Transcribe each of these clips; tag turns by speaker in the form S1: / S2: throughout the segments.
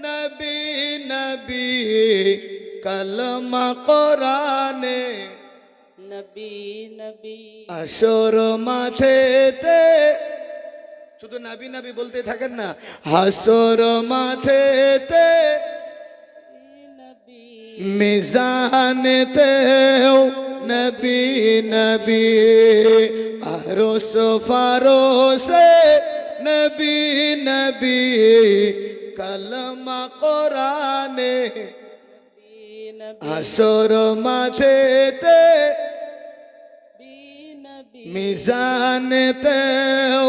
S1: নবী নবী কলমা কোরআনে
S2: নবী নবী
S1: হাসর মাঠেতে শুধু নবী নবী বলতে থাকেন না হাসর মাঠেতে
S2: নবী
S1: মিজানেতেও নবী নবী আরশ ফারশে নবী নবী কলমা কোরআনে হাসর মাঠেতে মিজানেতেও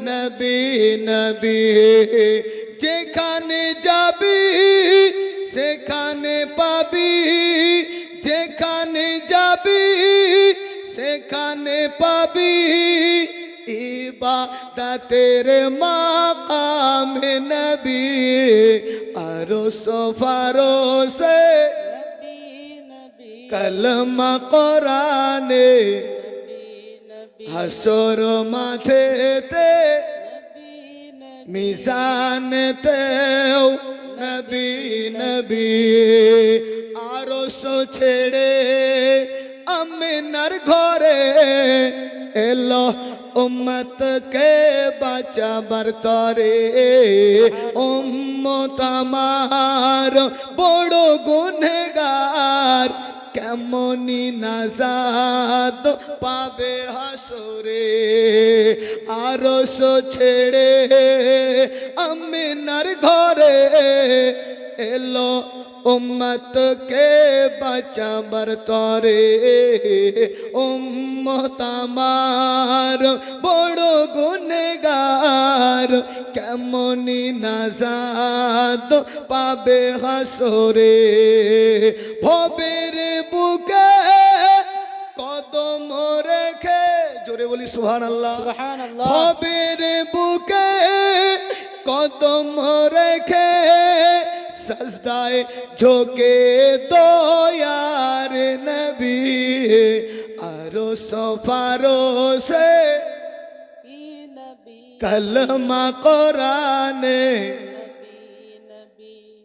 S1: নবী নবী যেখানে যাবি সেখানে পাবি যেখানে যাবি সেখানে পাবি ইবাদতের মাকাম নবী আরশ ফারশে কলমা কোরআনে হাসর মাঠেতে মিজানেতেও নবী নবী আরশ ছেড়ে আমিনার ঘরে এলো উম্মতকে বাঁচাবার তরে উম্মত আমার বড় গুনহগার কেমনি নাজাত পাবে হাসরে আরশ ছেড়ে আমিনার ঘরে এলো উম্মতকে বাঁচাবার তরে উম্মত আমার বড় গুনহগার কেমনি নাজাত পাবে হাসরে ভবের বুকে কদম রেখে জোরে বলি সুবহানাল্লাহ
S2: সুবহানাল্লাহ
S1: ভবের বুকে কদম রেখে সজদায় ঝোঁকে দয়ার নবী আরশ ফারশে কলমা কোরআনে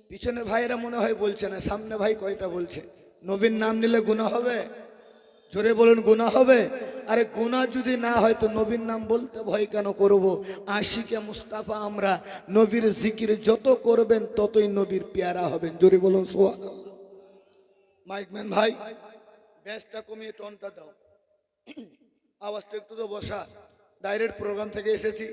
S1: পিছনে ভাইরা মনে হয় বলছে না সামনে ভাই কয়টা বলছে নবীর নাম নিলে গুনাহ হবে জোরে বলুন গুনাহ হবে আরে গুনাহ যদি না হয় তো নবীর নাম বলতে ভয় কেন করব আশিকে মুস্তাফা আমরা নবীর জিকির যত করবেন ততই নবীর পেয়ারা হবেন জোরে বলুন সুবহানাল্লাহ মাইকম্যান ভাই ব্যাসটা কমিয়ে টনটা দাও আওয়াজটা একটু তো বসা ডাইরেক্ট প্রোগ্রাম থেকে এসেছি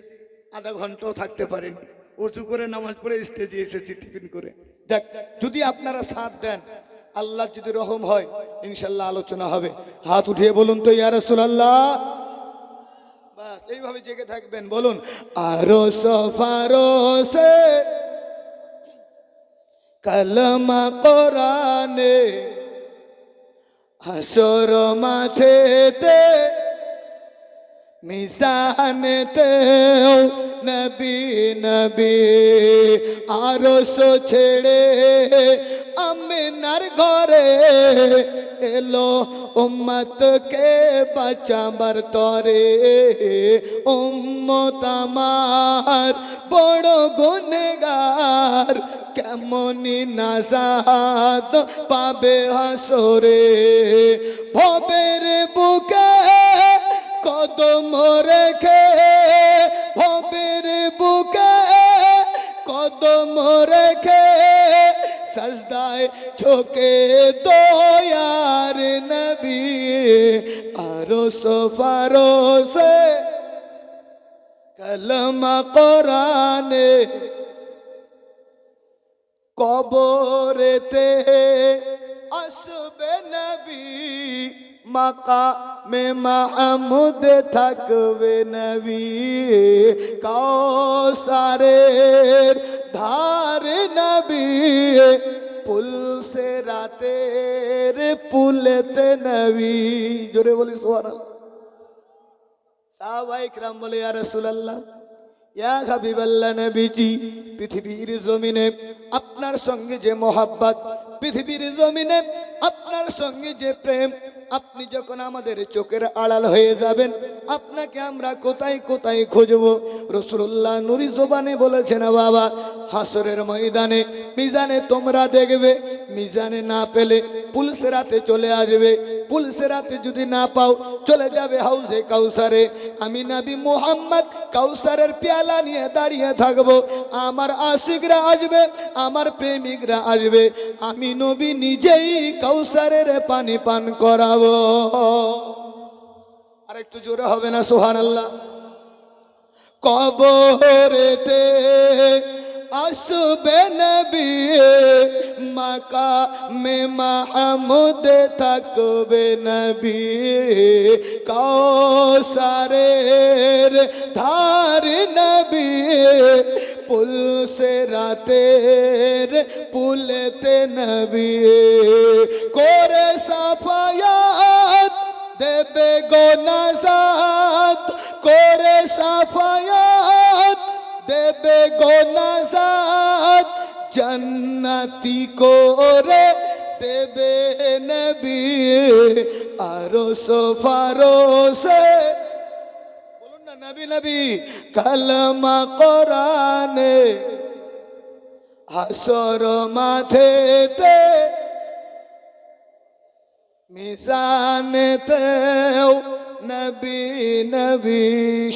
S1: আধা ঘন্টাও থাকতে পারিনি উঁচু করে নামাজ পড়ে স্টেজে এসেছি টিফিন করে দেখ যদি আপনারা সাথ দেন আল্লাহ যদি রহম হয় ইনশাল্লাহ আলোচনা হবে হাত উঠিয়ে বলুন তো ইয়া রাসূলুল্লাহ বাস এইভাবে জেগে থাকবেন বলুন আরশ ফারশে কলমা কোরআনে হাসর মাঠেতে মিজানেতেও নবী নবী আরশ ছেড়ে আমিনার ঘরে এলো উম্মতকে বাঁচাবার তরে উম্মত আমার বড় গুনহগার কেমনি নাজাত পাবে হাসরে ভবের বুকে কদম রেখে ভবের বুকে কদম রেখে সজদায় ঝোঁকে দয়ার নবী আরশ ফারশে কলমা কোরআনে কবরেতে আসবে নবী মাকামে মাহমুদ থাকবে নবী কাউসারের ধার নবী পুল সে রাতের পুলেতে নবী জোরে বলি সুবহানাল্লাহ সাহাবায়ে কিরাম বলে ইয়া রাসূলুল্লাহ ইয়া হাবিবাল্লাহ নবীজি পৃথিবীর জমিনে আপনার সঙ্গে যে মোহাব্বত পৃথিবীর জমিনে আপনার সঙ্গে যে প্রেম আপনি যখন আমাদের চোখের আড়াল হয়ে যাবেন আপনাকে আমরা কোথায় কোথায় খুঁজবো? রাসূলুল্লাহ নুরি জবানে বলেছেন, বাবা হাসরের ময়দানে মিজানে তোমরা দেখবে, মিজানে না পেলে পুলসেরাতে চলে আসবে, পুলসেরাতে যদি না পাও চলে যাবে হাউজে কাউসারে। আমি নবী মুহাম্মদ কাউসারের পেয়ালা নিয়ে দাঁড়িয়ে থাকবো, আমার আশিকরা আসবে, আমার প্রেমিকরা আসবে, আমি নবী নিজেই কাউসারের পানি পান করাবো। আর একটু জোরে হবে না সুবহানাল্লাহ? কবরেতে আসবে নবী, মাকামে মাহমুদ থাকবে নবী, কাউসারের ধার নবী, পুলসেরাতের পুলেতে নবী, করে সাফায়াত দেবে গো নাজাত, করে সাফায়াত দেবে গো নাজাত, জান্নাতি করে দেবে নবী, আরশ ফারশে বলুন না নবী নবী, কালমা কোরআনে হাসর মাঠেতে, মিজানেতেও নবী নবী।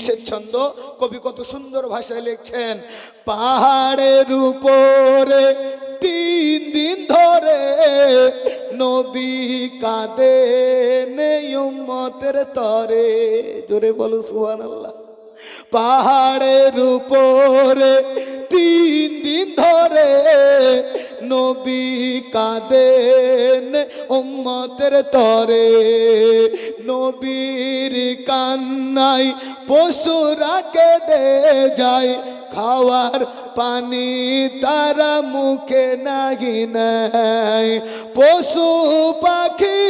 S1: সে ছন্দ কবি কত সুন্দর ভাষায় লিখছেন, পাহাড়ের উপরে 3 দিন ধরে নবী কাঁদেন উম্মতের তরে। জোরে বলো সুবহানাল্লাহ। পাহাড়ের উপরে 3 দিন ধরে নবী কাঁদেন উম্মতের তরে, নবীর কান্নায় পশুরা কেঁদে যায়, খাওয়ার পানি তারা মুখে নাহি নেয়, পশু পাখি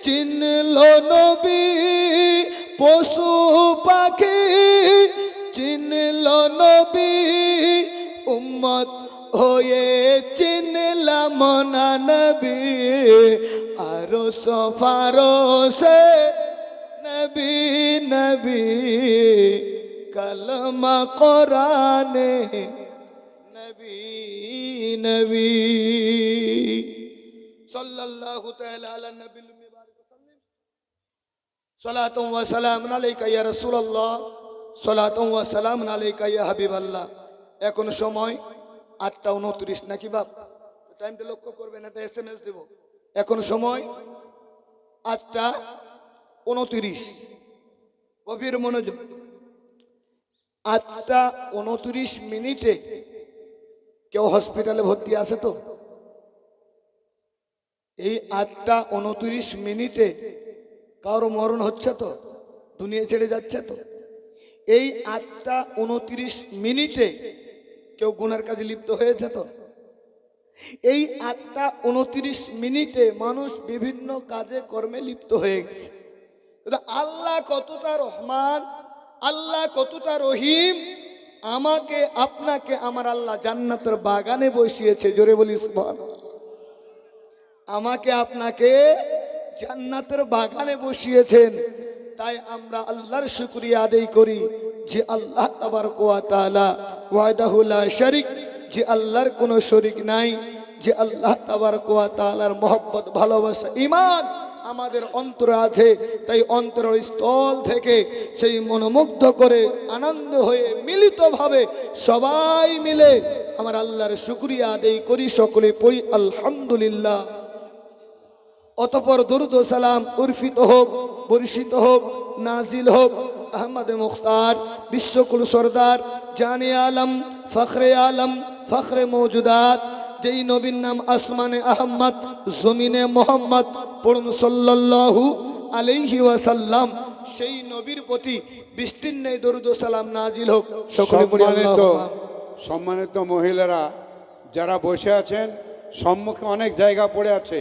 S1: চিনল নবী, পশু পাখি চিনল নবী, উম্মত হয়ে চিনলাম না নবী, আরশ ফারশে নবী নবী, কালমা কোরআনে নবী নবী। সাল্লাল্লাহু তাআলা আলা নবিল মুবারক সাল্লাম। সালাতু ওয়া সালামুন আলাইকা ইয়া রাসূলুল্লাহ, সালাতু ওয়া সালামুন আলাইকা ইয়া হাবিবাল্লাহ। এখন সময় 8:29 নাকি বাপ? টাইমটা লক্ষ্য করবেন, এটা এসএমএস দেব। এখন সময় 8:29। গভীর মনোযোগ। 8:29 কেউ হসপিটালে ভর্তি আছে তো? এই 8:29 কারো মরণ হচ্ছে তো? দুনিয়া ছেড়ে যাচ্ছে তো? এই 8:29 কেউ গুনার কাজে লিপ্ত হয়েছে তো? এই 8:29 মানুষ বিভিন্ন কাজে কর্মে লিপ্ত হয়ে গেছে। আল্লাহ কতটা রহমান, আল্লাহ কতটা রহিম, আমাকে আপনাকে আমার আল্লাহ জান্নাতের বাগানে বসিয়েছে। জোরে বলি সুবহানাল্লাহ। আমাকে আপনাকে জান্নাতের বাগানে বসিয়েছেন, তাই আমরা আল্লাহর শুকরিয়া আদায় করি যে আল্লাহ তাবারক ওয়া তাআলা ওয়াহদাহু লা শারীক, যে আল্লাহর কোনো শরীক নাই, যে আল্লাহ তাবারক ওয়া তাআলার মহব্বত ভালোবাসা ঈমান আমাদের অন্তরে আছে। তাই অন্তরের স্থল থেকে সেই মনোমুগ্ধ করে আনন্দ হয়ে মিলিতভাবে সবাই মিলে আমার আল্লাহর শুকরিয়া আদায় করি। সকলে পড়ি আলহামদুলিল্লাহ। অতঃপর দরুদ ও সালাম উর্ফিত হোক, বর্ষিত হোক, নাজিল হোক আহমদ মুখতার বিশ্বকুল সরদার জানে আলম ফখরে আলম ফখরে মৌজুদাত, যেই নবীর নাম আসমানে আহমদ জমিনে মোহাম্মদ, পড়ুন সাল্লাল্লাহু আলাইহি ওয়াসাল্লাম। সেই নবীর প্রতি বৃষ্টির নেই দরুদ ও সালাম নাজিল হোক। সকলে পড়ি আল্লাহুম্মা।
S3: সম্মানিত মহিলারা যারা বসে আছেন, সম্মুখে অনেক জায়গা পড়ে আছে,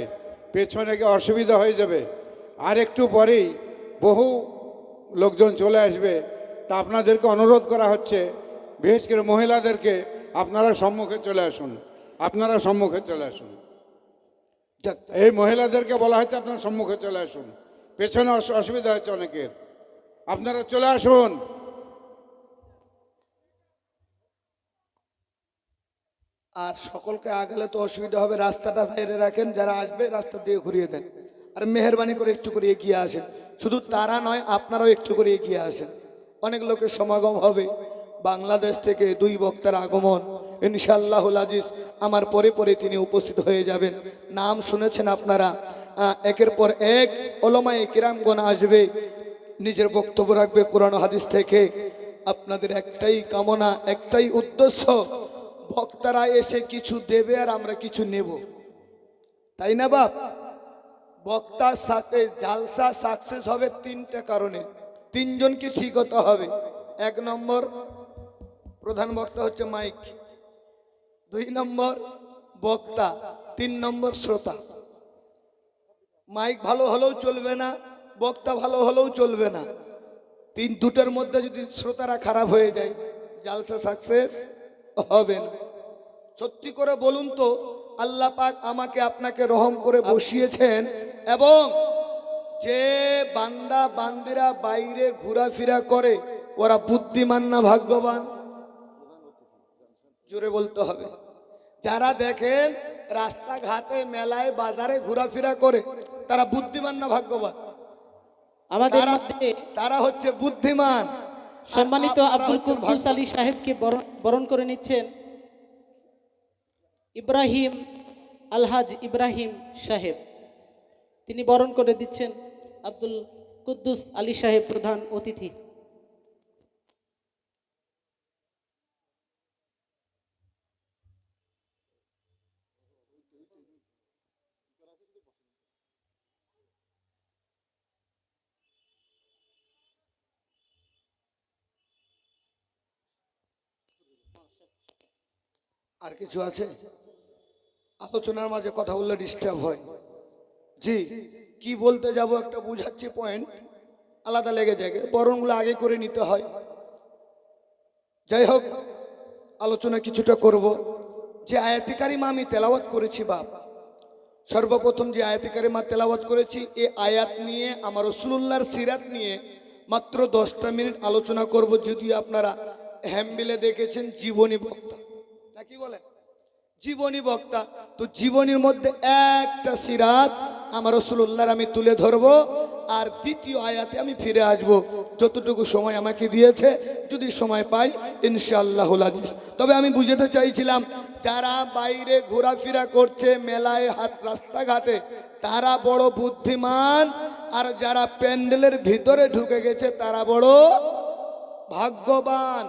S3: পেছনে গিয়ে অসুবিধা হয়ে যাবে। আর একটু পরেই বহু লোকজন চলে আসবে, তা আপনাদেরকে অনুরোধ করা হচ্ছে, বিশেষ করে মহিলাদেরকে, আপনারা সম্মুখে চলে আসুন, আপনারা সম্মুখে চলে আসুন। এই মহিলাদেরকে বলা হচ্ছে আপনারা সম্মুখে চলে আসুন, পেছনে অসুবিধা হচ্ছে অনেকের। আপনারা চলে আসুন।
S1: আর সকলকে আগেলে তো অসুবিধা হবে, রাস্তাটা ধারে রাখেন, যারা আসবে রাস্তা দিয়ে ঘুরিয়ে দেন। আর মেহেরবানি করে একটু করে এগিয়ে আসেন, শুধু তারা নয় আপনারাও একটু করে এগিয়ে আসেন। অনেক লোকের সমাগম হবে, বাংলাদেশ থেকে 2 বক্তার আগমন ইনশাআল্লাহুল আজিজ। আমার পরে পরে তিনি উপস্থিত হয়ে যাবেন। নাম শুনেছেন আপনারা, একের পর এক ওলামায়ে কিরামগণ আসবে, নিজের বক্তব্য রাখবে কোরআন ও হাদিস থেকে। আপনাদের একটাই কামনা, একটাই উদ্দেশ্য, বক্তারা এসে কিছু দেবে আর আমরা কিছু নেব, তাই না বাপ? বক্তার সাথে জালসা সাকসেস হবে 3টে কারণে, 3 জনকে ঠিক হতে হবে। 1 নম্বর প্রধান বক্তা হচ্ছে মাইক, 2 নম্বর বক্তা, 3 নম্বর শ্রোতা। মাইক ভালো হলেও চলবে না, বক্তা ভালো হলেও চলবে না। দুটোর মধ্যে যদি শ্রোতারা খারাপ হয়ে যায়, জালসা সাকসেস হবে না। সত্যি করে বলুন তো, আল্লাহ পাক আমাকে আপনাকে রহম করে বসিয়েছেন, এবং যে বান্দা বান্দিরা বাইরে ঘোরাফেরা করে ওরা বুদ্ধিমান না ভাগ্যবান? জোরে বলতে হবে। যারা দেখেন রাস্তাঘাটে মেলায় বাজারে ঘোরাফেরা করে তারা বুদ্ধিমান না ভাগ্যবান?
S2: আমাদের
S1: তারা-
S2: মধ্যে
S1: তারা হচ্ছে বুদ্ধিমান।
S2: সম্মানিত
S1: আর আপনারা
S2: আব্দুল
S1: হচ্ছেন
S2: কুদ্দুস আলী সাহেবকে বরণ করে নিচ্ছেন ইব্রাহিম আলহাজ ইব্রাহিম সাহেব, তিনি বরণ করে দিচ্ছেন আব্দুল কুদ্দুস আলী সাহেব, প্রধান অতিথি।
S1: আর কিছু আছে? আলোচনার মাঝে কথা বললে ডিস্টার্ব হয়। জি, কি বলতে যাব একটা বুঝাচ্ছি, পয়েন্ট আলাদা লেগে যায়, বরণগুলো আগে করে নিতে হয়। যাই হোক, আলোচনা কিছুটা করব। যে আয়াতি কারিমা আমি তেলাওয়াত করেছি বাপ, সর্বপ্রথম যে আয়াতি কারিমা তেলাওয়াত করেছি, এই আয়াত নিয়ে আমার রাসূলুল্লাহর সিরাত নিয়ে মাত্র 10টা মিনিট আলোচনা করব। যদিও আপনারা হ্যাম্বিলে দেখেছেন জীবনী বক্তা, নাকি বলেন? জীবনী বক্তা, তো জীবনীর মধ্যে একটা সিরাত আমার রাসূলুল্লাহর আমি তুলে ধরব, আর দ্বিতীয় আয়াতে আমি ফিরে আসব যতটুকু সময় আমাকে দিয়েছে, যদি সময় পাই ইনশাআল্লাহুল আজিজ। তবে আমি বুঝাতে চাইছিলাম, যারা বাইরে ঘোরাফেরা করছে মেলায়, রাস্তাঘাটে, তারা বড় বুদ্ধিমান, আর যারা প্যান্ডেলের ভিতরে ঢুকে গেছে তারা বড় ভাগ্যবান,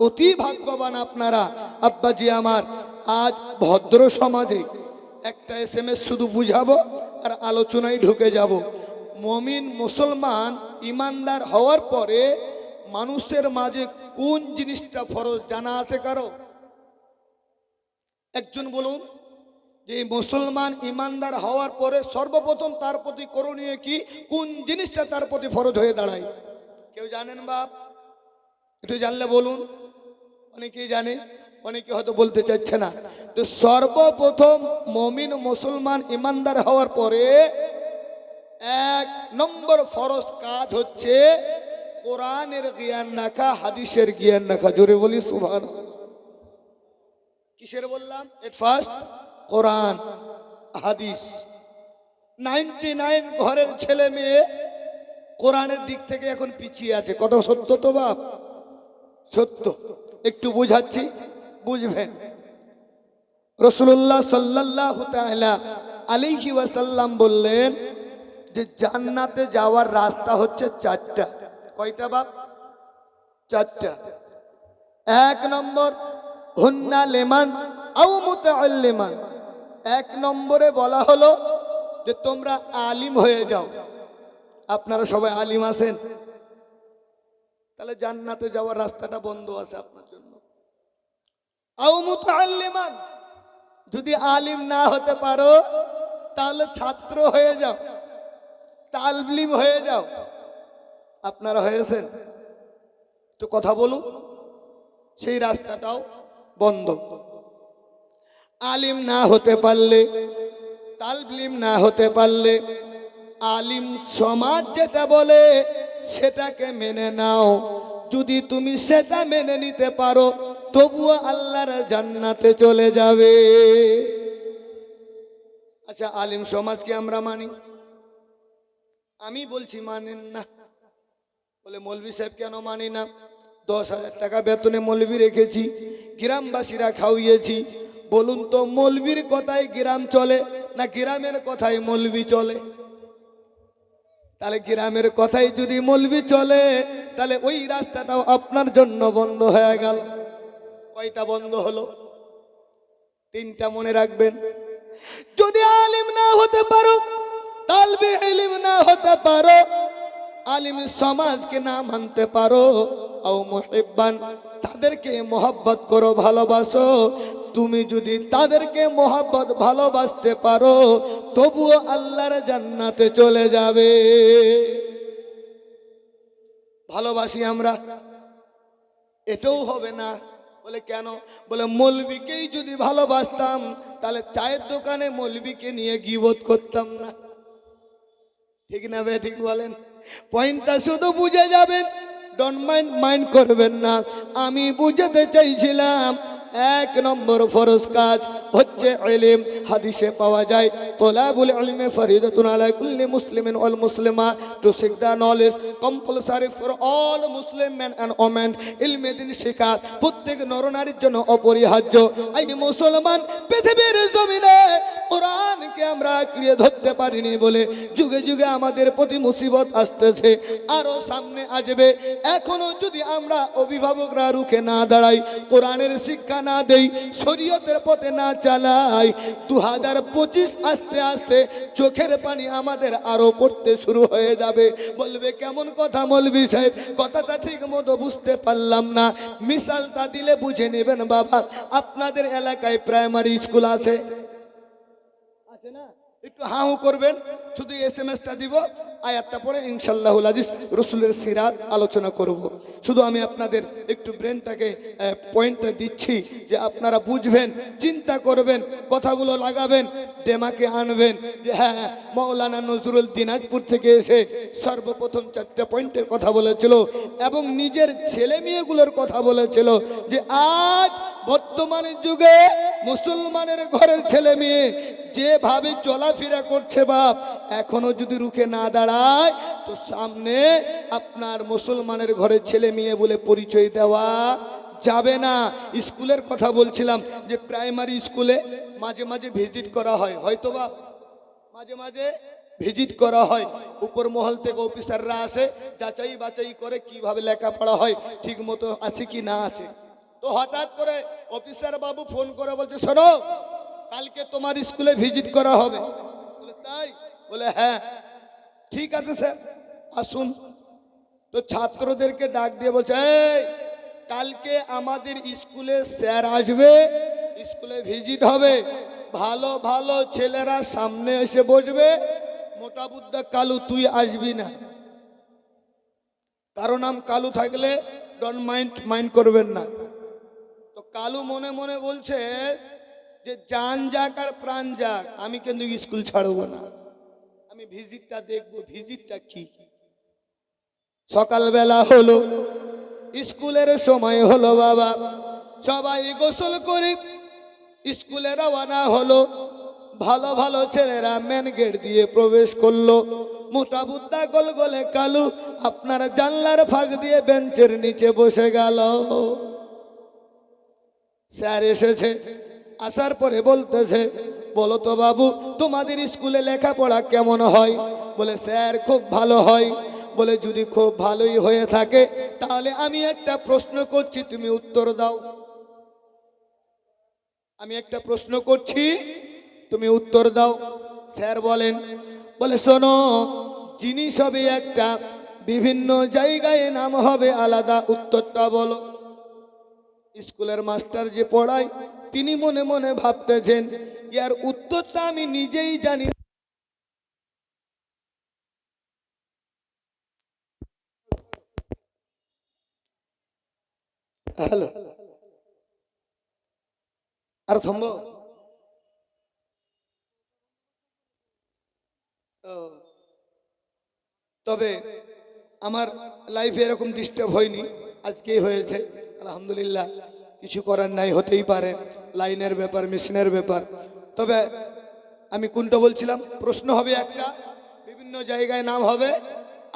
S1: অতি ভাগ্যবান আপনারা। আব্বাজি আমার, আজ ভদ্র সমাজে একটা SMS শুধু বুঝাবো আর আলোচনায় ঢুকে যাব। মমিন মুসলমান ইমানদার হওয়ার পরে মানুষের মাঝে কোন জিনিসটা ফরজ জানা আছে কারো? একজন বলুন যে মুসলমান ইমানদার হওয়ার পরে সর্বপ্রথম তার প্রতি করণীয় কি, কোন জিনিসটা তার প্রতি ফরজ হয়ে দাঁড়ায়? কেউ জানেন বাপ? একটু জানলে বলুন। অনেকেই জানে, অনেকে হয়তো বলতে চাইছে না। তো সর্বপ্রথম মমিন মুসলমান ইমানদার হওয়ার পরে 1 নম্বর ফরজ কাজ হচ্ছে কোরআনের জ্ঞান রাখা, হাদিসের জ্ঞান রাখা। জোরে বলি সুবহানাল্লাহ। কিসের বললাম? এট ফার্স্ট কোরআন হাদিস। 99 ঘরের ছেলে মেয়ে কোরআনের দিক থেকে এখন পিছিয়ে আছে। কত সত্য তো বাপ? সত্য। একটু বুঝাচ্ছি, বুঝবেন। রাসূলুল্লাহ সাল্লাল্লাহু তাআলা আলাইহি ওয়াসাল্লাম বললেন যে জান্নাতে যাওয়ার রাস্তা হচ্ছে 4টা। কয়টা বাপ? 4টা। 1 নম্বর হুন্না লিমান আও মুতাআল্লিমান। 1 নম্বরে বলা হলো যে তোমরা আলিম হয়ে যাও। আপনারা সবাই আলিম আছেন? তাহলে জান্নাতে যাওয়ার রাস্তাটা বন্ধ আছে আপনার জন্য। আও মুতাআল্লিমান, যদি আলিম না হতে পারো তাহলে ছাত্র হয়ে যাও, তালিম হয়ে যাও। আপনারা হয়েছেন তো কথা বলুন, সেই রাস্তাটাও বন্ধ। আলিম না হতে পারলে, তালিম না হতে পারলে, আলিম সমাজ যেটা বলে সেটাকে মেনে নাও। যদি তুমি সেটা মেনে নিতে পারো তবুও আল্লাহর জান্নাতে চলে যাবে। আচ্ছা, আলিম সমাজকে আমরা মানি? আমি বলছি মানেন না। বলে মৌলভী সাহেব কেন মানি না? 10,000 টাকা বেতনে মৌলভী রেখেছি, গ্রামবাসীরা খাওয়িয়েছি। বলুন তো, মৌলভীর কথায় গ্রাম চলে না গ্রামের কথায় মৌলভী চলে? তাহলে গ্রামের কথাই যদি মৌলভী চলে, তাহলে ওই রাস্তাটাও আপনার জন্য বন্ধ হয়ে গেল। কয়টা বন্ধ হলো? 3টা মনে রাখবেন। যদি আলিম না হতে পারো, তালবে ইলম না হতে পারো, আলিম সমাজকে না মানতে পারো, আও মুহিব্বান, তাদেরকে মোহাব্বত করো, ভালোবাসো। তুমি যদি তাদেরকে মোহাব্বত ভালোবাসতে পারো তবুও আল্লাহর জান্নাতে চলে যাবে। ভালোবাসি আমরা, এটাও হবে না। বলে কেন? বলে মৌলভীকেই যদি ভালোবাসতাম তাহলে চায়ের দোকানে মৌলভীকে নিয়ে গীবত করতাম না। ঠিক না বে ঠিক বলেন? পয়েন্টটা শুধু বুঝে যাবেন, ডোন্ট মাইন্ড করবেন না। আমি বুঝাতে চাইছিলাম 1 নম্বর ফরজ কাজ হচ্ছে ইলম। হাদিসে পাওয়া যায় তোলাবুল ইলমি ফরিদাতুন আলা কুল্লি মুসলিমিন ওয়াল মুসলিমা, to seek the knowledge compulsory for all Muslim man and women. ইলমে দ্বীন শেখা প্রত্যেক নরনারীর জন্য অপরিহার্য। এই মুসলমান পৃথিবীর জমিনে কোরআনকে আমরা আঁকড়িয়ে ধরতে পারিনি বলে যুগে যুগে আমাদের প্রতি মুসিবত আসতেছে, আরো সামনে আসবে। এখনো যদি আমরা অভিভাবকরা রুখে না দাঁড়াই, কোরআনের শিক্ষা না দেই, শরীয়তের পথে না চালাই, 2025 আস্তে আস্তে চোখের পানি আমাদের আরো পড়তে শুরু হয়ে যাবে। বলবে কেমন কথা মৌলভী সাহেব, কথাটা ঠিক মতো বুঝতে পারলাম না, মিসালটা দিলে বুঝে নেবেন। বাবা, আপনাদের এলাকায় প্রাইমারি স্কুল আছে? আছে না? একটু হাউ করবেন, শুধু SMS-টা দিব, আয়াতটা পড়ে ইনশাআল্লাহুল আজিজ রাসূলের সিরাত আলোচনা করব। শুধু আমি আপনাদের একটু ব্রেনটাকে পয়েন্টটা দিচ্ছি যে আপনারা বুঝবেন, চিন্তা করবেন, কথাগুলো লাগাবেন, দেমাকে আনবেন যে হ্যাঁ, মাওলানা নজরুল দিনাজপুর থেকে এসে সর্বপ্রথম 4টা পয়েন্টের কথা বলেছিল এবং নিজের ছেলে মেয়েগুলোর কথা বলেছিল যে আজ বর্তমানের যুগে মুসলমানের ঘরের ছেলে মেয়ে যেভাবে চলাফেরা করছে, বাপ এখনো যদি রুখে না দাঁড়ায় তো সামনে আপনার মুসলমানের ঘরের ছেলে মেয়ে বলে পরিচয় দেওয়া যাবে না। স্কুলের কথা বলছিলাম যে প্রাইমারি স্কুলে মাঝে মাঝে ভিজিট করা হয়, হয়তো বা মাঝে মাঝে ভিজিট করা হয়, উপর মহল থেকে অফিসাররা আসে, যাচাই বাছাই করে কিভাবে লেখাপড়া হয়, ঠিক মতো আছে কি না আছে। তো হঠাৎ করে অফিসার বাবু ফোন করে বলছে, শোনো কালকে তোমার স্কুলে ভিজিট করা হবে। বলে তাই? বলে হ্যাঁ। ঠিক আছে স্যার, আসুন। তো ছাত্রদেরকে ডাক দিয়ে বলছে, এই কালকে আমাদের স্কুলে স্যার আসবে, স্কুলে ভিজিট হবে, ভালো ভালো ছেলেরা সামনে এসে বসবে, মোটা বুদ্ধা কালু তুই আসবি না। কারো নাম কালু থাকলে ডোন্ট মাইন্ড করবেন না। তো কালু মনে মনে বলছে যে জান যাক আর প্রাণ যাক, আমি কিন্তু স্কুল ছাড়বো না, আমি ভিজিটটা দেখবো, ভিজিটটা কি। সকালবেলা হলো, স্কুলের সময় হলো, বাবা সবাই গোসল করে স্কুলে রওনা হলো। ভালো ভালো ছেলেরা মেন গেট দিয়ে প্রবেশ করলো। মোটা বুদ্ধা গোলগোলে কালু আপনার জানলার ফাঁক দিয়ে বেঞ্চের নিচে বসে গেল। স্যার এসেছে, আসার পরে বলতেছে, বলো তো বাবু তোমাদের স্কুলে লেখাপড়া কেমন হয়? বলে স্যার খুব ভালো হয়। বলে যদি খুব ভালোই হয়ে থাকে তাহলে আমি একটা প্রশ্ন করছি, তুমি উত্তর দাও। আমি একটা প্রশ্ন করছি, তুমি উত্তর দাও। স্যার বলেন। বলে শোনো, জিনিস হবে একটা, বিভিন্ন জায়গায় নাম হবে আলাদা, উত্তরটা বলো। স্কুলের মাস্টার যে পড়ায় তিনি মনে মনে ভাবতেছেন, ইয়ার উত্তরটা আমি নিজেই জানি। হ্যালো, আর থামবো? তবে আমার লাইফে এরকম ডিস্টার্ব হয়নি, আজকেই হয়েছে। আলহামদুলিল্লাহ, কিছু করার নাই, হতেই পারে, লাইনের ব্যাপার, মেশিনের ব্যাপার। তবে আমি কোনটা বলছিলাম, প্রশ্ন হবে একটা, বিভিন্ন জায়গায় নাম হবে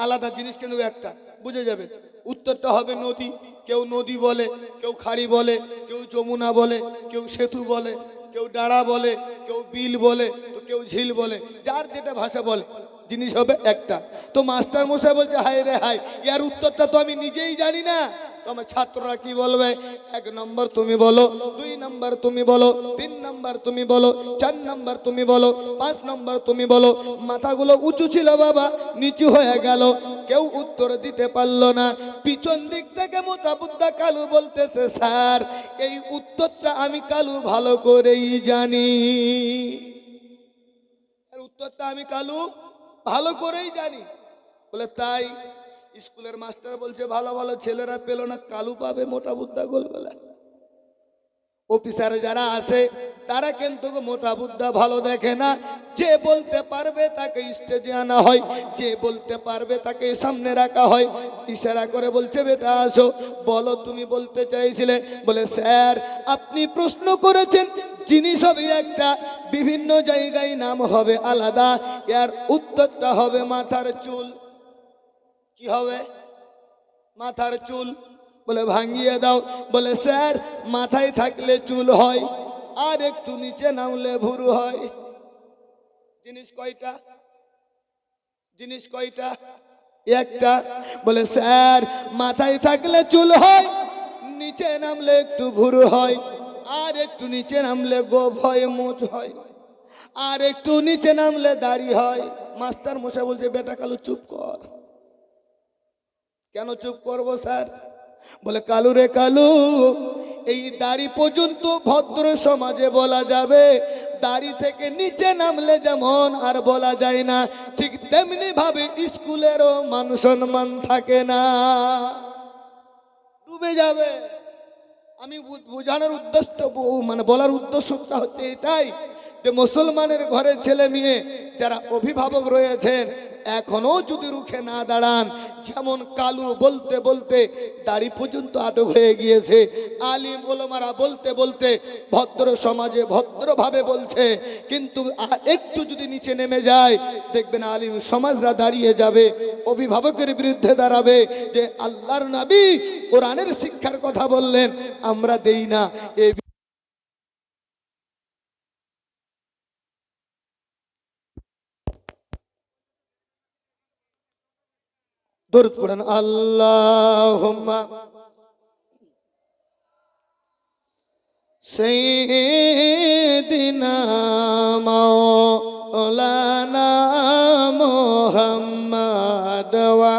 S1: আলাদা জিনিস, কিন্তু একটা বুঝে যাবে। উত্তরটা হবে নদী, কেউ নদী বলে, কেউ খাড়ি বলে, কেউ যমুনা বলে, কেউ সেতু বলে, কেউ ডাড়া বলে, কেউ বিল বলে, তো কেউ ঝিল বলে, যার যেটা ভাষা বলে, জিনিস হবে একটা। তো মাস্টার মশাই বলছে হায় রে হায়, ইয়ার উত্তরটা তো আমি নিজেই জানি না। তো আমার ছাত্ররা কি বলবে, 1 নম্বর তুমি বলো, 2 নম্বর তুমি বলো, 3 নম্বর তুমি বলো, 4 নম্বর তুমি বলো, 5 নম্বর তুমি বলো। মাথাগুলো উঁচু ছিল বাবা, নিচু হয়ে গেল, কেউ উত্তর দিতে পারলো না। পিছন দিক থেকে মোটা বুদ্ধা কালু বলতেছে স্যার এই উত্তরটা আমি কালু ভালো করেই জানি, এর উত্তরটা আমি কালু ভালো করেই জানি। বলে তাই? স্কুলের মাস্টার বলছে ভালো ভালো ছেলেরা পেল না, কালু পাবে মোটা বুদ্ধা গোলগোলা। অফিসারে যারা আসে তারা কিন্তু মোটা বুদ্ধা ভালো দেখে না, যে বলতে পারবে তাকে স্টেজে আনা হয়, যে বলতে পারবে তাকে সামনে রাখা হয়। ইশারা করে বলছে বেটা আসো, বলো তুমি বলতে চাইছিলে। বলে স্যার আপনি প্রশ্ন করেছেন, জিনিস হবে একটা, বিভিন্ন জায়গায় নাম হবে আলাদা, এর উত্তরটা হবে মাথার চুল। কি হবে? মাথার চুল। বলে ভাঙিয়ে দাও। বলে স্যার মাথায় থাকলে চুল হয়, আর একটু নিচে নামলে ভুরু হয়। জিনিস কয়টা? জিনিস কয়টা? একটা। বলে স্যার মাথায় থাকলে চুল হয়, নিচে নামলে একটু ভুরু হয়, আর একটু নিচে নামলে গোফ হয়, মোচ হয়, আর একটু নিচে নামলে দাড়ি হয়। মাস্টার মশাই বলছে বেটা কালু চুপ কর। কেন চুপ করবো স্যার? বলে কালু রে কালু, এই দাড়ি পর্যন্ত ভদ্র সমাজে বলা যাবে, দাড়ি থেকে নিচে নামলে যেমন আর বলা যায় না, ঠিক তেমনি ভাবে স্কুলেরও মান সম্মান থাকে না, ডুবে যাবে। আমি বোঝানোর উদ্দেশ্য, মানে বলার উদ্দেশ্যটা হচ্ছে এটাই যে মুসলমানের ঘরের ছেলে মেয়ে যারা অভিভাবক রয়েছেন এখনো যদি রুখে না দাঁড়ান, যেমন কালু বলতে বলতে দাড়ি পর্যন্ত আটক হয়ে গিয়েছে, আলিম ওলামারা বলতে বলতে ভদ্র সমাজে ভদ্রভাবে বলছে, কিন্তু একটু যদি নিচে নেমে যায় দেখবেন আলিম সমাজরা দাঁড়িয়ে যাবে, অভিভাবকের বিরুদ্ধে দাঁড়াবে যে আল্লাহর নবী কোরআনের শিক্ষার কথা বললেন আমরা দেই না। এই দরুদ পড়েন আল্লাহুম্মা সাইয়্যিদিনা মাওলানা মুহাম্মদ ওয়া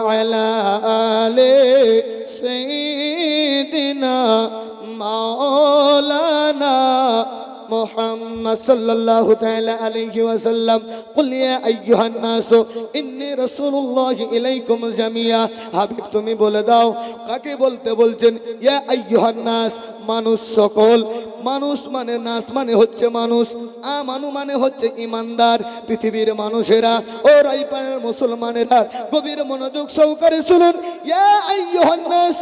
S1: আলা আলি সাইয়্যিদিনা মাওলানা محمد صلى الله تعالى عليه وسلم قل يا أيها الناس إني رسول الله إليكم جميعا। হাবিব তুমি বলে দাও কাকে বলতে বলছেন? ইয়া আইয়ুহান নাস, মানুষ সকল। মানুষ মানে নাস মানে হচ্ছে মানুষ, আমানু মানে হচ্ছে ইমানদার, পৃথিবীর মানুষেরা ও রাইপাড়ার মুসলমানেরা গভীর মনোযোগ সহকারে শুনুন। ইয়া আইয়ুহান নাস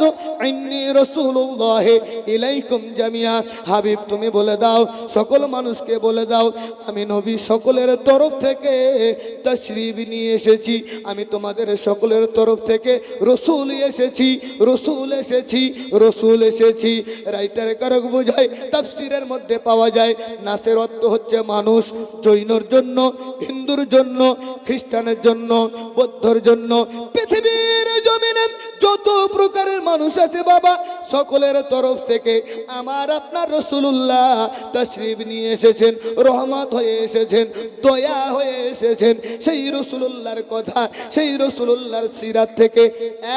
S1: ইন্নী রাসূলুল্লাহ ইলাইকুম জামিয়া। হাবিব তুমি বলে দাও, সকল মানুষকে বলে দাও আমি নবী সকলের তরফ থেকে তাশরীফ নিয়ে এসেছি, আমি তোমাদের সকলের তরফ থেকে রসুল এসেছি, রসুল এসেছি, রসুল এসেছি। রাইটার কারক বোঝায়, তাফসীরের মধ্যে পাওয়া যায় নাসের অর্থ হচ্ছে মানুষ, জৈনর জন্য, হিন্দুর জন্য, খ্রিস্টানের জন্য, বৌদ্ধর জন্য, পৃথিবীর জমিনে যত প্রকারের মানুষ আছে বাবা সকলের তরফ থেকে আমার আপনার রাসূলুল্লাহ তাশরীফ নিয়ে এসেছেন, রহমত হয়ে এসেছেন, দয়া হয়ে এসেছেন। সেই রাসূলুল্লাহর কথা, সেই রাসূলুল্লাহর সিরাত থেকে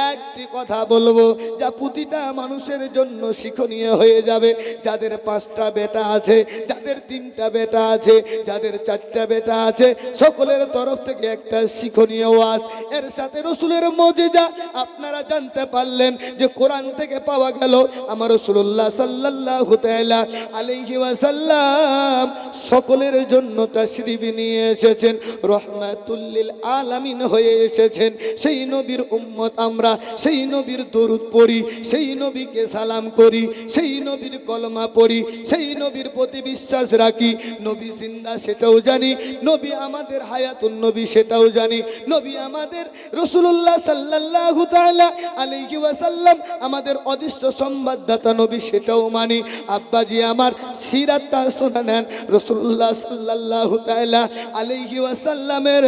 S1: একটি কথা বলবো যা প্রতিটা মানুষের জন্য শিক্ষণীয় হয়ে যাবে। যাদের 5টা বেটা আছে, যাদের 3টা বেটা আছে, যাদের 4টা বেটা আছে, সকলের তরফ থেকে একটা শিক্ষণীয় ওয়াজ। এর সাথে রাসূলের মুজিজা আপনারা জানতে পারলেন যে যে কোরআন থেকে পাওয়া গেল আমার রাসূলুল্লাহ সাল্লাল্লাহু তাআলা আলাইহি ওয়াসাল্লাম সকলের জন্য তাশরীফ নিয়ে এসেছেন, রহমাতুল লিল আলামিন হয়ে এসেছেন। সেই নবীর উম্মত আমরা, সেই নবীর দরুদ পড়ি, সেই নবীকে সালাম করি, সেই নবীর কলমা পড়ি, সেই নবীর প্রতি বিশ্বাস রাখি। নবী জিন্দা সেটাও জানি, নবী আমাদের হায়াতুন নবী সেটাও জানি, নবী আমাদের রাসূলুল্লাহ সাল্লাল্লাহু তাআলা আলাইহি ওয়াসাল্লাম আমাদের অদৃশ্য সংবাদদাতা নবী সেটাও মানি। আব্বাজি আমার সিরাতটা শোনা নেন। রাসূলুল্লাহ সাল্লাল্লাহু তাআলা আলাইহি ওয়াসাল্লামের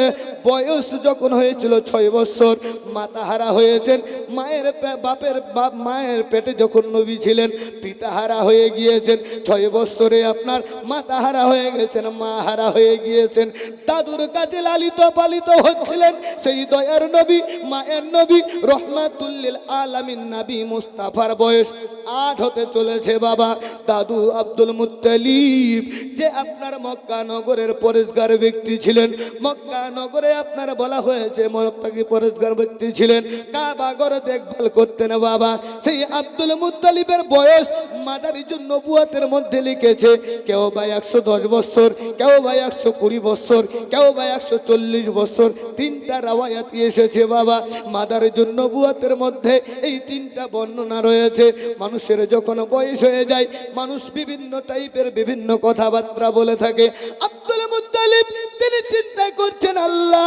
S1: বয়স যখন হয়েছিল 6 বছর, মাতাহারা হয়েছেন। মায়ের পেটে যখন নবী ছিলেন পিতাহারা হয়ে গিয়েছেন। 6 বছরে আপনার মাতাহারা হয়ে গেছেন, মা হারা হয়ে গিয়েছেন। দাদুর কাছে লালিত পালিত হচ্ছিলেন সেই দয়ার নবী, মায়ের নবী, রহমাতুল লিল আলামিন নবী মুস্তাফার বয়স 8 হতে চলেছে বাবা। দাদু আব্দুল মুত্তালিব যে আপনার মক্কা নগরের পরেশগার ব্যক্তি ছিলেন, মক্কা নগরে আপনার বলা হয়েছে মক্কাকে পরেশগার ব্যক্তি ছিলেন, কাবা ঘর দেখভাল করতেন বাবা। সেই আব্দুল মুত্তালিবের বয়স মাদারিজুন নবুয়াতের মধ্যে লিখেছে কেউ বা 110 বছর, কেউ বা 120 বছর, কেউ বা 140 বছর। 3টা রাওয়ায়াত এসেছে বাবা মাদারিজুন নবুয়াতের মধ্যে, এই 3টা বর্ণনা রয়েছে। মানুষের যখন বয়স হয়ে যায় মানুষ বিভিন্ন টাইপের বিভিন্ন কথাবার্তা বলে থাকে। আব্দুল মুত্তালিব তিনি চিন্তা করছেন আল্লাহ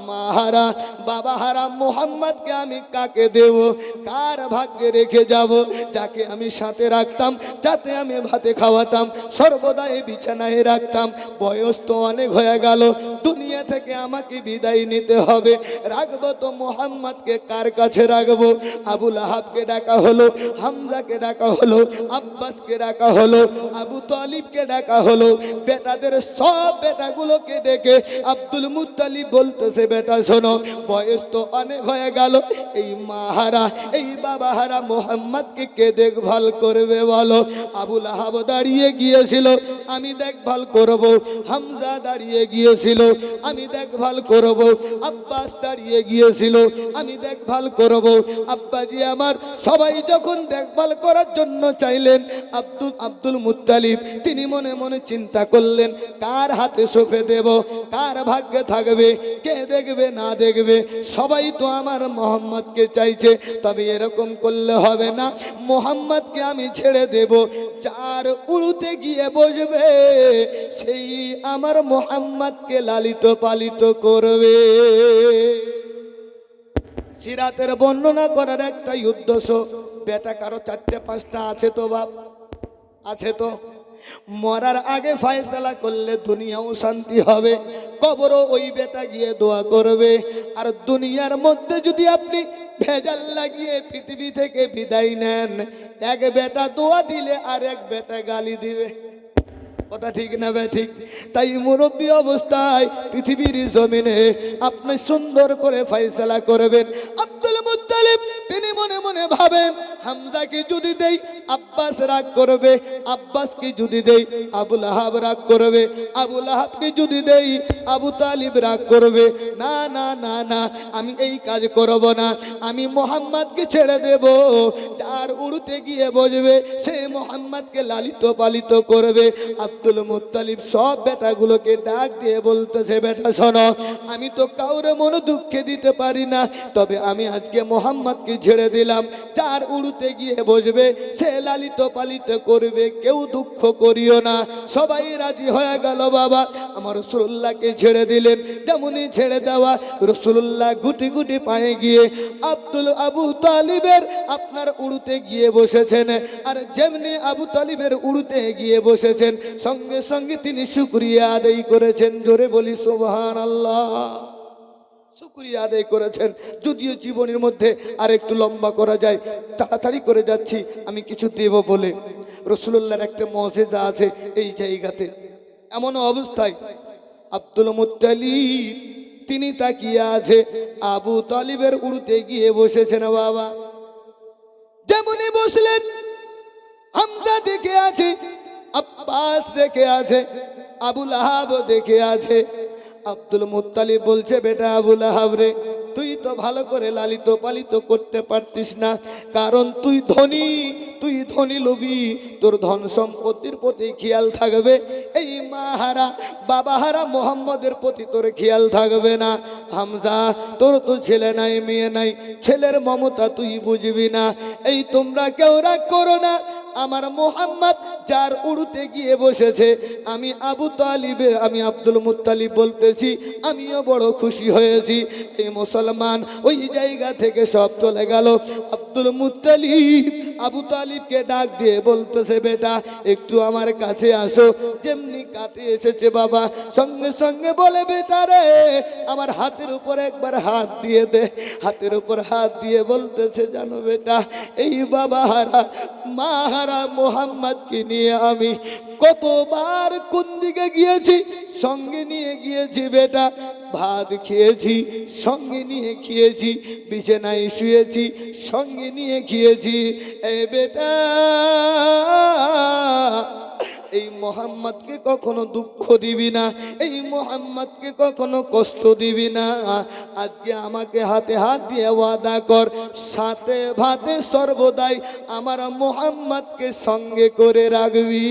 S1: মাহারা বাবা হারা মোহাম্মদকে আমি কাকে দেব, কার ভাগ্যে রেখে যাব, যাকে আমি সাথে রাখতাম, যাতে আমি ভাতে খাওয়াতাম, সর্বদা এই বিছানায় রাখতাম। বয়স তো অনেক হয়ে গেল, দুনিয়া থেকে আমাকে বিদায় নিতে হবে। রাখবো তো মোহাম্মদকে কার কাছে রাখবো? আবুল আহাবকে ডাকা হলো, হামজাকে ডাকা হলো, আব্বাসকে ডাকা হলো, আবু তালিবকে ডাকা হলো। বেটাদের সব বেটাগুলোকে ডেকে আব্দুল মুত্তালিব বলতেছে বেটা শোনো, বয়স তো অনেক হয়ে গেল, এই মাহারা এই বাবা হারা মোহাম্মদকে কে দেখভাল করবে বলো? আবুল আহাব দাঁড়িয়ে গিয়েছিল, আমি দেখভাল করব। হামজা দাঁড়িয়ে গিয়েছিল, আমি দেখভাল করব। আব্বাস দাঁড়িয়ে গিয়েছিল, আমি দেখভাল করব। আব্বাজি আমার সবাই যখন দেখভাল করার জন্য চাইলেন, আব্দুল মুত্তালিব তিনি মনে মনে চিন্তা করলেন কার হাতে সঁপে দেব, কার ভাগ্যে থাকবে, কে দেখবে না দেখবে। সবাই তো আমার মোহাম্মদকে চাইছে, তবে এরকম করলে হবে না, মোহাম্মদকে আমি ছেড়ে দেব। যার উড়ুতে গিয়ে বসবে সেই আমার মোহাম্মদকে লালিত পালিত করবে। সিরাতের বর্ণনা করার একটাই উদ্দেশ্য, বেটা কারো 4টে 5টা আছে তো বাপ, আছে তো। মরার আগে ফয়সালা করলে দুনিয়াও শান্তি হবে, কবরও ওই বেটা গিয়ে দোয়া করবে। আর দুনিয়ার মধ্যে যদি আপনি ভেজাল লাগিয়ে পৃথিবী থেকে বিদায় নেন, এক বেটা দোয়া দিলে আর এক বেটা গালি দিবে। কথা ঠিক না বে ঠিক? তাই মুরব্বী অবস্থায় পৃথিবীর জমিনে আপনি সুন্দর করে ফয়সালা করবেন। আব্দুল মুত্তালিব তিনি মনে মনে ভাবেন হামজাকে যদি দেই আব্বাস রাগ করবে, আব্বাসকে যদি দেই আবুল আহাব রাগ করবে, আবুল আহাবকে যদি দেই আবু তালিব রাগ করবে। না না না না, আমি এই কাজ করব না, আমি মোহাম্মদকে ছেড়ে দেব। যার উড়ুতে গিয়ে বসবে সে মোহাম্মদকে লালিত পালিত করবে। আব্দুল মুত্তালিব সব বেটাগুলোকে ডাক দিয়ে বলতেছে বেটা শোনো, আমি তো কাউরে মনে দুঃখে দিতে পারি না, তবে আমি আজকে মোহাম্মদকে ছেড়ে দিলাম। যার উড়ুতে গিয়ে বসবে সে লালিত পালিত করবে, কেউ দুঃখ করিও না। সবাই রাজি হয়ে গেল বাবা। আমার রাসূলুল্লাহকে ছেড়ে দিলেন, যেমনই ছেড়ে দেওয়া রাসূলুল্লাহ গুটি গুটি পায়ে গিয়ে আবু তালিবের আপনার উড়ুতে গিয়ে বসেছেন। আর যেমনি আবু তালিবের উড়ুতে গিয়ে বসেছেন সঙ্গে সঙ্গে তিনি শুকরিয়া আদায় করেছেন। জোরে বলি সুবহানাল্লাহ। শুকরিয়া আদায় করেছেন। যদিও জীবনের মধ্যে আর একটু লম্বা করা যায়, তাড়াতাড়ি করে যাচ্ছি আমি কিছু দেব বলে। রাসূলুল্লাহর একটা মুজিজা আছে এই জায়গাতে। এমন অবস্থায় আব্দুল মুত্তালিব তিনি তাকিয়ে আছে, আবু তালিবের উড়ুতে গিয়ে বসেছেন বাবা। যেমনই বসলেন হামজা দেখে আছে, আব্বাস দেখে আছে, আবুল আহাব দেখে আছে। আব্দুল মুত্তালিব বলছে বেটা আবুল আহাব রে, তুই তো ভালো করে লালিত পালিত করতে পারতিস না, কারণ তুই ধনী লোভী, তোর ধন সম্পত্তির প্রতি খেয়াল থাকবে, এই মাহারা বাবাহারা মোহাম্মদের প্রতি তোর খেয়াল থাকবে না। হামজা, তোর তো ছেলে নাই মেয়ে নাই, ছেলের মমতা তুই বুঝবি না। এই তোমরা কেউ রাগ করো না, আমার মোহাম্মদ যার উড়ুতে গিয়ে বসেছে, আমি আমি আব্দুল মুত্তালিব বলতেছি, আমিও বড় খুশি হয়েছি। এই মুসলমান ওই জায়গা থেকে সব চলে গেল। আব্দুল মুত্তালিব আবু তালিবকে ডাক দিয়ে বলতেছে, বেটা একটু আমার কাছে আসো। যেমনি কাছে এসেছে বাবা, সঙ্গে সঙ্গে বলে, বেটা রে আমার হাতের উপর একবার হাত দিয়ে দে। হাতের উপর হাত দিয়ে বলতেছে, জানো বেটা, এই বাবা হারা মা হারা মোহাম্মদকে নিয়ে আমি কতবার কোন দিকে গিয়েছি, সঙ্গে নিয়ে গিয়েছি বেটা। ভাত খেয়েছি, সঙ্গে নিয়ে খেয়েছি, বিছানায় শুয়েছি, সঙ্গে নিয়ে খেয়েছি। এই বেটা, এই মোহাম্মদকে কখনো দুঃখ দিবি না, এই মোহাম্মদকে কখনো কষ্ট দিবি না। আজকে আমাকে হাতে হাত দিয়ে ওয়াদা কর, সাথে ভাতে সর্বদাই আমার মোহাম্মদকে সঙ্গে করে রাখবি।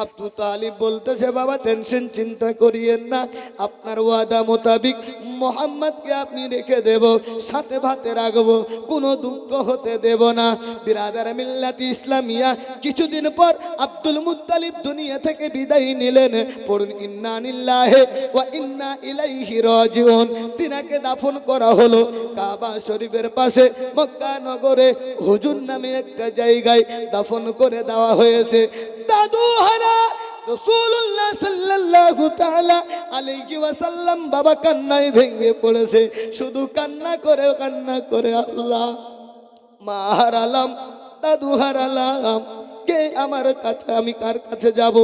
S1: আব্দু তালিব বলতেছে, বাবা টেনশন চিন্তা করিয়েন না, আপনার ওয়াদা মোতাবিক মোহাম্মদকে আপনি রেখে দেব, সাথে ভাতে রাখবো, কোনো দুঃখ হতে দেব না। বিরাদার মিল্লাত ইসলামিয়া, কিছুদিন পর আব্দুল মুত্তালিব দুনিয়া থেকে বিদায় নিলেন। পড়ুন ইন্না লিল্লাহি ওয়া ইন্না ইলাইহি রাজিউন। তিনাকে দাফন করা হলো কাবা শরীফের পাশে মক্কা নগরে হুজুর নামে একটা জায়গায় দাফন করে দেওয়া হয়েছে। দাদু হারা রাসূলুল্লাহ সাল্লাল্লাহু তাআলা আলাইহি ওয়াসাল্লাম বাবা কান্নায় ভেঙে পড়েছে, শুধু কান্না করে আল্লাহ, মা হারালাম, দাদু হারালাম, কে আমার কাছে, আমি কার কাছে যাব,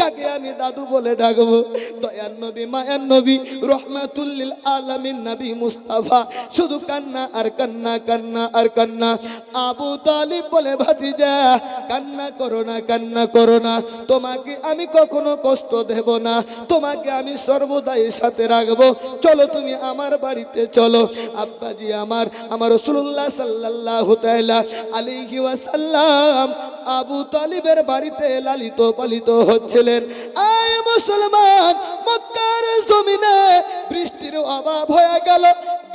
S1: কাকে আমি দাদু বলে ডাকবো? দয়ার নবী মায়ার নবী রহমাতুল লিল আলামিন নবী মুস্তাফা শুধু কান্না আর কান্না, কান্না আর কান্না। আবু তালিব বলে, ভাতিজা কান্না করো না, তোমাকে আমি কখনো কষ্ট দেব না, তোমাকে আমি সর্বদাই সাথে রাখবো, চলো তুমি আমার বাড়িতে চলো। আব্বাজি আমার রাসূলুল্লাহ সাল্লাল্লাহু তাআলা আলাইহি ওয়াসাল্লাম আবু তালিবের বাড়িতে লালিত পালিত হচ্ছিলেন। আয় মুসলমান, মক্কার জমিনে বৃষ্টির অভাব হয়ে গেল।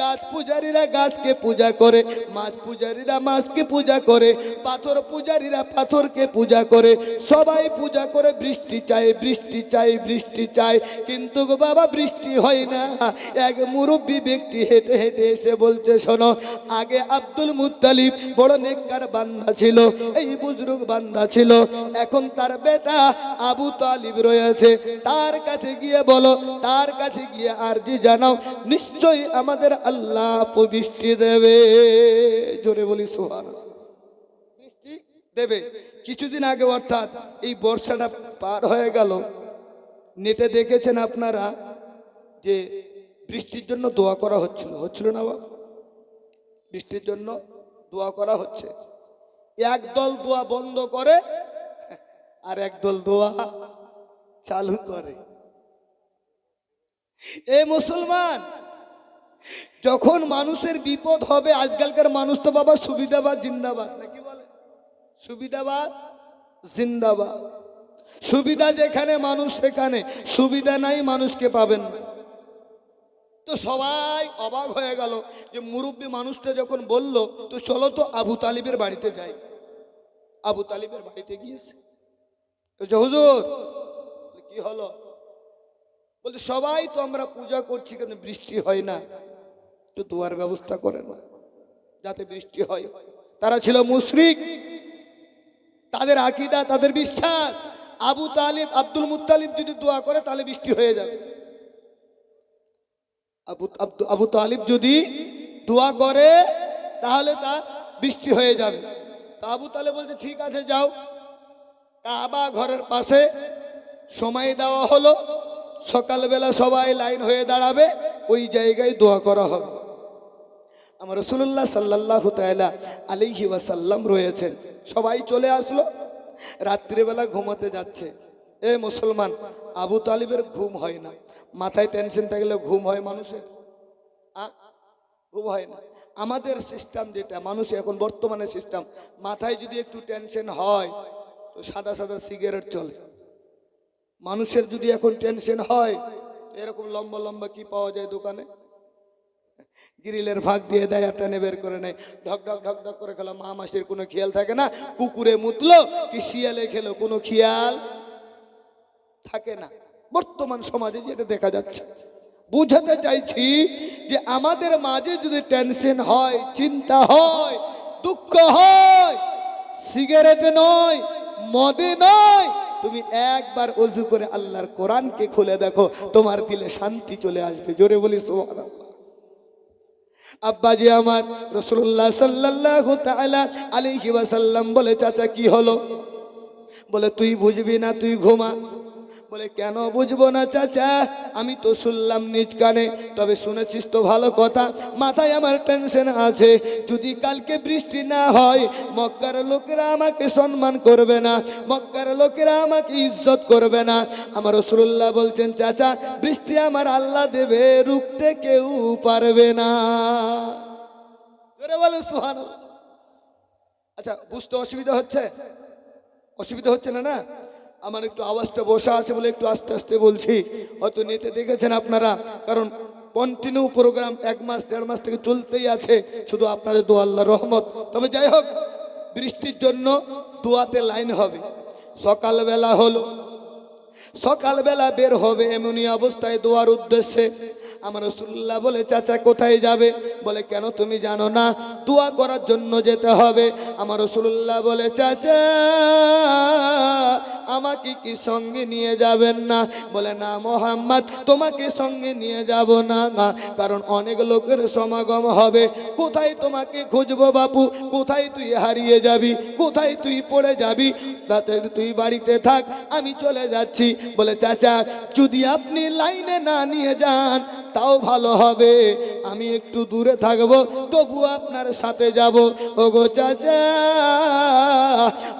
S1: গাছ পূজারীরা গাছকে পূজা করে, মাছ পূজারীরা মাছকে পূজা করে, পাথর পূজারীরা পাথরকে পূজা করে, সবাই পূজা করে বৃষ্টি চাই, বৃষ্টি চাই, বৃষ্টি চাই, কিন্তু বাবা বৃষ্টি হয় না। এক মুরব্বী ব্যক্তি হেঁটে হেঁটে এসে বলছে, শোনো, আগে আব্দুল মুত্তালিব বড় নেককার বান্দা ছিল, এই বুজরুগ বান্দা ছিল, এখন তার বেটা আবু তালিব রয়েছে, তার কাছে গিয়ে বলো, তার কাছে গিয়ে আরজি জানাও, নিশ্চয়ই আমাদের আল্লাহ বৃষ্টি দেবে। জোরে বলি সুবহানাল্লাহ, বৃষ্টি দেবে। কিছুদিন আগে, অর্থাৎ এই বর্ষাটা পার হয়ে গেল, নেটে দেখেছেন আপনারা যে বৃষ্টির জন্য দোয়া করা হচ্ছিল না বাবা? বৃষ্টির জন্য দোয়া করা হচ্ছে। একদল দোয়া বন্ধ করে আর একদল দোয়া চালু করে। এ মুসলমান, যখন মানুষের বিপদ হবে, আজকালকার মানুষ তো বাবা সুবিধাবাদ জিন্দাবাদ, নাকি বলে? সুবিধাবাদ জিন্দাবাদ। সুবিধা যেখানে মানুষ সেখানে, সুবিধা নাই মানুষকে পাবেন না। তো সবাই অবাক হয়ে গেল যে মুরব্বী মানুষটা যখন বলল, তো চলো তো আবু তালিবের বাড়িতে যাই। আবু তালিবের বাড়িতে গিয়েছে। তো হুজুর, কি হলো? বলতে, সবাই তো আমরা পূজা করছি, কেন বৃষ্টি হয় না, তো দোয়ার ব্যবস্থা করে না যাতে বৃষ্টি হয়। তারা ছিল মুশরিক, তাদের আকীদা, তাদের বিশ্বাস, আবু তালিব আব্দুল মুত্তালিব যদি দোয়া করে তাহলে বৃষ্টি হয়ে যাবে। আবু তালিব যদি দোয়া করে তাহলে তার বৃষ্টি হয়ে যাবে। তা আবু তালিব বলছে, ঠিক আছে যাও। কাবা ঘরের পাশে সময় দেওয়া হলো, সকালবেলা সবাই লাইন হয়ে দাঁড়াবে, ওই জায়গায় দোয়া করা হবে। আমার রাসূলুল্লাহ সাল্লাল্লাহু তাআলা আলাইহি ওয়াসাল্লাম রয়েছেন। সবাই চলে আসলো, রাত্রিবেলা ঘুমাতে যাচ্ছে। এ মুসলমান, আবু তালিবের ঘুম হয় না। মাথায় টেনশন থাকলে ঘুম হয় মানুষের? ঘুম হয় না। আমাদের সিস্টেম যেটা মানুষ এখন বর্তমানে সিস্টেম, মাথায় যদি একটু টেনশন হয় তো সাদা সাদা সিগারেট চলে। মানুষের যদি এখন টেনশন হয় এরকম লম্বা লম্বা কি পাওয়া যায় দোকানে, গ্রিলের ফাঁক দিয়ে দেয়, একটা বের করে নেয়, ঢক ঢক ঢক ঢক করে খেলো। মা মাসির কোনো খেয়াল থাকে না, কুকুরে মুতলো কি শিয়ালে খেলো কোনো খেয়াল থাকে না। বর্তমান সমাজে যেটা দেখা যাচ্ছে, বুঝাতে চাইছি যে আমাদের মাঝে যদি টেনশন হয়, চিন্তা হয়, দুঃখ হয়, সিগারেটে নয়, মদে নয়, তুমি একবার ওযু করে আল্লাহর কোরআনকে খুলে দেখো, তোমার দিলে শান্তি চলে আসবে। জোরে বলি সুবহানাল্লাহ। আব্বাজি আমার রাসূলুল্লাহ সাল্লাল্লাহু তাআলা আলাইহি ওয়াসাল্লাম বলে, চাচা কি হলো? বলে তুই বুঝবি না, তুই ঘুমা। বলে কেন বুঝবো না চাচা, আমি তো শুনলাম নিজ কানে। তবে শুনেছিস তো ভালো কথা, মাথায় আমার টেনশন আছে, যদি কালকে বৃষ্টি না হয় মক্কার লোকেরা আমাকে সম্মান করবে না, মক্কার লোকেরা আমাকে ইজ্জত করবে না। আমার রাসূলুল্লাহ বলছেন, চাচা বৃষ্টি আমার আল্লাহ দেবে, রুখতে কেউ পারবে না। বলে সুবহানাল্লাহ। আচ্ছা বুঝতে অসুবিধা হচ্ছে? অসুবিধা হচ্ছে না? না, আমার একটু আওয়াজটা বসা আছে বলে একটু আস্তে আস্তে বলছি। হয়তো নেটে দেখেছেন আপনারা, কারণ কন্টিনিউ প্রোগ্রাম 1 মাস 1.5 মাস থেকে চলতেই আছে, শুধু আপনাদের দোয়া আল্লাহর রহমত। তবে যাই হোক, বৃষ্টির জন্য দোয়াতে লাইন হবে। সকালবেলা হলো, সকালবেলা বের হবে এমনই অবস্থায় দোয়ার উদ্দেশ্যে। আমার রাসূলুল্লাহ বলে, চাচা কোথায় যাবে? বলে কেন তুমি জানো না দোয়া করার জন্য যেতে হবে? আমার রাসূলুল্লাহ বলে, চাচা আমাকে কি সঙ্গে নিয়ে যাবেন না? বলে না মুহাম্মদ, তোমাকে সঙ্গে নিয়ে যাব না, কারণ অনেক লোকের সমাগম হবে। কোথায় তোমাকে খুঁজবো বাপু, কোথায় তুই হারিয়ে যাবি, কোথায় তুই পড়ে যাবি? তাতে তুই বাড়িতে থাক, আমি চলে যাচ্ছি। বলে চাচা যদি আপনি লাইনে না নিয়ে যান তাও ভালো হবে, আমি একটু দূরে থাকবো, তবু আপনার সাথে যাব। ওগো চাচা,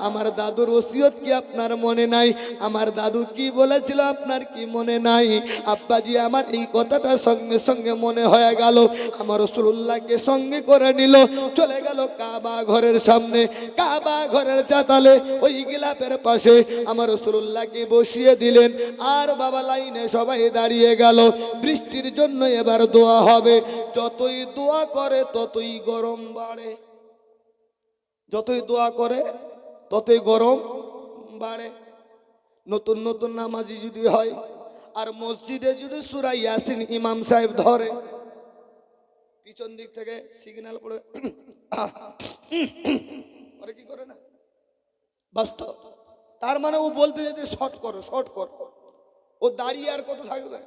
S1: আমার দাদুর ওসিয়ত কি আপনার মনে নাই? আমার দাদু কি বলেছিল আপনার কি মনে নাই? আব্বাজি আমার এই কথাটা সঙ্গে সঙ্গে মনে হয়ে গেল। আমার রাসূলুল্লাহকে সঙ্গে করে নিল, চলে গেল কাবা ঘরের সামনে। কাবা ঘরের চাতালে ওই গিলাপের পাশে আমার রাসূলুল্লাহকে বসিয়ে দিলেন। আর বাবা লাইনে সবাই দাঁড়িয়ে গেল। বৃষ্টির জন্য এবার দোয়া হবে। যতই দোয়া করে ততই গরম বাড়ে, যতই দোয়া করে ততই গরম বাড়ে। নতুন নতুন নামাজি যদি হয় আর মসজিদে যদি সূরা ইয়াসিন ইমাম সাহেব ধরে, পিছন দিক থেকে সিগন্যাল পড়ে ওরা কি করে না বাস্তব, তার মানে ও বলতে যেতে শর্ট করো শর্ট করো। ও দাঁড়িয়ে আর কত থাকবে?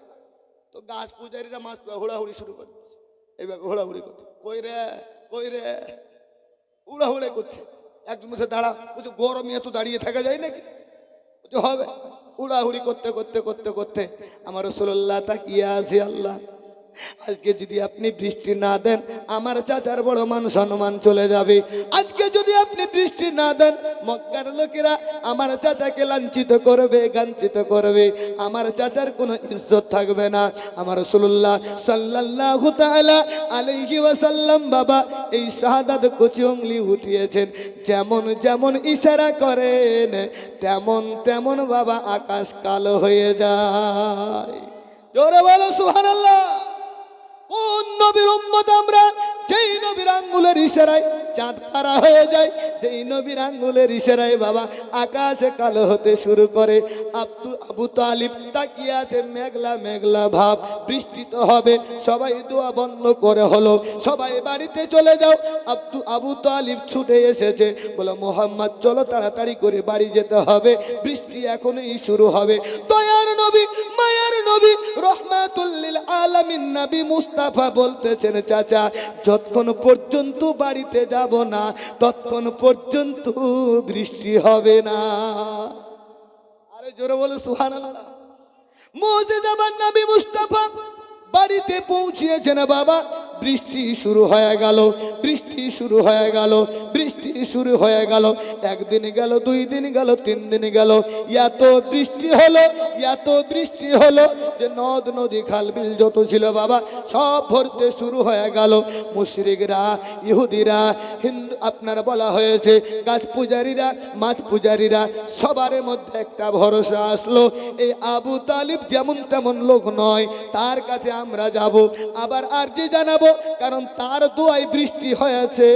S1: তো গাছ পূজারীরা মাছ হুড়াহুড়ি শুরু করে দিচ্ছে, এইভাবে হুড়াহুড়ি করছে, কই রে কই রে, হুড়াহুড়ি করছে। একজন বলছে দাঁড়া, বলছে গরমে এত দাঁড়িয়ে থাকা যায় নাকি? বলছে হবে। হুড়াহুড়ি করতে করতে করতে করতে আমার রাসূলুল্লাহ তাকিয়ে আছে, আল্লাহ আজকে যদি আপনি বৃষ্টি না দেন আমার চাচার বড় মান সম্মান চলে যাবে। আজকে যদি আপনি বৃষ্টি না দেন মক্কার লোকেরা আমার চাচাকে লাঞ্ছিত করবে, গাঞ্ছিত করবে, আমার চাচার কোনো ইজ্জত থাকবে না। আমার রাসূলুল্লাহ সাল্লাল্লাহু তাআলা আলাইহি ওয়াসাল্লাম বাবা এই শাহাদাত কচি উংলি উঠিয়েছেন। যেমন যেমন ইশারা করেন তেমন তেমন বাবা আকাশ কালো হয়ে যায়। জোরে বলো সুবহানাল্লাহ। কোন নবীর উম্মত আমরা, যেই নবীর আঙ্গুলের ইশারায় চাঁদ পারা হয়ে যায়, যেই নবীর আঙ্গুলের ইশারায় বাবা আকাশে কালো হতে শুরু করে। আবু তালিব তাকিয়ে আছে, মেঘলা মেঘলা ভাব, বৃষ্টি তো হবে। সবাই দোয়া বন্ধ করে হলো, সবাই বাড়িতে চলে যাও। আবু তালিব ছুটে এসেছে, বলে মোহাম্মদ চলো তাড়াতাড়ি করে বাড়ি যেতে হবে, বৃষ্টি এখনই শুরু হবে। দয়ার নবী মায়ার নবী রহমাতুল লিল আলামিন নবী মুস্তাফা বলতেছেন, চাচা যতক্ষণ পর্যন্ত বাড়িতে যাব না ততক্ষণ পর্যন্ত বৃষ্টি হবে না। আরে জোরে বলো সুবহানাল্লাহ। মুজিজাবান নবী মুস্তাফা বাড়িতে পৌঁছিয়েছেন বাবা, বৃষ্টি শুরু হয়ে গেল। বৃষ্টি শুরু হয়ে গেল, বৃষ্টি শুরু হয়ে গেল। একদিন গেল, 2 দিন গেল, 3 দিন গেল, এত বৃষ্টি হলো, এত বৃষ্টি হলো যে নদ নদী খাল বিল যত ছিল বাবা সব ভরতে শুরু হয়ে গেল। মুশরিকরা, ইহুদিরা, হিন্দু, আপনার বলা হয়েছে গাছ পূজারীরা, মাছ পূজারীরা, সবার মধ্যে একটা ভরসা আসলো, এই আবু তালিব যেমন তেমন লোক নয়, তার কাছে আমরা যাব, আবার আরজি জানাবো, কারণ তার দোয়ায় বৃষ্টি হয়েছে।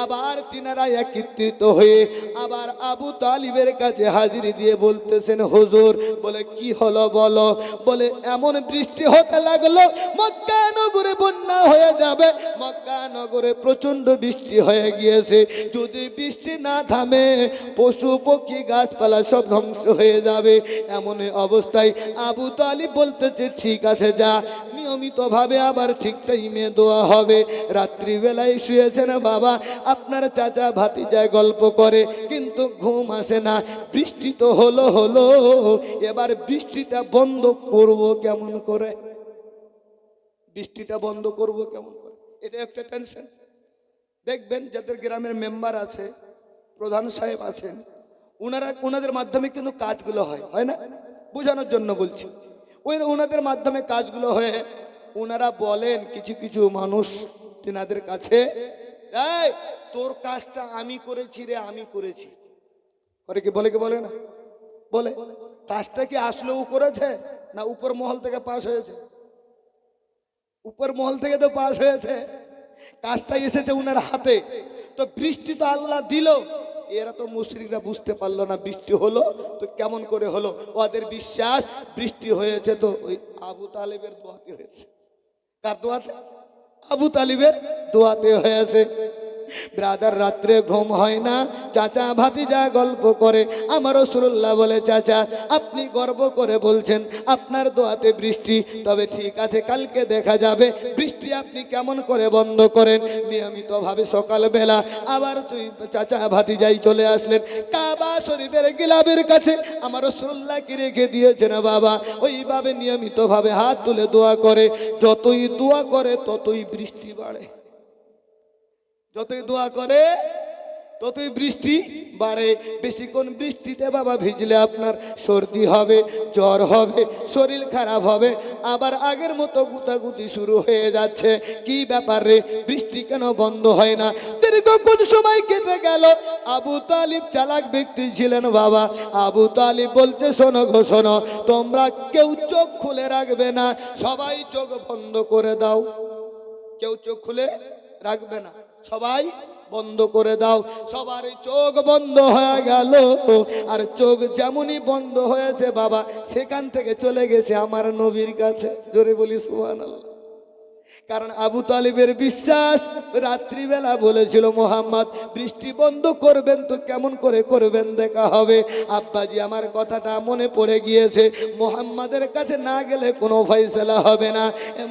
S1: আবার তিনারা একত্রিত হয়ে আবার আবু তালিবের কাছে হাজিরি দিয়ে বলতেছেন, হুজুর, বলে কি হলো বলো? বলে এমন বৃষ্টি হতে লাগলো মক্কা নগরে বন্যা হয়ে যাবে, মক্কা নগরে প্রচন্ড বৃষ্টি হয়ে গিয়েছে, যদি বৃষ্টি না থামে পশু পক্ষী গাছপালা সব ধ্বংস হয়ে যাবে। এমন অবস্থায় আবু তালিব বলতেছে, ঠিক আছে, যা, নিয়মিতভাবে আবার ঠিক টাইমে দোয়া হবে। রাত্রিবেলায় শুয়েছেন বাবা, আপনার চাচা ভাতিজায় গল্প করে, কিন্তু ঘুম আসে না। বৃষ্টি তো হলো হলো, এবার বৃষ্টিটা বন্ধ করব কেমন করে? বৃষ্টিটা বন্ধ করব কেমন করে? এটা একটা টেনশন। দেখবেন যাদের গ্রামের মেম্বার আছে, প্রধান সাহেব আছেন, ওনাদের মাধ্যমে কিন্তু কাজগুলো হয় না? বোঝানোর জন্য বলছি, ওনাদের মাধ্যমে কাজগুলো হয়ে ওনারা বলেন কিছু কিছু মানুষ তিনাদের কাছে, এই তোর কাজটা আমি করেছি রে, আমি করেছি। করে কি বলে? কি বলে না? বলে। কাজটা কি আসলে ও করেছে না উপর মহল থেকে পাস হয়েছে? উপর মহল থেকে তো পাস হয়েছে, কাজটা এসেছে উনার হাতে। তো বৃষ্টি তো আল্লাহ দিল, এরা তো মুশরিকরা বুঝতে পারলো না বৃষ্টি হলো তো কেমন করে হলো। ওদের বিশ্বাস বৃষ্টি হয়েছে তো ওই আবু তালিবের দোয়াতে হয়েছে। কার দোয়াতে? আবু তালিবের দোয়াতে হয়েছে। ব্রাদার, রাত্রে ঘুম হয় না, চাচা ভাতিজা গল্প করে। আমার রাসূলুল্লাহ বলে, চাচা আপনি গর্ব করে বলছেন আপনার দোয়াতে বৃষ্টি, তবে ঠিক আছে, কালকে দেখা যাবে বৃষ্টি আপনি কেমন করে বন্ধ করেন। নিয়মিতভাবে সকালবেলা আবার তুই চাচা ভাতিজাই চলে আসলেন কাবা শরীফের গিলাফের কাছে। আমার রাসূলুল্লাহকে রেখে দিয়েছেন বাবা, ওইভাবে নিয়মিতভাবে হাত তুলে দোয়া করে। যতই দোয়া করে ততই বৃষ্টি বাড়ে, যতই দোয়া করে ততই বৃষ্টি বাড়ে। বেশিক্ষণ বৃষ্টিতে বাবা ভিজলে আপনার সর্দি হবে, জ্বর হবে, শরীর খারাপ হবে, আবার আগের মতো গুতাগুতি শুরু হয়ে যাচ্ছে। কি ব্যাপার রে, বৃষ্টি কেন বন্ধ হয় না? দীর্ঘক্ষণ সময় কেটে গেল। আবু তালিব চালাক ব্যক্তি ছিলেন বাবা। আবু তালিব বলতে, শোনো গো শোনো, তোমরা কেউ চোখ খুলে রাখবে না, সবাই চোখ বন্ধ করে দাও। কেউ চোখ খুলে রাখবে না, সবাই বন্ধ করে দাও। সবার চোখ বন্ধ হয়ে গেল, আর চোখ যেমনই বন্ধ হয়েছে বাবা, সেখান থেকে চলে গেছে আমার নবীর কাছে। জোরে বলি সুবহানাল্লাহ। কারণ আবু তালিবের বিশ্বাস, রাত্রিবেলা বলেছিল, মোহাম্মদ বৃষ্টি বন্ধ করবেন তো কেমন করে করবেন দেখা হবে। আব্বাজি আমার কথাটা মনে পড়ে গিয়েছে, মোহাম্মদের কাছে না গেলে কোনো ফয়সালা হবে না।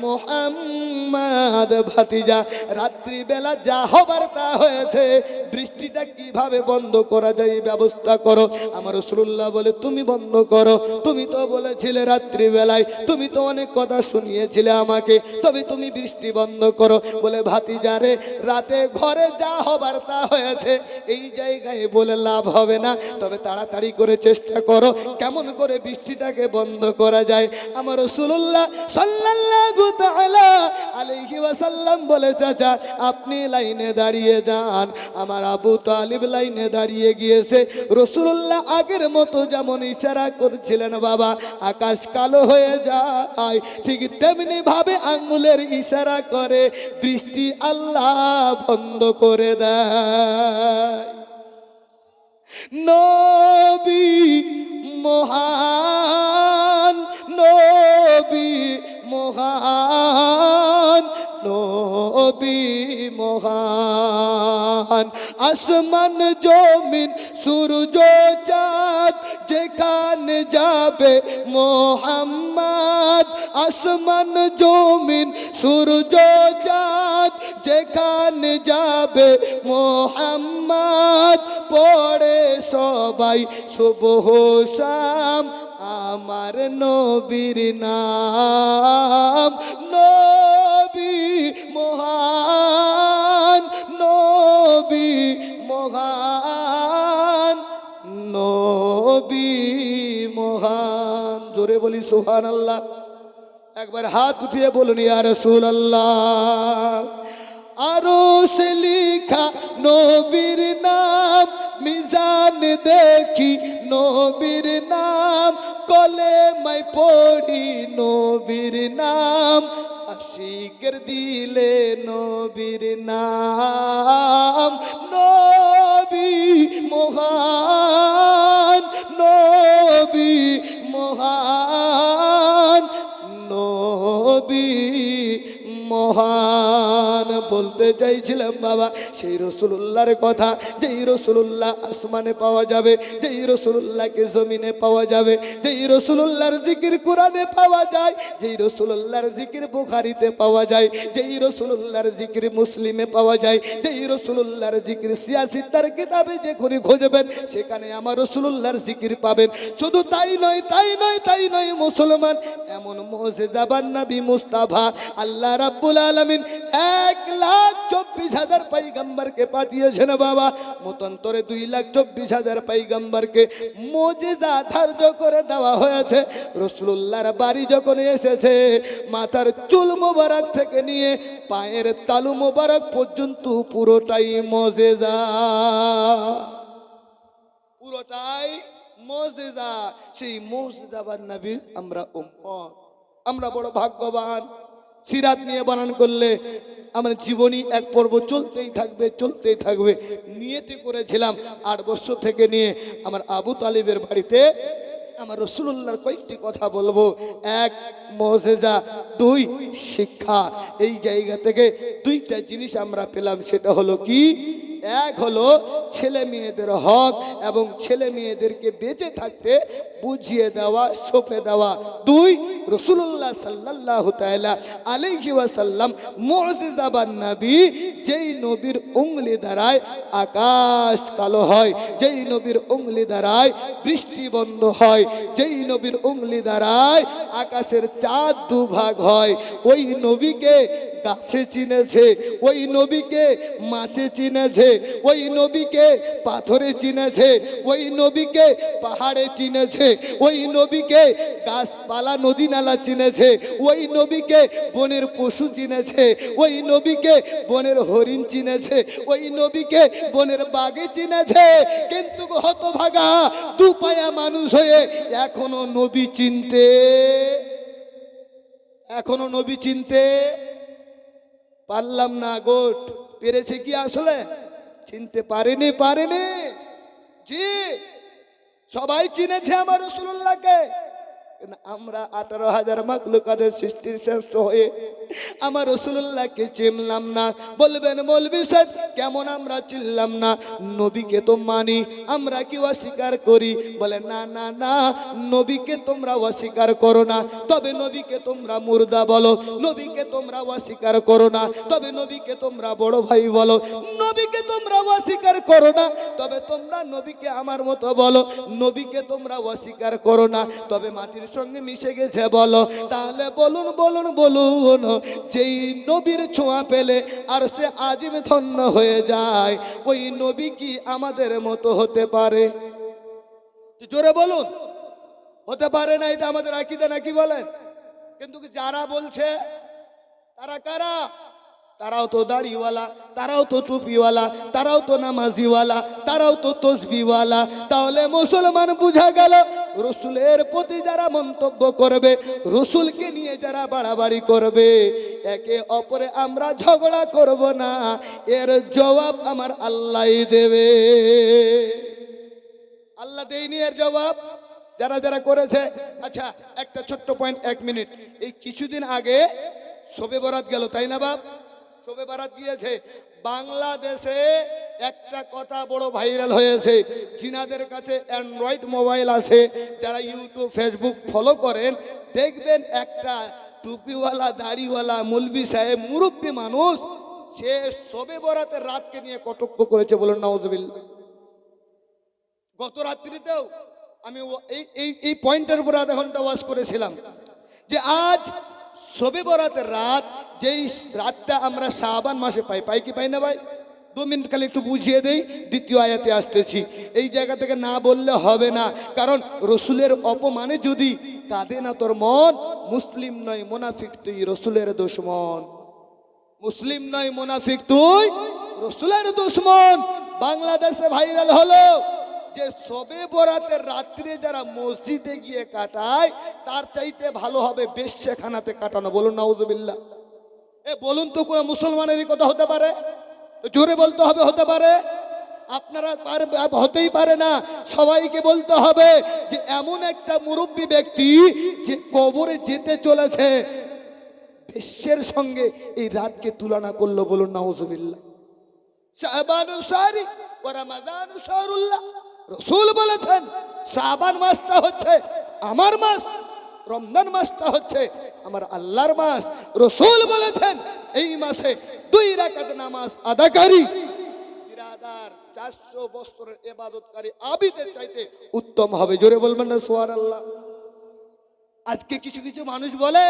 S1: মোহাম্মদ ভাতিজা, রাত্রিবেলা যা হবার তা হয়েছে, বৃষ্টিটা কিভাবে বন্ধ করা যায় ব্যবস্থা করো। আমার রাসূলুল্লাহ বলে, তুমি বন্ধ করো, তুমি তো বলেছিলে রাত্রিবেলায়, তুমি তো অনেক কথা শুনিয়েছিলে আমাকে, তবে তুমি বৃষ্টি বন্ধ করো। বলে, ভাতিজারে, রাতে ঘরে যা হবার তা হয়েছে, এই জায়গায় বলে লাভ হবে না, তবে তাড়াতাড়ি করে চেষ্টা করো কেমন করে বৃষ্টিটাকে বন্ধ করা যায়। আমার রাসূলুল্লাহ সাল্লাল্লাহু তাআলা আলাইহি ওয়াসাল্লাম বলে, চাচা আপনি লাইনে দাঁড়িয়ে যান। আমার আবু তালিব লাইনে দাঁড়িয়ে গিয়েছে। রাসূলুল্লাহ আগের মতো যেমন ইশারা করছিলেন বাবা, আকাশ কালো হয়ে যায়, ঠিক তেমনি ভাবে আঙ্গুলের ইশারা করে বৃষ্টি আল্লাহ বন্ধ করে দেয়। নবী মহান, নবী মহান, নবী মহান। আসমান জমিন সূর্য চাঁদ যেখানে যাবে মোহাম্মদ, আসমান জমিন সূর্য চাঁদ যেখানে যাবে মোহাম্মদ, পড়ে সবাই সুবহ শাম আমার নবীর নাম। নবী মহান, নবী মহান। জোরে বলি সুবহানাল্লাহ। একবার হাত উঠিয়ে বলুন ইয়া রাসূলুল্লাহ। আরো সে লিখা নবীর নাম, মিজান দেখি নবীর নাম, কলেমায় পড়ি নবীর নাম, আশিকের দিলে নবীর নাম। নবী মহান, নবী মহান, নবী মহান। বলতে চাইছিলাম বাবা সেই রসুল্লাহর কথা, যেই রসুল্লাহ আসমানে পাওয়া যাবে, যেই রসুল্লাহকে জমিনে পাওয়া যাবে, যেই রসুল্লাহর জিকির কোরআনে পাওয়া যায়, যেই রসুল্লাহর জিকির বুখারীতে পাওয়া যায়, যেই রসুল্লাহর জিকির মুসলিমে পাওয়া যায়, যেই রসুল্লাহর জিকির সিয়াসিতার কিতাবে যেখানে খুঁজবেন সেখানে আমার রসুল্লাহর জিকির পাবেন। শুধু তাই নয়, তাই নয়, তাই নয় মুসলমান, এমন মুজিজাবান নবী মুস্তাফা আল্লাহ রাব্বুল আলামিন 1,24,000 পয়গম্বরকে পাঠিয়েছেন বাবা। মতান্তরে 2,24,000 পয়গম্বরকে মুজিজা ধার্য করে দেওয়া হয়েছে। রাসূলুল্লাহর বাড়ি যখন এসেছে, মাথার চুল মোবারক থেকে নিয়ে পায়ের তালু মোবারক পর্যন্ত পুরোটাই মুজিজা, পুরোটাই মুজিজা। সেই মুজিজাবান নবীর আমরা উম্মত, আমরা বড় ভাগ্যবান। সিরাত নিয়ে বানান করলে আমার জীবনী এক পর্ব চলতেই থাকবে, চলতেই থাকবে। নিয়তি করেছিলাম 8 বছর থেকে নিয়ে আমার আবু তালিবের বাড়িতে আমার রসুল্লাহর কয়েকটি কথা বলবো। 1 মুজিজা, 2 শিক্ষা। এই জায়গা থেকে 2টা জিনিস আমরা পেলাম। সেটা হলো কি? 1 হলো ছেলে মেয়েদের হক এবং ছেলে মেয়েদেরকে বেঁচে থাকতে বুঝিয়ে দেওয়া, সঁপে দেওয়া। 2 রাসূলুল্লাহ সাল্লাল্লাহু তাআলা আলাইহি ওয়াসাল্লাম মুজিজাবান নবী, যেই নবীর উংলি দ্বারায় আকাশ কালো হয়, যেই নবীর উংলি দ্বারায় বৃষ্টি বন্ধ হয়, যেই নবীর উংলি দ্বারায় আকাশের চাঁদ দুভাগ হয়। ওই নবীকে গাছে চিনেছে, ওই নবীকে মাছে চিনেছে, ওই নবীকে পাথরে চিনেছে, ওই নবীকে পাহাড়ে চিনেছে, ওই নবীকে গাছপালা নদী নালা চিনেছে, ওই নবীকে বনের পশু চিনেছে, ওই নবীকে বনের হরিণ চিনেছে, ওই নবীকে বনের বাঘে চিনেছে। কিন্তু হতভাগা দুপায়া মানুষ হয়ে এখনো নবী চিনতে পারলাম না। গোট পেরেছে কি? আসলে চিনতে পারেনি। জি, সবাই চিনেছে আমার রাসূলুল্লাহকে। আমরা 18,000 মাখলুকাতের সৃষ্টির শ্রেষ্ঠ হয়ে আমার রাসূলুল্লাহকে চিনলাম না। বলবেন মৌলভী সাহেব কেমন আমরা চিনলাম না? নবীকে তো মানি, আমরা কি অস্বীকার করি? বলে না না না, নবীকে তোমরা অস্বীকার করো না, তবে নবীকে তোমরা মুর্দা বলো। নবীকে তোমরা অস্বীকার করো না, তবে নবীকে তোমরা বড় ভাই বলো। নবীকে তোমরা অস্বীকার করো না, তবে তোমরা নবীকে আমার মতো বলো। নবীকে তোমরা অস্বীকার করো না, তবে মাটির সঙ্গে মিশে গেছে বলো। তাহলে বলুন বলুন বলুন, যেই নবীর ছোঁয়া পেলে আর সে আজিম ধন্য হয়ে যায়, ওই নবী কি আমাদের মতো হতে পারে? জোরে বলুন, হতে পারে না। এটা আমাদের আকীদা নাকি বলেন? কিন্তু যারা বলছে তারা কারা? তারাও তো দাড়িওয়ালা, তারাও তো টুপিওয়ালা, তারাও তো নামাজিওয়ালা, তারাও তো তসবিওয়ালা। তাহলে মুসলমান বুঝা গেল, রসুলের প্রতি যারা মন্তব্য করবে, রসুলকে নিয়ে যারা বাড়াবাড়ি করবে, একে অপরে আমরা ঝগড়া করব না, এর জবাব আমার আল্লাহই দেবে। আল্লাহ দেয়নি এর জবাব? যারা যারা করেছে। আচ্ছা, একটা ছোট্ট পয়েন্ট, 1 মিনিট। এই কিছুদিন আগে শবে বরাত গেল, তাই না বাপ? শবে বরাত গিয়েছে। বাংলাদেশে একটা কথা বড় ভাইরাল হয়েছে। জিনাদের কাছে অ্যান্ড্রয়েড মোবাইল আছে, যারা ইউটিউব ফেসবুক ফলো করেন, দেখবেন একটা টুপিওয়ালা দাড়িওয়ালা মৌলভী সাহেব, মুরব্বী মানুষ, সে শবে বরাতের রাতকে নিয়ে কটাক্ষ করেছে। বলুন নাউজুবিল্লাহ। গত রাত্রিতেও আমি এই পয়েন্টের উপর আধা ঘন্টা ওয়াজ করেছিলাম যে আজ শবে বরাতের রাত, যেই রাতটা আমরা শাবান মাসে পাই কি পাই না ভাই? 2 মিনিট খালি একটু বুঝিয়ে দেই, দ্বিতীয় আয়াতে আসতেছি। এই জায়গা থেকে না বললে হবে না, কারণ রসুলের অপমানে যদি কাঁদে না তোর মন, মুসলিম নয় মুনাফিক তুই রসুলের দুশমন। মুসলিম নয় মুনাফিক তুই রসুলের দুশমন। বাংলাদেশে ভাইরাল হলো যে সবে বরাতের রাত্রে যারা মসজিদে গিয়ে কাটায় তার চাইতে ভালো হবে বেশ্যখানাতে কাটানো। বলুন নাউজুবিল্লাহ। বলুন তো কোন মুসলমানেরই কথা হতে পারে? জোরে বলতে হবে হতে পারে? আপনারা হতেই পারে না। সবাইকে বলতে হবে যে এমন একটা মুরব্বী ব্যক্তি যে কবরে যেতে চলেছে, বিশ্বের সঙ্গে এই রাতকে তুলনা করলো। বলুন নাউজুবিল্লাহ। শাবানু শাহরি ওয়া রমাদানু শাহরুল্লাহ। রাসূল বলেছেন শাবান মাসটা হচ্ছে আমার মাস, রমজান মাসটা হচ্ছে আমার আল্লাহর মাস। রাসূল বলেছেন এই মাসে 2 রাকাত নামাজ আদাকারী বিরাদার 400 বছরের ইবাদতকারী আবিদের চাইতে উত্তম হবে। জোরে বলবেন না সুবহানাল্লাহ। আজকে কিছু কিছু মানুষ বলে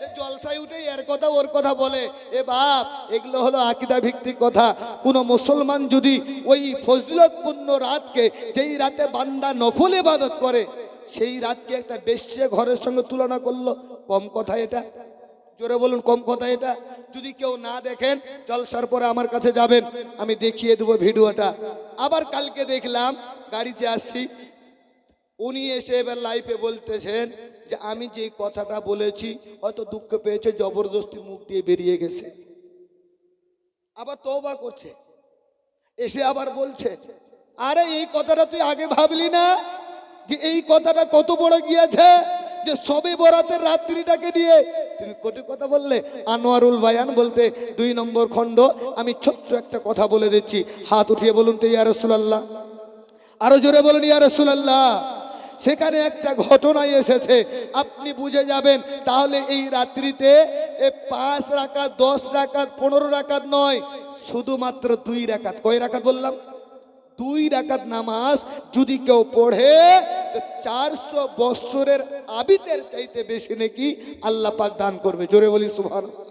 S1: যে জলসায় উঠে এর কথা ওর কথা বলে। এ বাপ, এগুলো হলো আকীদা ভিত্তিক কথা। কোন মুসলমান যদি ওই ফজিলতপূর্ণ রাতকে, যেই রাতে বান্দা নফল ইবাদত করে, সেই রাতকে একটা বেশ্যে ঘরের সঙ্গে তুলনা করলো, কম কথা এটা? জোরে বলুন, কম কথা এটা? যদি কেউ না দেখেন, জলসার পরে আমার কাছে যাবেন, আমি দেখিয়ে দেবো ভিডিওটা। আবার কালকে দেখলাম, গাড়িতে আসছি, উনি এসে এবার লাইভে বলতেছেন যে আমি যে কথাটা বলেছি হয়তো দুঃখ পেয়েছে, জবরদস্তি মুখ দিয়ে বেরিয়ে গেছে। আবার তওবা করছে, এসে আবার বলছে আরে এই কথাটা তুই আগে ভাবলি না যে এই কথাটা কত বড় গিয়েছে, যে সবে বরাতের রাত্রিটাকে নিয়ে তুমি কোটি কথা বললে। আনোয়ারুল বায়ান বলতে 2 নম্বর খণ্ড। আমি ছোট্ট একটা কথা বলে দিচ্ছি, হাত উঠিয়ে বলুন তো ইয়া রাসূলুল্লাহ। আরো জোরে বলুন ইয়া রাসূলুল্লাহ। সেখানে একটা ঘটনায় এসেছে, আপনি বুঝে যাবেন। তাহলে এই রাত্রিতে 5 রাকাত, 10 রাকাত, 15 রাকাত নয়, শুধুমাত্র 2 রাকাত। কয় রাকাত বললাম? 2 রাকাত নামাজ যদি কেউ পড়ে 400 বছরের আবিদের চাইতে বেশি নাকি আল্লাহ পাক দান করবে। জোরে বলি সুবহানাল্লাহ।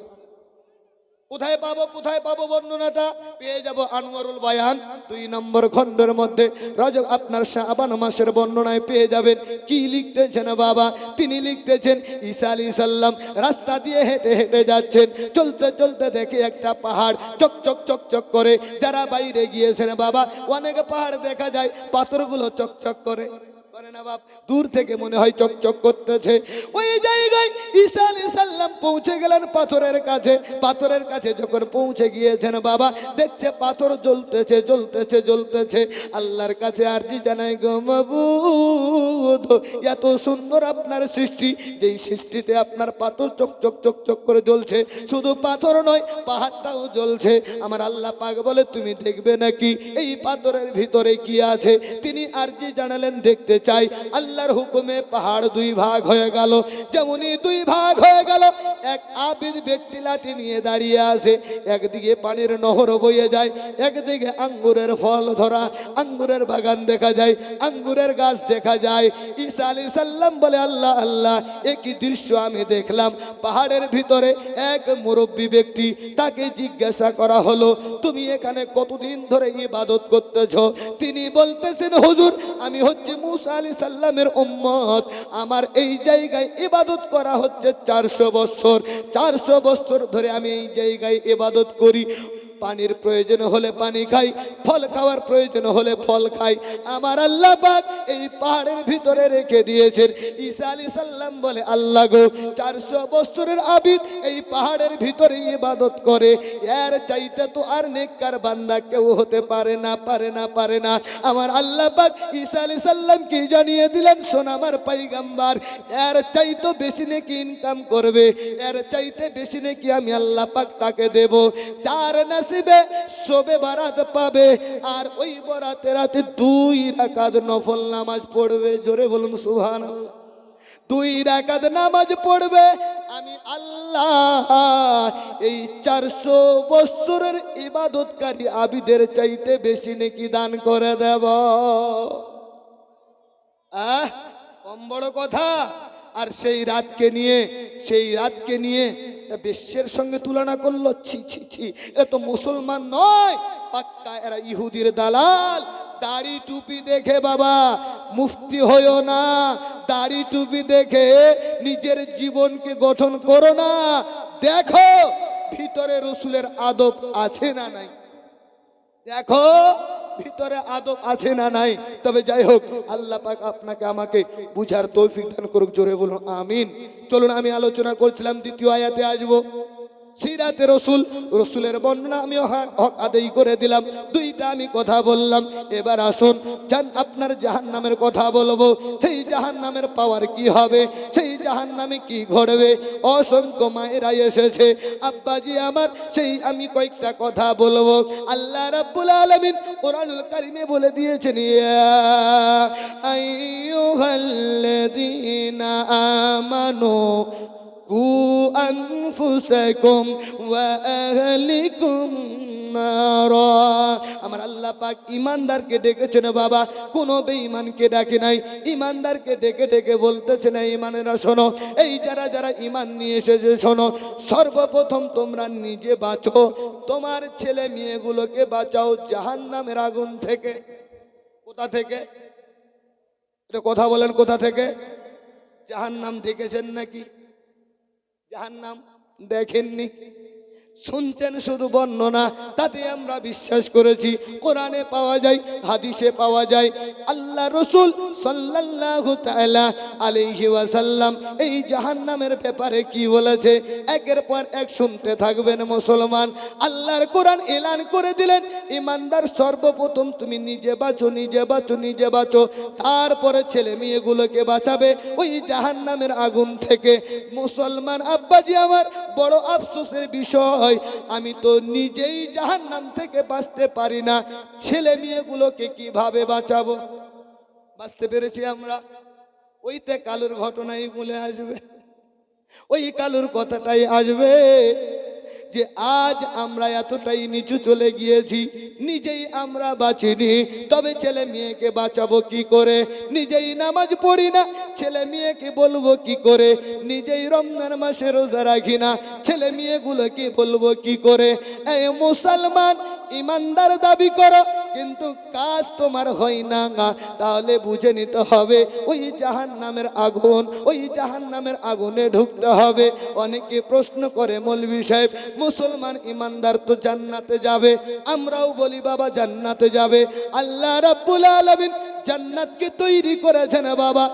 S1: কোথায় পাবো, কোথায় পাবো বর্ণনাটা? পেয়ে যাব আনোয়ারুল বায়ান 2 নম্বর খণ্ডের মধ্যে। রজব আপনার শাবান মাসের বর্ণনায় পেয়ে যাবেন। কি লিখতেছেন বাবা? তিনি লিখতেছেন ঈসা আলাইহিস সালাম রাস্তা দিয়ে হেঁটে হেঁটে যাচ্ছেন, চলতে চলতে দেখে একটা পাহাড় চকচক চকচক করে। যারা বাইরে গিয়েছেন বাবা, অনেক পাহাড় দেখা যায় পাথরগুলো চকচক করে না বাপ, দূর থেকে মনে হয় চকচক করতেছে। ওই জায়গায় ঈসা আলাইহিস সালাম পৌঁছে গেলেন পাথরের কাছে। পাথরের কাছে যখন পৌঁছে গিয়েছেন বাবা, দেখছে পাথর জ্বলতেছে জ্বলতেছে জ্বলতেছে। আল্লাহর কাছে আরজি জানাই, গো মাবুদ, এত সুন্দর আপনার সৃষ্টি, যেই সৃষ্টিতে আপনার পাথর চকচক চকচক করে জ্বলছে, শুধু পাথর নয় পাহাড়টাও জ্বলছে। আমার আল্লাহ পাক বলে তুমি দেখবে নাকি এই পাথরের ভিতরে কি আছে? তিনি আরজি জানালেন দেখতে চাই। আল্লাহর হুকুমে পাহাড় 2 ভাগ হয়ে গেল। যেমনই 2 ভাগ হয়ে গেল, এক আবিদ ব্যক্তি লাঠি নিয়ে দাঁড়িয়ে আছে। একদিকে পানির নহর বয়ে যায়, একদিকে আঙ্গুরের ফল ধরা, আঙ্গুরের বাগান দেখা যায়, আঙ্গুরের গাছ দেখা যায়। ঈসা আলাইহিস সালাম বলে আল্লাহ আল্লাহ, একই দৃশ্য আমি দেখলাম। পাহাড়ের ভিতরে এক মুরব্বী ব্যক্তি, তাকে জিজ্ঞাসা করা হলো তুমি এখানে কতদিন ধরে ইবাদত করতেছ? তিনি বলতেছেন হুজুর, আমি হচ্ছে মুসা আলাইহিস সালামের উম্মত, আমার এই জায়গায় ইবাদত করা হচ্ছে 400 বছর। 400 বছর ধরে আমি এই জায়গায় ইবাদত করি। পানির প্রয়োজন হলে পানি খাই, ফল খাওয়ার প্রয়োজন হলে ফল খাই। আমার আল্লাহ পাক এই পাহাড়ের ভিতরে রেখে দিয়েছেন। ঈসা আলাইহিস সালাম বলে আল্লাহ গো, 400 বছরের আবিদ এই পাহাড়ের ভিতরে ইবাদত করে, এর চাইতে তো আর নেককার বান্দা কেউ হতে পারে না, পারে না, পারে না। আমার আল্লাহ পাক ঈসা আলাইহিস সালাম কি জানিয়ে দিলেন, শোন আমার পয়গম্বর, এর চাইতে বেশি নেকি ইনকাম করবে, এর চাইতে বেশি নেকি আমি আল্লাহ পাক তাকে দেব। চার নসিবে শবে বারাত পাবে, আর ওই বরাতে রাতে 2 রাকাত নফল নামাজ পড়বে। জোরে বলুন সুবহানাল্লাহ। 2 রাকাত নামাজ পড়বে, আমি আল্লাহ এই 400 বছরের ইবাদতকারী আবিদের চাইতে বেশি নেকি দান করে দেব। কম বড় কথা? আর সেই রাতকে নিয়ে বিশ্বের সঙ্গে তুলনা করলো। ছি ছি ছি, এ তো মুসলমান নয়, পাক্কা এরা ইহুদির দালাল। দাড়ি টুপি দেখে বাবা মুফতি হইও না, দাড়ি টুপি দেখে নিজের জীবনকে গঠন করো না। দেখো ভিতরে রসুলের আদব আছে না নাই, দেখো ভিতরে আদব আছে না নাই। তবে যাই হোক, আল্লাহ পাক আপনাকে আমাকে বুঝার তৌফিক দান করুক, জোরে বলুন আমিন। চলুন, আমি আলোচনা করছিলাম, দ্বিতীয় আয়াতে আসবো। সিরাতে রসুল, রসুলের বর্ণনা আমি হক আদায় করে দিলাম, দুইটা আমি কথা বললাম। এবার আসুন আপনার জাহান্নামের কথা বলবো। সেই জাহান্নামের পাওয়ার কি হবে, সেই জাহান্নামে কি ঘটবে। অসংখ্য মায়েরা এসেছে, আব্বাজি আমার, সেই আমি কয়েকটা কথা বলবো। আল্লাহ রাব্বুল আলামিন কোরআনুল কারীমে বলে দিয়েছেন, ইয়া আইয়ুহাল্লাযীনা আমানু কু আনফুসাকুম ওয়া আহলিকুম নারা। আমার আল্লাহ পাক ইমানদারকে ডেকেছেন বাবা, কোনো বেঈমানকে ডাকে নাই। ইমানদারকে ডেকে ডেকে বলতেছে না, ইমানেরা শোনো, এই যারা যারা ইমান নিয়ে এসেছে শোনো, সর্বপ্রথম তোমরা নিজে বাঁচো, তোমার ছেলে মেয়েগুলোকে বাঁচাও জাহান্নামের আগুন থেকে। কোথা থেকে? এটা কথা বলেন, কোথা থেকে? জাহান্নাম দেখেছেন নাকি? জাহান্নাম দেখেননি, শুনছেন শুধু বর্ণনা, তাতে আমরা বিশ্বাস করেছি। কোরআনে পাওয়া যায়, হাদিসে পাওয়া যায়। আল্লাহ রসুল সাল্লাল্লাহু তাআলা আলাইহি ওয়াসাল্লাম এই জাহান্নামের ব্যাপারে কি বলেছে, একের পর এক শুনতে থাকবেন মুসলমান। আল্লাহর কোরআন এলান করে দিলেন, ইমানদার সর্বপ্রথম তুমি নিজে বাঁচো, নিজে বাঁচো, নিজে বাঁচো, তারপরে ছেলে মেয়েগুলোকে বাঁচাবে ওই জাহান্নামের আগুন থেকে। মুসলমান আব্বাজি আমার, বড় আফসোসের বিষয়, আমি তো নিজেই জাহান্নাম থেকে বাঁচতে পারি না, ছেলে মেয়েগুলোকে কিভাবে বাঁচাবো? বাঁচতে পেরেছি আমরা? ওইতে কালুর ঘটনাই বলে আসবে, ওই কালুর কথাটাই আসবে যে আজ আমরা এতটাই নিচু চলে গিয়েছি, নিজেই আমরা বাঁচিনি, তবে ছেলে মেয়েকে বাঁচাবো কি করে? নিজেই নামাজ পড়ি না, ছেলে মেয়েকে বলবো কি করে? নিজেই রমজান মাসে রোজা রাখি না, ছেলে মেয়েগুলোকে বলবো কি করে? এই মুসলমান ইমানদার দাবি করো, কিন্তু কাজ তোমার হয় না, তাহলে বুঝে নিতে হবে ওই জাহান্নামের আগুন, ওই জাহান্নামের আগুনে ঢুকতে হবে। অনেকে প্রশ্ন করে, মৌলভী সাহেব মুসলমান ইমানদার তো জান্নাতে যাবে, আমরাও বলি বাবা জান্নাতে যাবে। আল্লাহ রাব্বুল আলামিন জান্নাতকে তৈরি করেছেন বাবা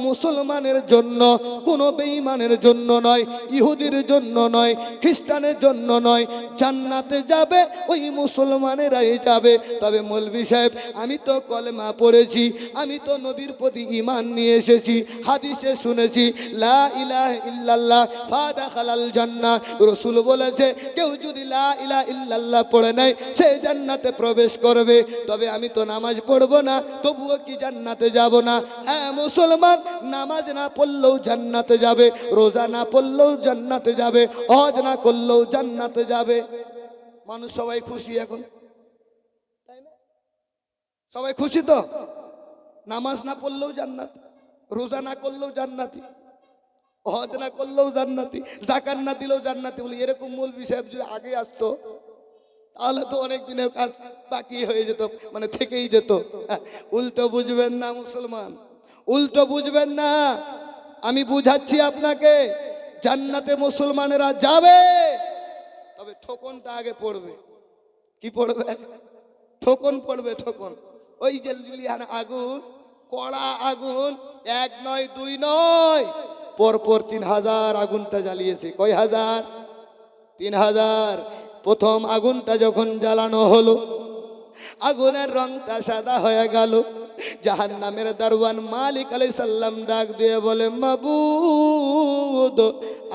S1: মুসলমানের জন্য, কোনো বেঈমানের জন্য নয়, ইহুদির জন্য নয়, খ্রিস্টানের জন্য নয়। জান্নাতে যাবে ওই মুসলমানেরাই যাবে। তবে মৌলভী সাহেব, আমি তো কলেমা পড়েছি, আমি তো নবীর প্রতি ঈমান নিয়ে এসেছি, হাদিসে শুনেছি লা ইলাহা ইল্লাল্লাহ ফাদাখালাল জান্নাহ। রাসূল বলেছে কেউ যদি লা ইলাহা ইল্লাল্লাহ পড়ে নাই সে জান্নাতে প্রবেশ করবে। তবে আমি তো নামাজ পড়বো না, তবুও কি জান্নাতে যাব না? হ্যাঁ মুসলমান, নামাজ না পড়লেও জান্নাতে যাবে, রোজা না পড়লেও জান্নাতে যাবে, হজ না করলেও জান্নাতে যাবে। মানুষ সবাই খুশি এখন, তাই না? সবাই খুশি তো? নামাজ না পড়লেও জান্নাত, রোজা না করলেও জান্নাতি, হজ না করলেও জান্নাতি, যাকাত না দিলেও জান্নাতি। বলি এরকম মৌলভী সাহেব যদি আগে আসতো তাহলে তো অনেক দিনের কাজ বাকি হয়ে যেত, মানে থেকেই যেত। উল্টো বুঝবেন না মুসলমান, উল্টো বুঝবেন না। আমি বুঝাচ্ছি আপনাকে, জান্নাতে মুসলমানেরা যাবে, তবে ঠোকনটা আগে পড়বে। কি পড়বে? ঠোকন পড়বে, ঠোকন। ওই যে লিলিহান আগুন, কড়া আগুন, 1 নয় 2 নয়, পরপর 3000 আগুনটা জ্বালিয়েছে। কয় হাজার? 3000। প্রথম আগুনটা যখন জ্বালানো হলো, আগুনের রংটা সাদা হয়ে গেল। জাহান্নামের দারওয়ান মালিক আলাইহিস সালাম ডাক দিয়ে বলে, মাবুদ,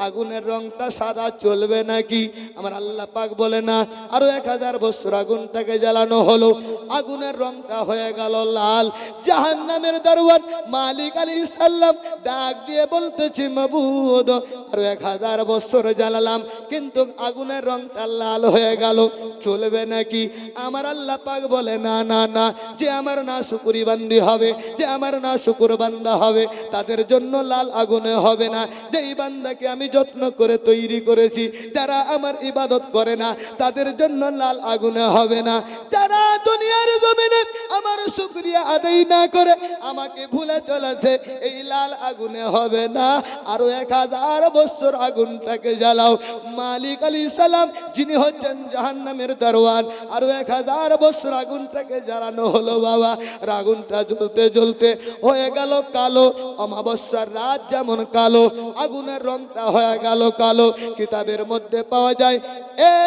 S1: আগুনের রংটা সাদা চলবে নাকি? আমার আল্লাহ পাক বলে না। আরো 1000 বছর আগুনটাকে জ্বালানো হলো, আগুনের রংটা হয়ে গেল লাল। জাহান্নামের দারওয়ান মালিক আলাইহিস সালাম ডাক দিয়ে বলতেছে, মাবুদ, আরো 1000 বছর জ্বালালাম, কিন্তু আগুনের রংটা লাল হয়ে গেল, চলবে নাকি? আমার আল্লাহ পাক বলে না না না, যে আমার না শুকরি বান্দি হবে, যে আমার না শুকুর বান্দা হবে, তাদের জন্য লাল আগুনে হবে না। যেই বান্দাকে আমি যত্ন করে তৈরি করেছি, যারা আমার ইবাদত করে না, তাদের জন্য লাল আগুনে হবে না। যারা দুনিয়ার জমিনে আমার শুকরিয়া আদায় না করে আমাকে ভুলে চলেছে, এই লাল আগুনে হবে না। আরো 1000 বছর আগুনটাকে জ্বালাও। মালিক আলাইহিস সালাম যিনি হচ্ছেন জাহান্নামের দারওয়ান, আরো 1000 বছর আগুনটাকে জ্বালানো হলো বাবা। আগুনটা জ্বলতে জ্বলতে হয়ে গেল কালো। অমাবস্যার রাত যেমন কালো, আগুনের রংটা হয়ে গেল কালো। কিতাবের মধ্যে পাওয়া যায়,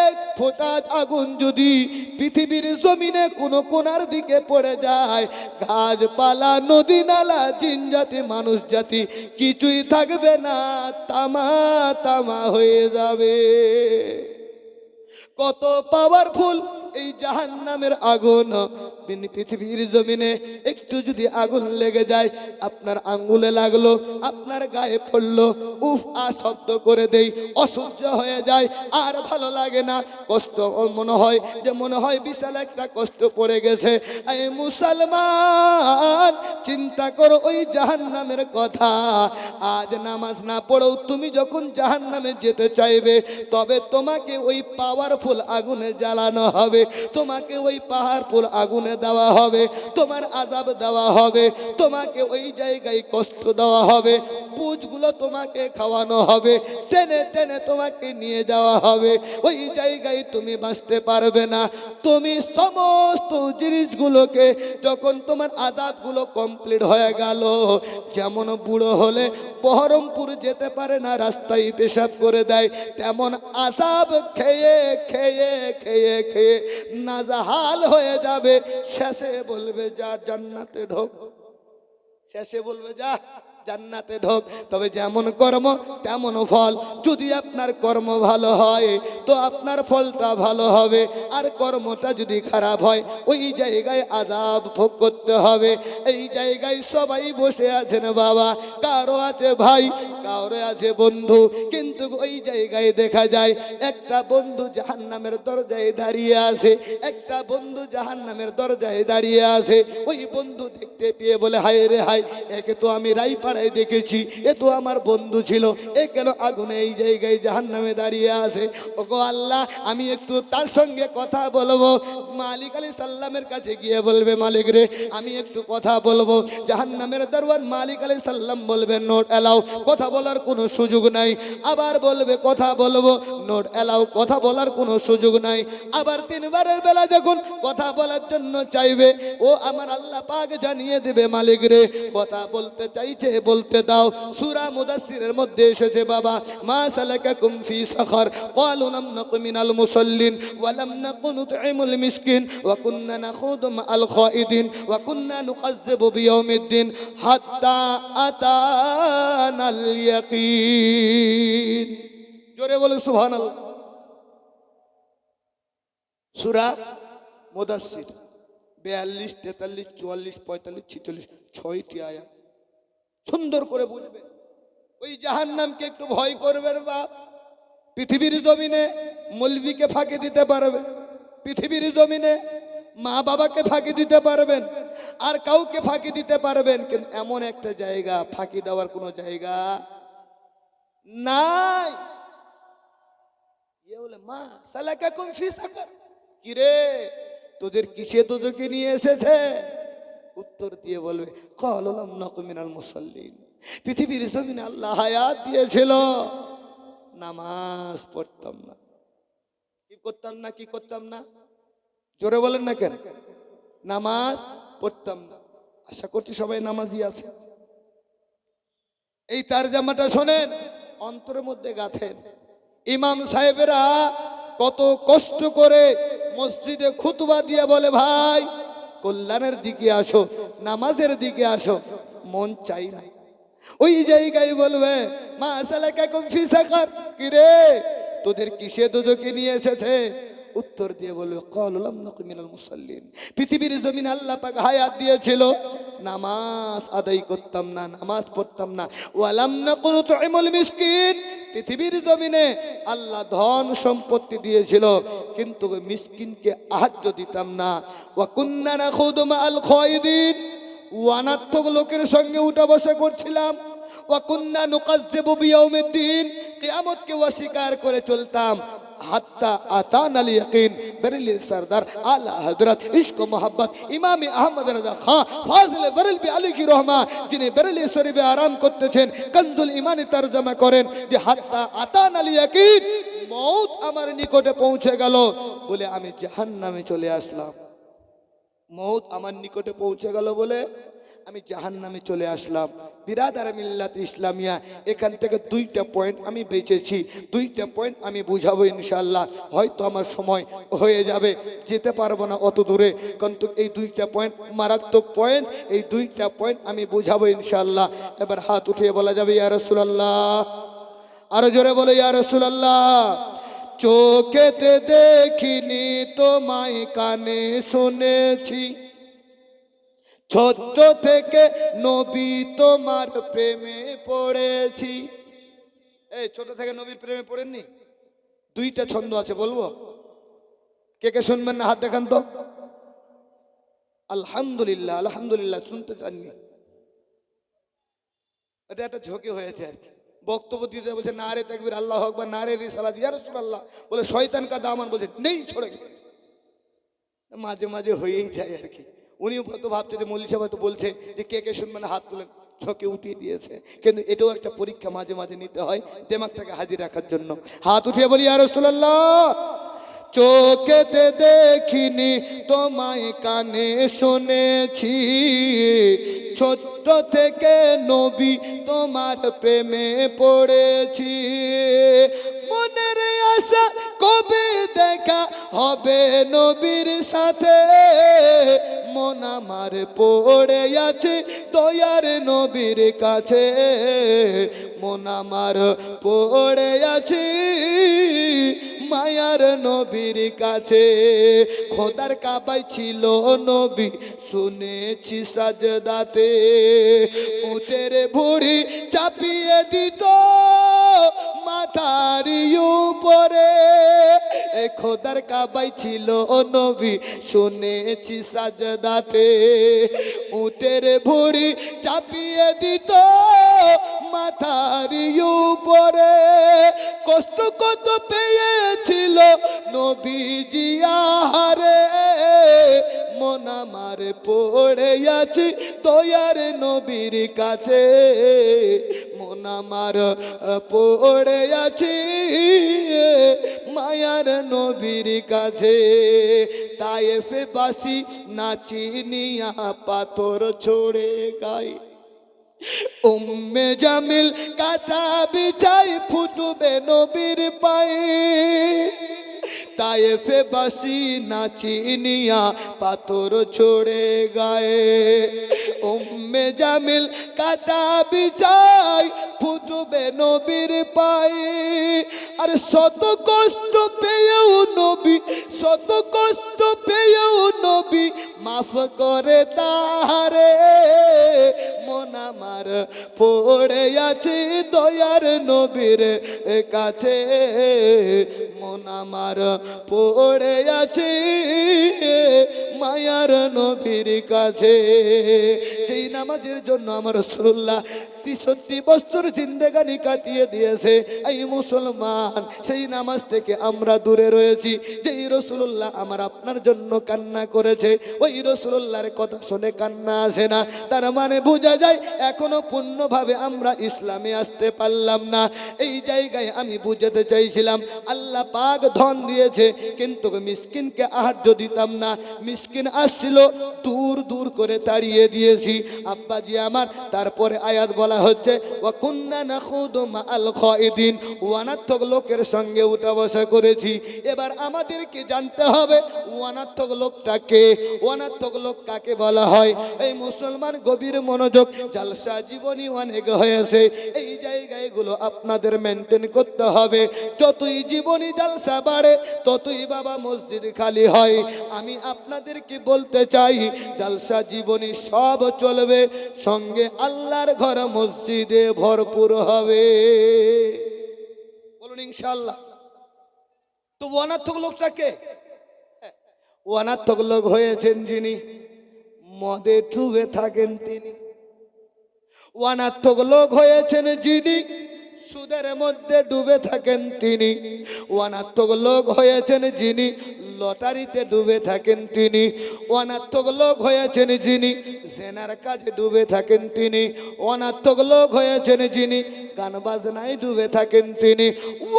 S1: এক ফোঁটা আগুন যদি পৃথিবীর জমিনে কোনো কোনার দিকে পড়ে যায়, গাছপালা, নদী নালা, জিন জাতি, মানুষ জাতি কিছুই থাকবে না, তামা তামা হয়ে যাবে। কত পাওয়ারফুল এই জাহান্নামের আগুন! পৃথিবীর জমিনে একটু যদি আগুন লেগে যায়, আপনার আঙ্গুলে লাগলো, আপনার গায়ে পড়লো, উফ আ শব্দ করে দেই, অসহ্য হয়ে যায়, আর ভালো লাগে না। কষ্ট মনে হয় যে মনে হয় বিশাল একটা কষ্ট পড়ে গেছে। এই মুসলমান, চিন্তা করো ওই জাহান্নামের কথা। আজ নামাজ না পড়েও তুমি যখন জাহান্নামে যেতে চাইবে, তবে তোমাকে ওই পাওয়ারফুল আগুনে জ্বালানো হবে, তোমাকে ওই পাহাড়ফুল আগুনে দেওয়া হবে, তোমার আযাব দেওয়া হবে, তোমাকে ওই জায়গায় কষ্ট দেওয়া হবে, পুজগুলো তোমাকে খাওয়ানো হবে, টেনে টেনে তোমাকে নিয়ে যাওয়া হবে। ওই জায়গায় তুমি বাঁচতে পারবে না। তুমি সমস্ত জিনিসগুলোকে যখন তোমার আযাবগুলো কমপ্লিট হয়ে গেল, যেমন বুড়ো হলে বহরমপুর যেতে পারে না, রাস্তায় পেশাব করে দেয়, তেমন আযাব খেয়ে খেয়ে খেয়ে খেয়ে নাজাহাল হয়ে যাবে। শেষে বলবে যা জান্নাতে ঢোক, শেষে বলবে যা জান্নাতে ঢোক। তবে যেমন কর্ম তেমন ফল। যদি আপনার কর্ম ভালো হয় তো আপনার ফলটা ভালো হবে, আর কর্মটা যদি খারাপ হয় ওই জায়গায় আযাব ভোগ করতে হবে। এই জায়গায় সবাই বসে আছেন বাবা, কারো আছে ভাই, কারো আছে বন্ধু, কিন্তু ওই জায়গায় দেখা যায় একটা বন্ধু জাহান্নামের দরজায় দাঁড়িয়ে আছে, একটা বন্ধু জাহান্নামের দরজায় দাঁড়িয়ে আছে। ওই বন্ধু দেখতে পেয়ে বলে, হায় রে হায়, একে তো আমি রাইপাড়ায় দেখেছি, এ তো আমার বন্ধু ছিল, এ কেন আগুনে এই জায়গায় জাহান্নামে দাঁড়িয়ে আছে? ওগো আল্লাহ, আমি একটু তার সঙ্গে কথা বলবো। মালিক আলাইহিস সালামের কাছে গিয়ে বলবে, মালিক রে, আমি একটু কথা বলবো। জাহান্নামের দরওয়ান মালিক আলাইহিস সালাম বলবে, নোট এলাও, কথা বলার কোনো সুযোগ নাই। আবার বলবে, কথা বলবো, নোট এলাও, কথা বলার কোনো সুযোগ নাই। আবার 3 বারের বেলা যখন কথা বলার জন্য চাইবে, ও আমার আল্লাহ পাক জানিয়ে দেবে, মালিক রে, কথা বলতে চাইছে, বলতে দাও। সূরা মুদাসসিরের মধ্যে এসেছে বাবা, মা সালাকাকুম ফি সাকার, ক্বালু লাম নাকু মিনাল মুসাল্লিন ওয়া লাম নাকু নুতঈমুল মিসকিন ওয়া কুন্না নাখুদু মাআল খাইদিন ওয়া কুন্না নুকাজ্জিবু বিয়াউমিদ্দিন হাত্তা আতানাল ইয়াকিন। জোরে বলে সুবহানাল্লাহ। সূরা মুদাসসির 42, 43, 44, 45, 46 6টি আয়াত। সুন্দর করে বুঝবে। ওই জাহান্নামকে একটু ভয় করবেন বাপ। পৃথিবীর জমিনে মৌলবীকে ফাঁকি দিতে পারবেন, পৃথিবীর জমিনে মা বাবাকে ফাঁকি দিতে পারবেন, আর কাউকে ফাঁকি দিতে পারবেন, কিন্তু এমন একটা জায়গা ফাঁকি দেওয়ার কোনো জায়গা নাই। ইয়ে বলে, মা সালাকাকুম ফি সাকার, কি রে তোদের কিসে তোদেরকে নিয়ে এসেছে? উত্তর দিয়ে বলবে, ক্বালু লাম নাকু মিনাল মুসাল্লিন, পৃথিবীর জমিনে আল্লাহ হায়াত দিয়েছিল, নামাজ পড়তাম না। কি করতাম না? কি করতাম না? জোরে বলেন না কেন? নামাজ পড়তাম না। আশা করছি সবাই নামাজি আছে। এই তারজামাটা শোনেন, অন্তরের মধ্যে গাঁথেন। ইমাম সাহেবেরা কত কষ্ট করে মসজিদে খুতবা দিয়ে বলে, ভাই কল্যাণের দিকে আসো, নামাজের দিকে আসো, মন চাই না। ওই জায়গায় বলবে, মা সালাকাকুম ফি সাকার, কি রে তোদের কিসে দোজকে নিয়ে এসেছে? উত্তর দিয়ে বলবে, ক্বালু লাম নাকু মিনাল মুসাল্লিন, পৃথিবীর জমিনে আল্লাহ পাক হায়াত দিয়েছিল, নামাজ আদায় করতাম না, নামাজ পড়তাম না। ওয়া লাম নাকু নুতঈমুল মিসকিন, পৃথিবীর জমিনে আল্লাহ ধন সম্পত্তি দিয়েছিল, কিন্তু মিসকিনকে আহার্য দিতাম না। ওয়া কুন্না নাখুদু মাআল খায়দিন, অনার্থক লোকের সঙ্গে উঠা বসা করছিলাম। ওয়া কুন্না নুকাজ্জিবু বিয়াউমিদ্দিন, কিয়ামতকে অস্বীকার করে চলতাম। হাত্তা আতানাল ইয়াকিন, বেরেলি সরদার আলা হযরত ইশক মোহাম্মদ ইমাম আহমদ রাজা খান ফাজিল বেরেলভি আলাইহি রহমা, যিনি বেরেলি শরীফে আরাম করতেছেন, কনজুল ইমানে তরজমা করেন যে হাত্তা আতানাল ইয়াকিন, মউত আমার নিকটে পৌঁছে গেল বলে আমি জাহান্নামে চলে আসলাম। মউত আমার নিকটে পৌঁছে গেল বলে আমি জাহান্নামে চলে আসলাম। বিরাদার মিল্লাত ইসলামিয়া, এখান থেকে দুইটা পয়েন্ট আমি বেঁচেছি, দুইটা পয়েন্ট আমি বুঝাবো ইনশাআল্লাহ। হয়তো আমার সময় হয়ে যাবে, যেতে পারবো না অত দূরে, কিন্তু এই দুইটা পয়েন্ট মারাত্মক পয়েন্ট, এই দুইটা পয়েন্ট আমি বুঝাবো ইনশাআল্লাহ। এবার হাত উঠিয়ে বলা যাবে ইয়া রাসূলুল্লাহ, আরো জোরে বলো ইয়া রাসূলুল্লাহ। চোখেতে দেখিনি তোমায় কানে শুনেছি, ছোট্ট থেকে নবী তোমার প্রেমে পড়েছি। এই ছোট থেকে নবীর প্রেমে পড়েননি? দুইটা ছন্দ আছে, বলবো? কে কে শুনবেন না হাত দেখান তো। আলহামদুলিল্লাহ, আলহামদুলিল্লাহ, শুনতে চাননি। এটা একটা ঝোঁকে হয়েছে আর কি। বক্তব্য দিতে বলছে নারে তাকবীর আল্লাহু আকবার, নারে রিসালাত ইয়া রাসূলুল্লাহ, বলে শয়তান কা দামান, বলছে নেই ছোড়ে গেলে। মাঝে মাঝে হয়েই যায় আর কি। উনিও হয়তো ভাবছে যে মৌলী সাহেব হয়তো বলছে যে কে কে শুনবেন হাত তুলেন, ঝোঁকে উঠিয়ে দিয়েছে। কিন্তু এটাও একটা পরীক্ষা মাঝে মাঝে নিতে হয় দিমাগটাকে হাজির রাখার জন্য। হাত উঠিয়ে বলি ইয়া রাসূলুল্লাহ, চোখেতে দেখিনি তোমায় কানে শুনেছি, ছোট্ট থেকে নবী তোমার প্রেমে পড়েছি। মনের আশা কবে দেখা হবে নবীর সাথে, মন আমার পড়ে আছে দয়ার নবীর কাছে, মন আমার পড়ে আছে মায়ার নবীর কাছে। খোদার কাবায় ছিল নবী শুনেছি সাজদাতে, উটের ভুঁড়ি চাপিয়ে দিত মাথার উপরে। খোদার কাবায় ছিল নবী শুনেছি সাজদাতে, উটের ভুঁড়ি চাপিয়ে দিত মাথার উপরে। কষ্ট কত পেয়েছিল নবীজি আহারে, মন আমার পড়ে আছে দয়ার নবীর কাছে, মন আমার পড়ে আছে মায়ার নবীর কাছে। তায়েফে বাসি নাচিনিয়া পাথর ছোড়ে গায়, উম্মে জামিল কাটা বিছাই ফুটবে নবীর পায়ে। তায়েফে বাসি নাচিনিয়া পাথর ছোড়ে গায়ে, উম্মে জামিল কাটা বিছাই ফুটবে নবীর পায়ে। আর শত কষ্ট পেয়েও নবী, শত কষ্ট পেয়েও নবী মাফ করে তাহারে, মন আমার পড়ে আছে দয়ার নবীর কাছে, মন আমার পড়ে আছে মায়ার নবীর কাছে। এই নামাজের জন্য আমার রাসূলুল্লাহ ৬৩ বছর জিন্দেগানি কাটিয়ে দিয়েছে। এই মুসলমান, সেই নামাজ থেকে আমরা দূরে রয়েছি। যেই রাসূলুল্লাহ আমার আপনার জন্য কান্না করেছে, ওই রাসূলুল্লাহর কথা শুনে কান্না আসে না, তার মানে বোঝা যায় এখনো পূর্ণভাবে আমরা ইসলামে আসতে পারলাম না। এই জায়গায় আমি বুঝাতে চাইছিলাম, আল্লাহ পাক ধন দিয়েছে কিন্তু মিসকিনকে আহার্য দিতাম না। মিসকিন আসছিল, দূর দূর করে তাড়িয়ে দিয়েছি। আব্বাজি আমার, তারপরে আয়াত বলা হচ্ছে ওয়া কুন্না নাখুদু মাআল খায়দিন, অনার্থক লোকের সঙ্গে উঠা বসা করেছি। এবার আমাদেরকে জানতে হবে অনার্থক লোকটাকে, অনার্থক লোক কাকে বলা হয়। এই মুসলমান গভীর মনোযোগ, জালসা জীবনী অনেক হয়েছে, এই জায়গাগুলো আপনাদের মেনটেন করতে হবে। যতই জীবনী জালসা বাড়ে ততই বাবা মসজিদ খালি হয়। আমি আপনাদেরকে বলতে চাই জালসা জীবনী সব চলবে, সঙ্গে আল্লাহর ঘর মসজিদে ভরপুর হবে। বলুন ইনশাআল্লাহ। তো অনার্থক লোকটা কে? অনার্থক লোক হয়েছেন যিনি মদে ডুবে থাকেন তিনি। অনার্থক লোক হয়েছেন যিনি সুদের মধ্যে ডুবে থাকেন তিনি। অনার্থক লোক হয়েছেন যিনি লটারিতে ডুবে থাকেন তিনি। অনার্থক লোক হয়েছেন যিনি জেনার কাজে ডুবে থাকেন তিনি। অনার্থক লোক হয়েছেন যিনি গান বাজনায় ডুবে থাকেন তিনি।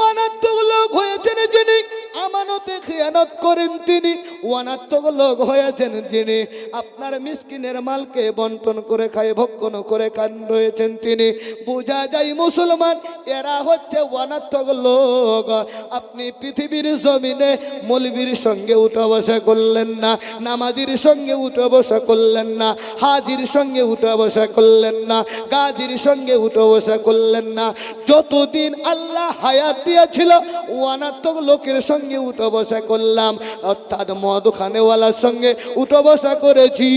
S1: অনার্থক লোক হয়েছেন যিনি আমানতে খেয়ানত করেন তিনি। অনার্থক লোক হয়েছেন যিনি আপনার মিসকিনের মালকে বন্টন করে খায় ভক্ষণ করে খান রয়েছেন তিনি। বোঝা যায় মুসলমান এরা হচ্ছে অনার্থক লোক। আপনি পৃথিবীর জমিনে মৌলবীর সঙ্গে উঠা বসা করলেন না, নামাজির সঙ্গে উঠা বসা করলেন না, হাজির সঙ্গে উঠা বসা করলেন না, গাজীর সঙ্গে উঠা বসা করলেন না। যতদিন আল্লাহ হায়াত দিয়েছিল অনার্থক লোকের সঙ্গে উঠা বসা করলাম, অর্থাৎ মদখানেওয়ালার সঙ্গে উঠা বসা করেছি।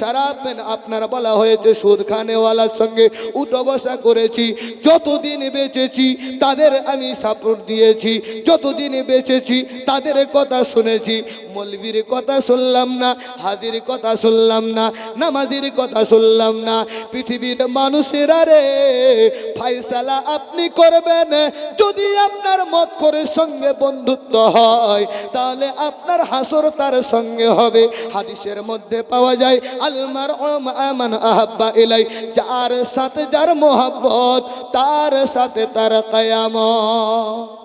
S1: শরাব আপনার বলা হয়েছে সুদখানেওয়ালার সঙ্গে উঠা বসা করেছি। যতদিন বেঁচেছি তাদের আমি সাপোর্ট দিয়েছি, যতদিন বেঁচেছি তাদের কথা শুনেছি। মৌলবীর কথা শুনলাম না, হাজির কথা শুনলাম না, নামাজির কথা শুনলাম না। পৃথিবীর মানুষেরা রে ফায়সালা আপনি করবেন। যদি আপনার মদখোরের সঙ্গে বন্ধুত্ব হয় তাহলে আপনার হাসর তার সঙ্গে হবে। হাদিসের মধ্যে পাওয়া যায় আলমার আমান আহাব্বা ইলাই, যার সাথে যার মোহাব্বত তার সাথে তার কিয়ামত।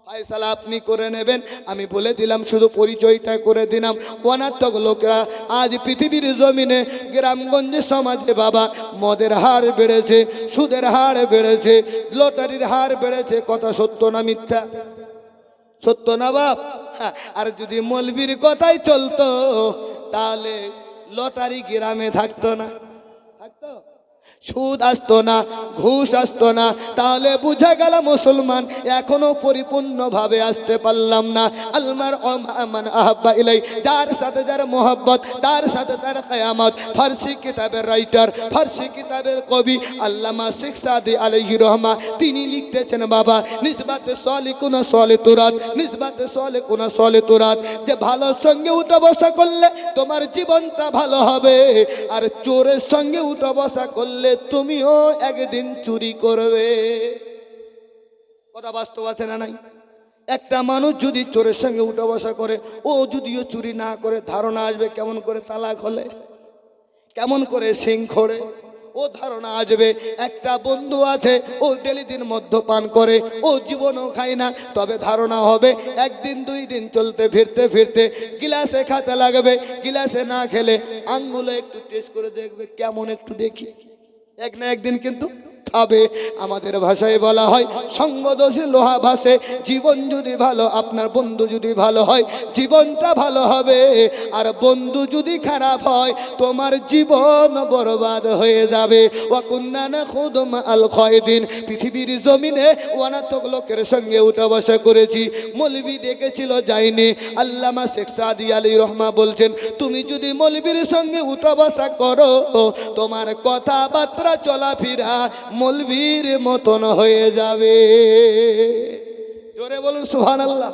S1: ফায়সালা আপনি করে নেবেন। আমি বলে দিলাম, শুধু পরিচয়টা করে দিলাম। অনার্থক লোকেরা আজ পৃথিবীর জমিনে গ্রামগঞ্জে সমাজে বাবা মদের হার বেড়েছে, সুদের হার বেড়েছে, লটারির হার বেড়েছে। কথা সত্য না মিথ্যা? সত্য না বাপ? হ্যাঁ। আর যদি মৌলবীর কথাই চলতো তাহলে লটারি গ্রামে থাকতো না, থাকতো? সুদ আসতো না, ঘুষ আসতো না। তাহলে বুঝা গেল মুসলমান এখনো পরিপূর্ণভাবে আসতে পারলাম না। আলমার আমান আহাব্বা ইলাই, যার সাথে যার মোহাব্বত তার সাথে তার কিয়ামত। ফার্সি কিতাবের রাইটার, ফার্সি কিতাবের কবি আল্লামা শেখ সাদি আলাইহি রহমা তিনি লিখতেছেন বাবা নিসবাতে সালিকুনা সালিতুরাত, নিসবাতে সালিকুনা সালিতুরাত, যে ভালোর সঙ্গে উঠা বসা করলে তোমার জীবনটা ভালো হবে, আর চোরের সঙ্গে উঠা বসা করলে তুমিও একদিন চুরি করবে। কথা বাস্তব আছে না নাই? একটা মানুষ যদি চোরের সঙ্গে উঠা বসা করে, ও যদিও চুরি না করে, ধারণা আসবে কেমন করে তালা খোলে, কেমন করে সিং খোড়ে, ও ধারণা আসবে। একটা বন্ধু আছে ও ডেলি দিন মদ্যপান করে, ও জীবনও খায় না, তবে ধারণা হবে একদিন দুই দিন চলতে ফিরতে ফিরতে গিলাসে খাতে লাগবে। গিলাসে না খেলে আঙ্গুলে একটু টেস্ট করে দেখবে, কেমন একটু দেখি, এক না একদিন কিন্তু খাবে। আমাদের ভাষায় বলা হয় সঙ্গদোষে লোহা ভাসে। জীবন যদি ভালো, আপনার বন্ধু যদি ভালো হয় জীবনটা ভালো হবে, আর বন্ধু যদি খারাপ হয় তোমার জীবন বরবাদ হয়ে যাবে। ওয়াকুন্না নাখুদু মাআল খায়দিন, পৃথিবীর জমিনে অনার্থক লোকের সঙ্গে উঠা বসা করেছি। মৌলবি ডেকেছিল যায়নি। আল্লামা শেখ সাদি আলী রহমা বলছেন তুমি যদি মৌলবীর সঙ্গে উঠা বসা করো তোমার কথাবার্তা চলাফেরা মৌলবীর মতন হয়ে যাবে। জোরে বলুন সুবহানাল্লাহ।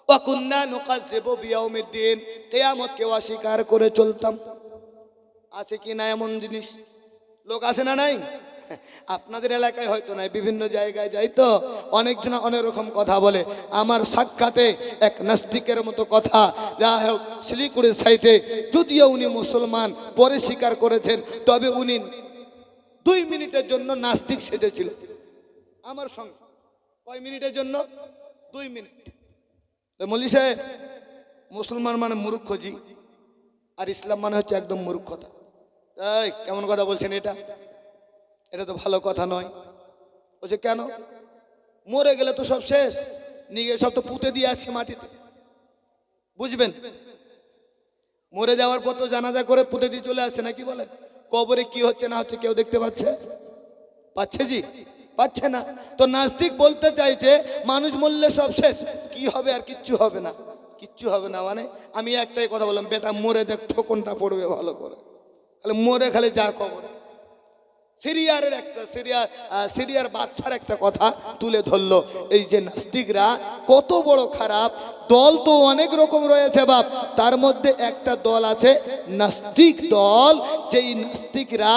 S1: ওয়া কুন্না নুকাযযিবু বিয়াউমিদ্দিন, কিয়ামতকে অস্বীকার করে চলতাম। আছে কি না এমন জিনিস? লোক আছে না নাই? আপনাদের এলাকায় হয়তো নাই, বিভিন্ন জায়গায় যাই তো অনেকজন অনেক রকম কথা বলে। আমার সাক্ষাতে এক নাস্তিকের মতো কথা, যা হোক শিলিগুড়ির সাইটে, যদিও উনি মুসলমান পরে স্বীকার করেছেন, তবে উনি 2 মিনিটের জন্য নাস্তিক সেজেছিল আমার সঙ্গে। কয় মিনিটের জন্য? 2 মিনিট। মৌলভী সাহেব, মুসলমান মানে মূর্খ জি, আর ইসলাম মানে হচ্ছে একদম মূর্খতা। এই কেমন কথা বলছেন এটা? এটা তো ভালো কথা নয়। বলছে কেন? মরে গেলে তো সব শেষ, নিয়ে সব তো পুঁতে দিয়ে আসছে মাটিতে, বুঝবেন? মরে যাওয়ার পর তো জানাজা করে পুঁতে দিয়ে চলে আসছে, নাকি বলেন? কবরে কি হচ্ছে না হচ্ছে কেউ দেখতে পাচ্ছে? পাচ্ছে জি? পাচ্ছে না। তো নাস্তিক বলতে চাইছে মানুষ মরলে সব শেষ, কি হবে? আর কিচ্ছু হবে না। কিচ্ছু হবে না মানে আমি একটাই কথা বললাম, বেটা মরে দেখ ঠোকনটা পড়বে ভালো করে, খালি মরে খালি যা কবরে। সিরিয়ার বাদশার একটা কথা তুলে ধরলো। এই যে নাস্তিকরা কত বড় খারাপ, দল তো অনেক রকম রয়েছে বাপ, তার মধ্যে একটা দল আছে নাস্তিক দল। যেই নাস্তিকরা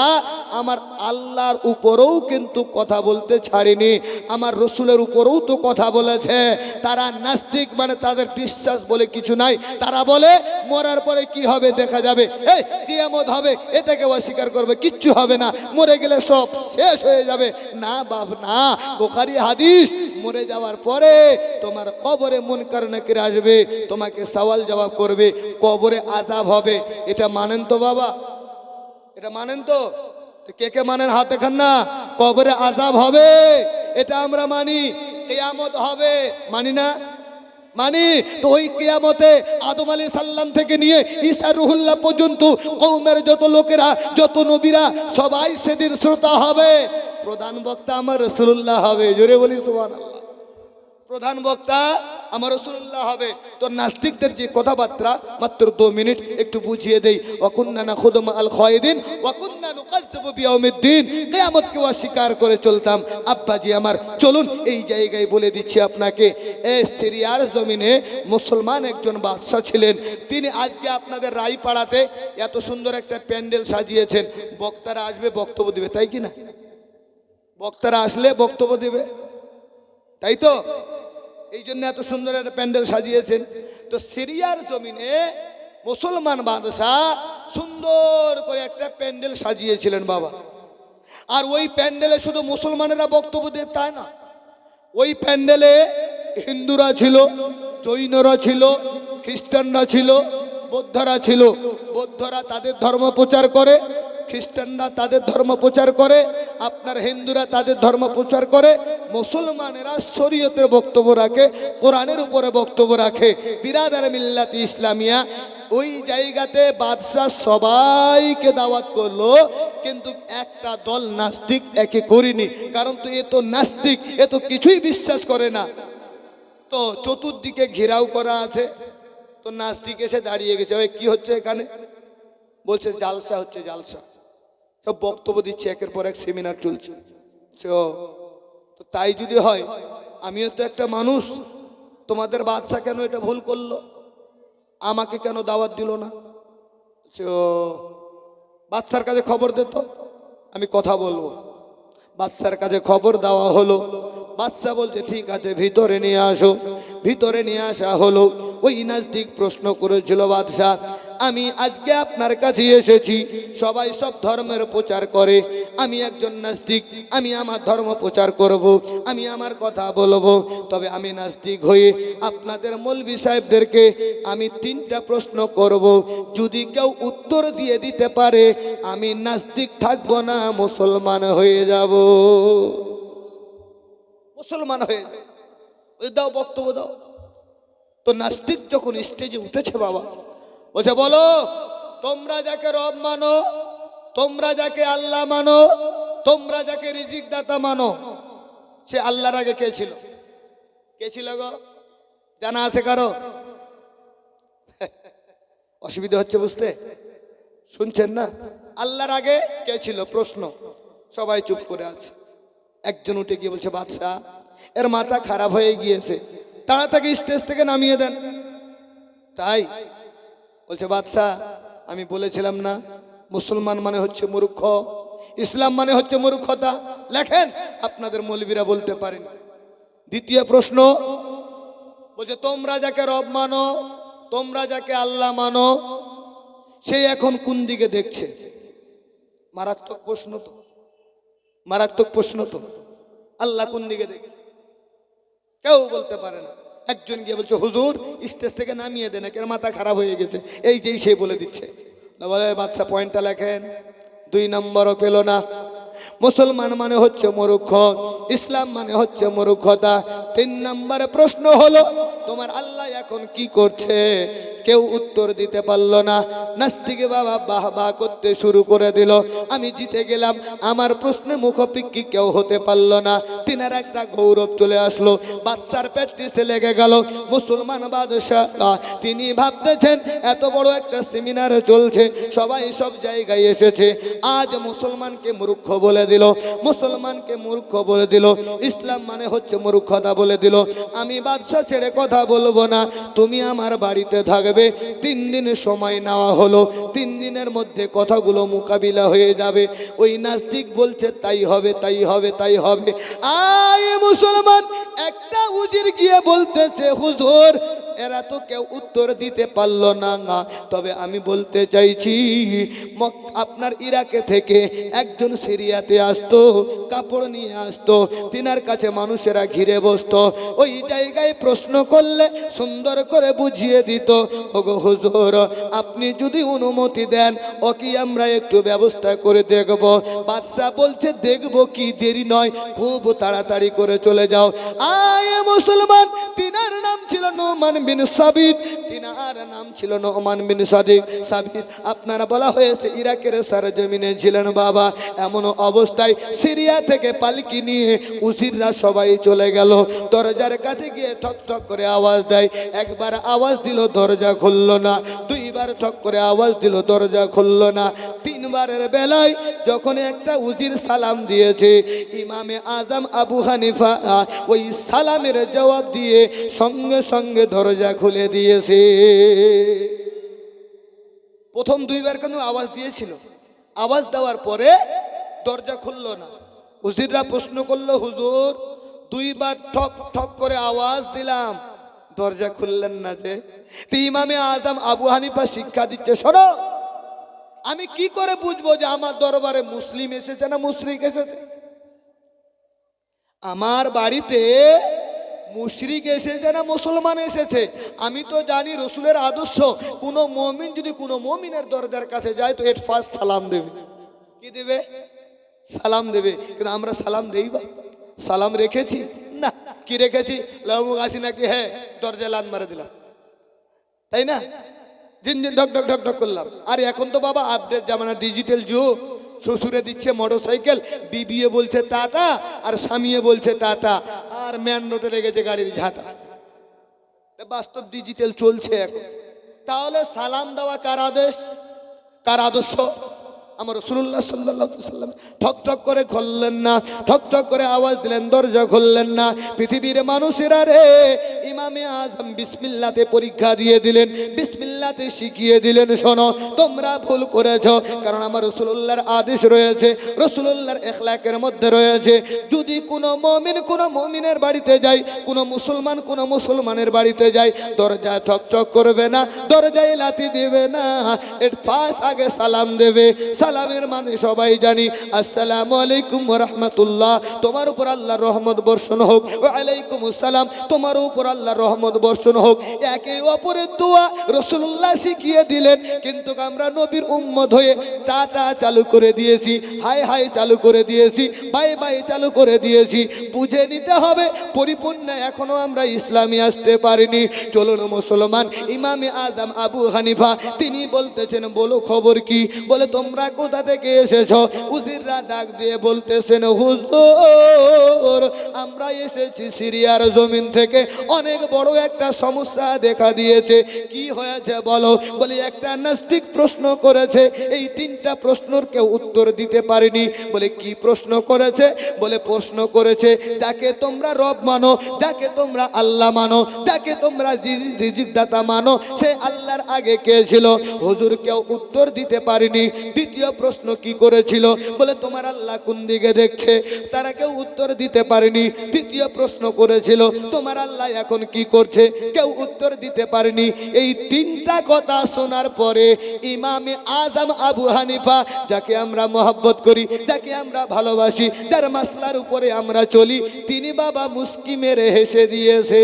S1: আমার আল্লাহর উপরেও কিন্তু কথা বলতে ছাড়েনি, আমার রসুলের উপরেও তো কথা বলেছে। তারা নাস্তিক, মানে তাদের বিশ্বাস বলে কিছু নাই। তারা বলে মরার পরে কি হবে দেখা যাবে, এই কিয়ামত হবে, এটাকে অস্বীকার করবে, কিচ্ছু হবে না, মরে গেলে সব শেষ হয়ে যাবে। না বাপ না, বুখারী হাদিস, মরে যাওয়ার পরে তোমার কবরে মুনকার নাকির আসবে, তোমাকে সওয়াল জবাব করবে, কবরে আযাব হবে। এটা মানেন তো বাবা? এটা মানেন তো? কে কে মানেন হাত দেখান না। কবরে আযাব হবে, এটা আমরা মানি। কিয়ামত হবে, মানি না? মানি। তো ওই কিয়ামতে আদম আলাইহিস সালাম থেকে নিয়ে ঈসা রুহুল্লাহ পর্যন্ত কওমের যত লোকেরা, যত নবীরা, সবাই সেদিন শ্রোতা হবে। প্রধান বক্তা আমার রাসূলুল্লাহ হবে। জোরে বলি সুবহানাল্লাহ। প্রধান বক্তা আমার রাসূলুল্লাহ হবে। তো নাস্তিকদের যে কথাবার্তা, মাত্র 2 মিনিট একটু বুঝিয়ে দেই। ওয়াকুন্না নাখুদু মাআল খায়দিন ওয়াকুন্না নুকাজ্জিবু বিয়াউমিদ্দিন, কিয়ামতকে অস্বীকার করে চলতাম। আব্বাজি আমার, চলুন এই জায়গায় বলে দিচ্ছি আপনাকে। এই সিরিয়ার জমিনে মুসলমান একজন বাদশা ছিলেন। তিনি আজকে আপনাদের রায়পাড়াতে এত সুন্দর একটা প্যান্ডেল সাজিয়েছেন। বক্তারা আসবে, বক্তব্য দিবে, তাই কি না? বক্তারা আসলে বক্তব্য দিবে, তাই তো? এই জন্য এত সুন্দর একটা প্যান্ডেল সাজিয়েছেন। তো সিরিয়ার জমিনে মুসলমান বাদশাহ সুন্দর করে একটা প্যান্ডেল সাজিয়েছিলেন বাবা। আর ওই প্যান্ডেলে শুধু মুসলমানেরা বক্তব্য দিয়ে তাই না, ওই প্যান্ডেলে হিন্দুরা ছিল, জৈনরা ছিল, খ্রিস্টানরা ছিল, বৌদ্ধরা ছিল। বৌদ্ধরা তাদের ধর্ম প্রচার করে, খ্রিস্টানরা তাদের ধর্ম প্রচার করে, আপনার হিন্দুরা তাদের ধর্ম প্রচার করে, মুসলমানেরা শরীয়তের বক্তব্য রাখে, কোরআনের উপরে বক্তব্য রাখে। বিরাদার মিল্লাত ইসলামিয়া ওই জায়গাতে বাদশাহ সবাইকে দাওয়াত করলো, কিন্তু একটা দল নাস্তিক একে করিনি। কারণ তো এ তো নাস্তিক, এ তো কিছুই বিশ্বাস করে না। তো চতুর্দিকে ঘেরাও করা আছে। তো নাস্তিক এসে দাঁড়িয়ে গেছে, ওই কি হচ্ছে এখানে? বলছে জালসা হচ্ছে, জালসা। সব বক্তব্য দিচ্ছে, একের পর এক সেমিনার চলছে। তো তাই যদি হয়, আমিও তো একটা মানুষ, তোমাদের বাদশা কেন এটা ভুল করলো, আমাকে কেন দাওয়াত দিল না? বাদশার কাছে খবর দিত, আমি কথা বলবো। বাদশার কাছে খবর দেওয়া হলো। বাদশা বলছে ঠিক আছে, ভিতরে নিয়ে আসো। ভিতরে নিয়ে আসা হলো। ওই নাস্তিক প্রশ্ন করেছিল, বাদশা আমি আজকে আপনার কাছে এসেছি, সবাই সব ধর্মের প্রচার করে, আমি একজন নাস্তিক, আমি আমার ধর্ম প্রচার করব, আমি আমার কথা বলবো। তবে আমি নাস্তিক হয়ে আপনাদের মৌলভী সাহেবদেরকে আমি 3টা প্রশ্ন করব, যদি কেউ উত্তর দিয়ে দিতে পারে আমি নাস্তিক থাকবো না, মুসলমান হয়ে যাব। মুসলমান হয়ে যাও, দাও বক্তব্য দাও। তো নাস্তিক যখন স্টেজে উঠেছে বাবা, বলছে বলো, তোমরা যাকে রব মানো, তোমরা যাকে আল্লাহ মানো, তোমরা যাকে রিজিক দাতা মানো, সে আল্লাহর আগে কে ছিল? কে ছিল গো? জানা আছে কারো? অসুবিধা হচ্ছে বুঝতে? শুনছেন না? আল্লাহর আগে কে ছিল প্রশ্ন। সবাই চুপ করে আছে। একজন উঠে গিয়ে বলছে, বাদশা এর মাথা খারাপ হয়ে গিয়েছে, তাড়াতাড়ি স্টেজ থেকে নামিয়ে দেন। তাই বলছে, বাদশা আমি বলেছিলাম না মুসলমান মানে হচ্ছে মূর্খ, ইসলাম মানে হচ্ছে মূর্খতা। লেখেন, আপনাদের মৌলবীরা বলতে পারেন। দ্বিতীয় প্রশ্ন বলছে, তোমরা যাকে রব মানো, তোমরা যাকে আল্লাহ মানো, সে এখন কোন দিকে দেখছে? মারাত্মক প্রশ্ন তো, মারাত্মক প্রশ্ন তো। আল্লাহ কোন দিকে দেখছে? কেউ বলতে পারে না। একজন গিয়ে বলছে, হুজুর স্টেজ থেকে নামিয়ে দেন, একের মাথা খারাপ হয়ে গেছে। এই যেই সে বলে দিচ্ছে। বলে, বাদশা পয়েন্টটা লেখেন। 2 নম্বরও পেল না। মুসলমান মানে হচ্ছে মূর্খ, ইসলাম মানে হচ্ছে মূর্খতা। 3 নম্বরে প্রশ্ন হলো, তোমার আল্লাহ এখন কি করছে? কেউ উত্তর দিতে পারলো না। নাস্তিকে বাবা বাহ বাহ করতে শুরু করে দিল। আমি জিতে গেলাম, আমার প্রশ্নে মুখোপিক্ষি কেউ হতে পারলো না। তিনার একটা গৌরব চলে আসলো, বাচ্চার প্র্যাকটিসে লেগে গেল। মুসলমান বাদশাহ তিনি ভাবতেছেন এত বড় একটা সেমিনার চলছে, সবাই সব জায়গায় এসেছে, আজ মুসলমানকে মূর্খ বলে দিল, মুসলমানকে মূর্খ বলে দিল, ইসলাম মানে হচ্ছে মূর্খতা বলে দিল। আমি বাদশাহ ছেড়ে কথা বলবো না, তুমি আমার বাড়িতে থাকবে। 3 দিন সময় নেওয়া হলো, 3 দিনের মধ্যে কথাগুলো মোকাবিলা হয়ে যাবে। ওই নাস্তিক বলছে তাই হবে, তাই হবে, তাই হবে। আয় মুসলমান একটা উজির গিয়ে বলতেছে, হুজুর এরা তো কেউ উত্তর দিতে পারলো না। তবে আমি বলতে চাইছি, আপনার ইরাকে থেকে একজন সিরিয়াতে আসতো, কাপড় নিয়ে আসতো, তিনার কাছে মানুষেরা ঘিরে বসতো, ওই জায়গায় প্রশ্ন করলে সুন্দর করে বুঝিয়ে দিত। ওগো হুজুর আপনি যদি অনুমতি দেন, ওকে আমরা একটু ব্যবস্থা করে দেখব। বাদশা বলছে দেখব কি, দেরি নয়, খুব তাড়াতাড়ি করে চলে যাও। আয় মুসলমান, তিনার নাম ছিল নোমান বিন সাবিত, তিনার নাম ছিল নোমান বিন সাবিত। আপনারা বলা হয়েছে ইরাকের সরজমিনে ছিলেন বাবা। এমন অবস্থায় সিরিয়া থেকে পালকি নিয়ে উজিররা সবাই চলে গেল। দরজার কাছে গিয়ে ঠক ঠক করে আওয়াজ দেয়। একবার আওয়াজ দিল, দরজা খুলল না। 2 বার ঠক করে আওয়াজ দিল, দরজা খুলল না। 3 বারের বেলায় যখন একটা উজির সালাম দিয়েছে, ইমামে আজম আবু হানিফা ওই সালামের জবাব দিয়ে সঙ্গে সঙ্গে দরজা খুলে দিয়েছে। প্রথম 2 বার কেন আওয়াজ দিয়েছিল, আওয়াজ দেওয়ার পরে দরজা খুলল না। উজিররা প্রশ্ন করলো, হুজুর 2 বার ঠক ঠক করে আওয়াজ দিলাম, দরজা খুললেন না যে? ইমামে আজম আবু হানিফা শিক্ষা দিচ্ছে, শোনো, আমি কি করে বুঝবো যে আমার দরবারে মুসলিম এসেছে না মুশরিক এসেছে? আমার বাড়িতে মুশরিক এসেছে না মুসলমান এসেছে? আমি তো জানি রসুলের আদর্শ, কোনো মুমিন যদি কোনো মুমিনের দরজার কাছে যায় তো এর ফার্স্ট সালাম দেবে। কি দেবে? সালাম দেবে। কিন্তু আমরা সালাম দেই বা সালাম রেখেছি না? কি রেখেছি? লামুক আছি নাকি, হ্যাঁ দরজা লান মারে দিলাম, তাই না? জিন জিন ঢক ঢক ঢক ঢক করলাম। আর এখন তো বাবা আপডেট জামানা, ডিজিটাল যুগ। শ্বশুরে দিচ্ছে মোটর সাইকেল, বিবিএ বলছে টাটা, আর স্বামীয়ে বলছে টাটা, আর ম্যান রোডে লেগেছে গাড়ির ঝাঁটা। বাস্তব ডিজিটাল চলছে এখন। তাহলে সালাম দেওয়া কার আদেশ, কার আদর্শ? আমার রাসূলুল্লাহ সাল্লাল্লাহু আলাইহি ওয়াসাল্লাম। ঠক ঠক করে খুললেন না, ঠক ঠক করে আওয়াজ দিলেন, দরজা খুললেন না। পৃথিবীর মানুষেরা রে, ইমামে আজম বিসমিল্লাতে পরীক্ষা দিয়ে দিলেন, বিসমিল্লাতে শিখিয়ে দিলেন, শোনো তোমরা ভুল করেছো। কারণ আমার রাসূলুল্লাহর আদেশ রয়েছে, রাসূলুল্লাহর এখলাকের মধ্যে রয়েছে, যদি কোনো মুমিন কোনো মুমিনের বাড়িতে যায়, কোনো মুসলমান কোনো মুসলমানের বাড়িতে যায়, দরজা ঠক ঠক করবে না, দরজায় লাথি দেবে না, এর ফার্স্ট আগে সালাম দেবে। সালামের মানে সবাই জানি, আসসালামু আলাইকুম ওয়া রাহমাতুল্লাহ, তোমার উপর আল্লাহর রহমত বর্ষণ হোক। ওয়া আলাইকুম আসসালাম, তোমার উপর আল্লাহর রহমত বর্ষণ হোক। একে অপরের দোয়া রাসূলুল্লাহ শিখিয়ে দিলেন, কিন্তু আমরা নবীর উম্মত হয়ে টাটা চালু করে দিয়েছি, হাই হাই চালু করে দিয়েছি, বাই বাই চালু করে দিয়েছি। বুঝে নিতে হবে পরিপূর্ণ এখনো আমরা ইসলামে আসতে পারিনি। চলুন মুসলমান, ইমামে আজম আবু হানিফা তিনি বলতেছেন, বলো খবর কি? বলে তোমরা কোথা থেকে এসেছো? উজিররা ডাক দিয়ে বলতেছেন, হুজুর আমরা এসেছি সিরিয়ার জমিন থেকে, অনেক বড় একটা সমস্যা দেখা দিয়েছে। কি হয়েছে বলো? বলে একটা নাস্তিক প্রশ্ন করেছে, এই 3টা প্রশ্নের কেউ উত্তর দিতে পারেনি। বলে কি প্রশ্ন করেছে? বলে প্রশ্ন করেছে, যাকে তোমরা রব মানো, যাকে তোমরা আল্লাহ মানো, যাকে তোমরা রিজিক দাতা মানো, সে আল্লাহর আগে কে ছিল? হুজুর কেউ উত্তর দিতে পারেনি। দ্বিতীয় প্রশ্ন কি করেছিল? বলে তোমার আল্লাহ কোন দিকে দেখছে? তারা কেউ উত্তর দিতে পারেনি। তৃতীয় প্রশ্ন করেছিল, তোমার আল্লাহ এখন কি করছে? কেউ উত্তর দিতে পারেনি। এই 3টা কথা শোনার পরে ইমামে আজম আবু হানিফা, যাকে আমরা মহব্বত করি, যাকে আমরা ভালোবাসি, যার মাসলার উপরে আমরা চলি, তিনি বাবা মুস্কি মেরে হেসে দিয়েছে।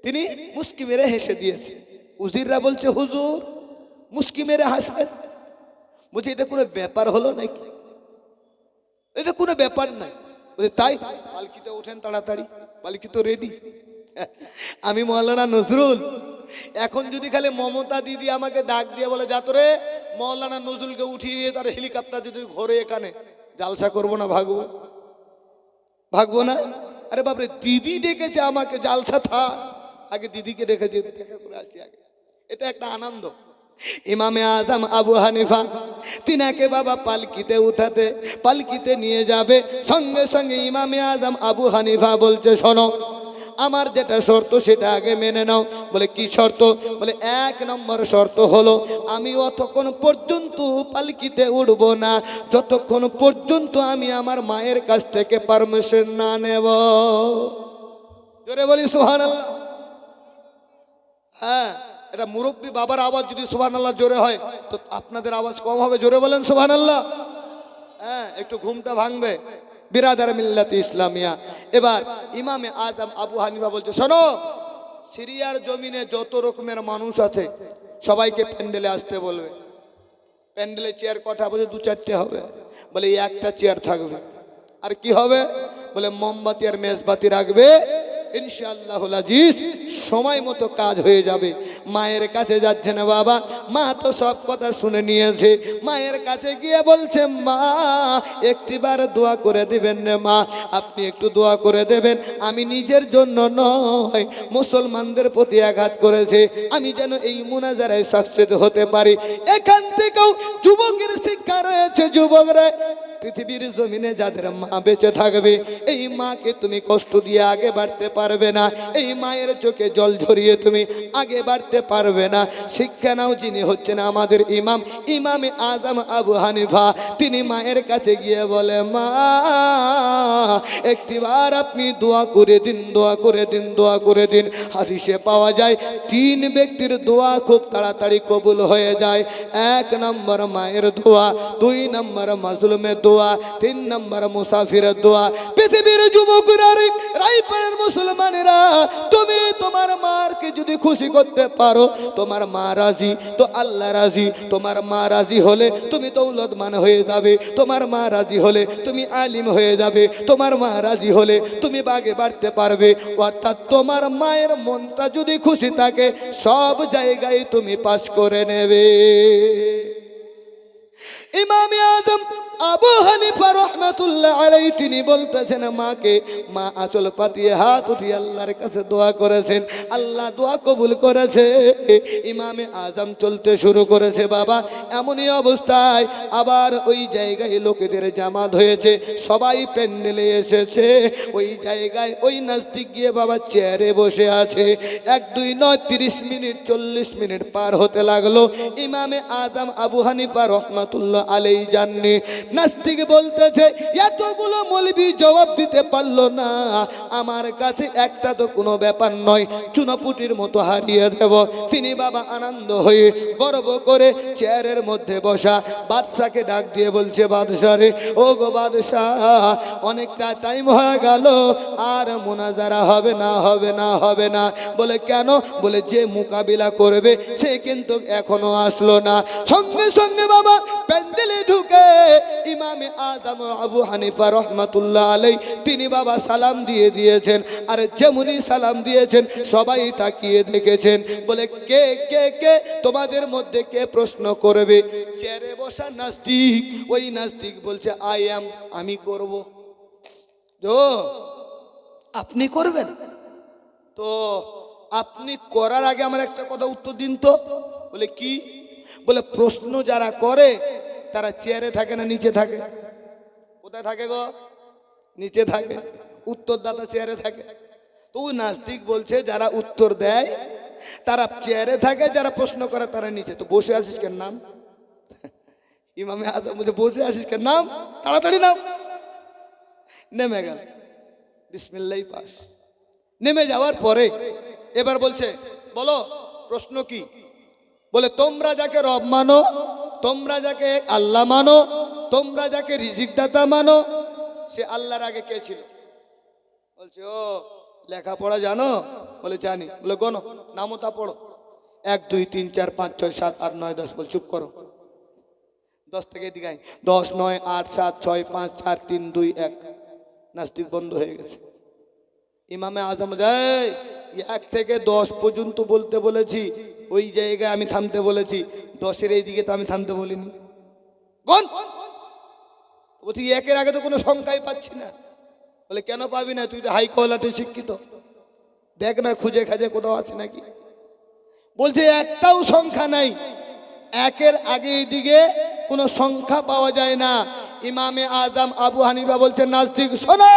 S1: তিনি মুস্কি মেরে হেসে দিয়েছে। উজিররা বলছে, হুজুর মুস্কি মেরে হাসলেন? বলছে এটা কোনো ব্যাপার হলো নাকি? এটা কোনো ব্যাপার নাই। বলছে তাই? পালকিতে ওঠেন তাড়াতাড়ি, পালকি তো রেডি। আমি মাওলানা নজরুল, এখন যদি খালি মমতা দিদি আমাকে ডাক দিয়ে বলে যাতরে মৌলানা নজরুলকে উঠিয়ে নিয়ে তার হেলিকপ্টার যদি ঘরে এখানে জালসা করবো না, ভাগবো ভাগবো না? আরে বাপরে, দিদি ডেকেছে আমাকে, জালসা থা, আগে দিদিকে ডেকেছে, দেখা করে আসি আগে। এটা একটা আনন্দ। ইমামে আজম আবু হানিফা তিনাকে বাবা পালকিতে উঠাতে, পালকিতে নিয়ে যাবে, সঙ্গে সঙ্গে ইমামে আজম আবু হানিফা বলছে শোনো, আমার যেটা শর্ত সেটা আগে মেনে নাও। বলে কি শর্ত? বলে 1 নম্বর শর্ত হলো আমি অতক্ষণ পর্যন্ত পালকিতে উঠবো না যতক্ষণ পর্যন্ত আমি আমার মায়ের কাছ থেকে পারমিশন না নেব। জোরে বলি সুবহানাল্লাহ। হ্যাঁ, এটা মুরব্বী বাবার আওয়াজ যদি সুবহানাল্লাহ জোরে হয় তো আপনাদের আওয়াজ কম হবে। জোরে বলেন সুবহানাল্লাহ। হ্যাঁ, একটু ঘুমটা ভাঙবে বিরাদার মিল্লাত ইসলামিয়া। এবার ইমামে আজম আবু হানিফা বলছে শোনো, সিরিয়ার জমিনে যত রকমের মানুষ আছে সবাইকে প্যান্ডেলে আসতে বলবে। প্যান্ডেলে চেয়ার কটা? বলে 2-4টে হবে। বলে একটা চেয়ার থাকবে, আর কি হবে? বলে মোমবাতি আর মেজবাতি রাখবে, ইনশাআল্লাহুল আজিজ সময় মতো কাজ হয়ে যাবে। মায়ের কাছে যাচ্ছে না বাবা, মা তো সব কথা শুনে নিয়েছে। মায়ের কাছে গিয়ে বলছে মা একটিবার দোয়া করে দিবেন রে মা, আপনি একটু দোয়া করে দেবেন, আমি নিজের জন্য নয় মুসলমানদের প্রতি আঘাত করেছে, আমি যেন এই মুনাজারায় সাকসেস হতে পারি। এখান থেকেও যুবকের শিক্ষা রয়েছে। যুবকরা পৃথিবীর জমিনে যাদের মা বেঁচে থাকবে, এই মাকে তুমি কষ্ট দিয়ে আগে বাড়তে পারবে না, এই মায়ের চোখে জল ঝরিয়ে তুমি আগে বাড়তে পারবে না। শিক্ষা নাও, যিনি হচ্ছেন আমাদের ইমাম, ইমামে আজম আবু হানিফা, তিনি মায়ের কাছে গিয়ে বলে মা একটিবার আপনি দোয়া করে দিন, দোয়া করে দিন, দোয়া করে দিন। হাদিসে পাওয়া যায় 3 ব্যক্তির দোয়া খুব তাড়াতাড়ি কবুল হয়ে যায়। 1 নম্বর মায়ের দোয়া, 2 নম্বর মাজলুমের দোয়া, 3 নম্বর মুসাফিরের দোয়া। পৃথিবীর যুবকরা, রায়পুরের মুসলমানেরা, তুমি তোমার মাকে যদি খুশি করতে পারো, তোমার মা রাজি তো আল্লাহ রাজি। তোমার মা রাজি হলে তুমি দৌলতমান হয়ে যাবে, তোমার মা রাজি হলে তুমি আলিম হয়ে যাবে, তোমার মা রাজি হলে তুমি বাগে বাড়তে পারবে। অর্থাৎ তোমার মায়ের মনটা যদি খুশি থাকে সব জায়গায় তুমি পাস করে নেবে। ইমাম আজম আবু হানিফা রহমাতুল্লাহ আলাইহি তিনি বলতেছেন মাকে, মা আঁচল পাতিয়ে হাত উঠিয়ে আল্লাহর কাছে দোয়া করেছেন, আল্লাহ দোয়া কবুল করেছে। ইমামে আজম চলতে শুরু করেছে বাবা। এমনই অবস্থায় আবার ওই জায়গায় লোকেদের জামাত হয়েছে, সবাই প্যান্ডেলে এসেছে। ওই জায়গায় ওই নাস্তিক গিয়ে বাবা চেয়ারে বসে আছে। 1, 2 নয় 30 মিনিট 40 মিনিট পার হতে লাগলো। ইমামে আজম আবু হানিফা রহমাতুল্লাহ আলাইহি জাননি। নাস্তিক বলতেছে এতগুলো মৌলবি জবাব দিতে পারলো না, আমার কাছে একটা তো কোনো ব্যাপার নয়, চুনাপুটির মতো হারিয়ে দেব। তিনি বাবা আনন্দ হয়ে গর্ব করে চেয়ারের মধ্যে বসা। বাদশাকে ডাক দিয়ে বলছে বাদশা রে, ও গো বাদশা, অনেকটা টাইম হয়ে গেল, আর মুনাজারা হবে না, হবে না, হবে না। বলে কেন? বলে যে মোকাবিলা করবে সে কিন্তু এখনো আসলো না। সঙ্গে সঙ্গে বাবা প্যান্ডেলে ঢুকে ইমামে আজম আবু হানিফা রহমাতুল্লাহ আলাইহি তিনি বাবা সালাম দিয়ে দিয়েছেন। আর যেমনি সালাম দিয়েছেন সবাই তাকিয়ে দেখেছেন। বলে কে কে কে তোমাদের মধ্যে কে প্রশ্ন করবে? চেয়ারে বসা নাস্তিক, ওই নাস্তিক বলছে আই এম, আমি করব। তো আপনি করবেন? তো আপনি করার আগে আমার একটা কথা উত্তর দিন তো। বলে কি? বলে প্রশ্ন যারা করে তারা চেয়ারে থাকে না নিচে থাকে? কোথায় থাকে গো? নিচে থাকে। উত্তরদাতা চেয়ারে থাকে। তো ওই নাস্তিক বলছে যারা উত্তর দেয় তারা চেয়ারে থাকে, যারা প্রশ্ন করে তারা নিচে। তো বসে আছিস কেন? নাম। ইমামে আজম বলছে বসে আছিস কেন? নাম, তাড়াতাড়ি নাম। নেমে গেল, বিসমিল্লাহ পাস। নেমে যাওয়ার পরে এবার বলছে বলো প্রশ্ন কি? বলে তোমরা যাকে রব মানো, তোমরা যাকে আল্লাহ মানো, তোমরা যাকে রিজিক দাতা মানো, সে আল্লাহর আগে কে ছিল? বলছে ও লেখাপড়া জানো? বলে জানি। বলে গণ, নামতা পড়ো। 1 2 3 4 5 6 7 8 9 10। বল চুপ করো। 10 থেকে এদিকে 10 9 8 7 6 5 4 3 2 1। নাস্তিক বন্ধ হয়ে গেছে। ইমামে আজম যায় 1 থেকে 10 পর্যন্ত বলতে বলেছি, ওই জায়গায় আমি থামতে বলেছি, 10-এর এই দিকে তো আমি থামতে বলিনি। কোন বলছি 1-এর আগে তো কোনো সংখ্যাই পাচ্ছি না। বলে কেন পাবি না, তুই তো হাই কোয়ালিটির শিক্ষিত, দেখ না খুঁজে খাজে কোথাও আছে নাকি। বলছে একটাও সংখ্যা নাই, 1-এর আগে এই দিকে কোনো সংখ্যা পাওয়া যায় না। ইমামে আজম আবু হানিফা বলছেন নাস্তিক শোনো,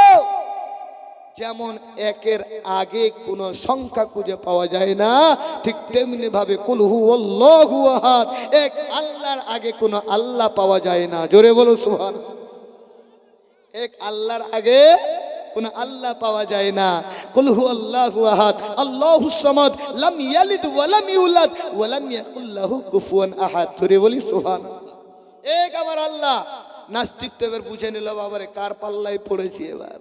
S1: যেমন 1-এর আগে কোনো সংখ্যা খুঁজে পাওয়া যায় না, ঠিক তেমনি ভাবে কুল হুয়াল্লাহু আহাদ, এক আল্লাহর আগে কোনো আল্লাহ পাওয়া যায় না। জোরে বলো সুবহানাল্লাহ। এক আল্লাহর আগে কোনো আল্লাহ পাওয়া যায় না। কুল হুয়াল্লাহু আহাদ আল্লাহুস সামাদ লাম ইয়ালিদ ওয়া লাম ইউলাদ ওয়া লাম ইয়াকুল লাহু কুফুয়ান আহাদ। জোরে বলি সুবহানাল্লাহ। এক আমার আল্লাহ। নাস্তিক তো এবার বুঝে নিল, বাবারে কার পাল্লায় পড়েছি এবার।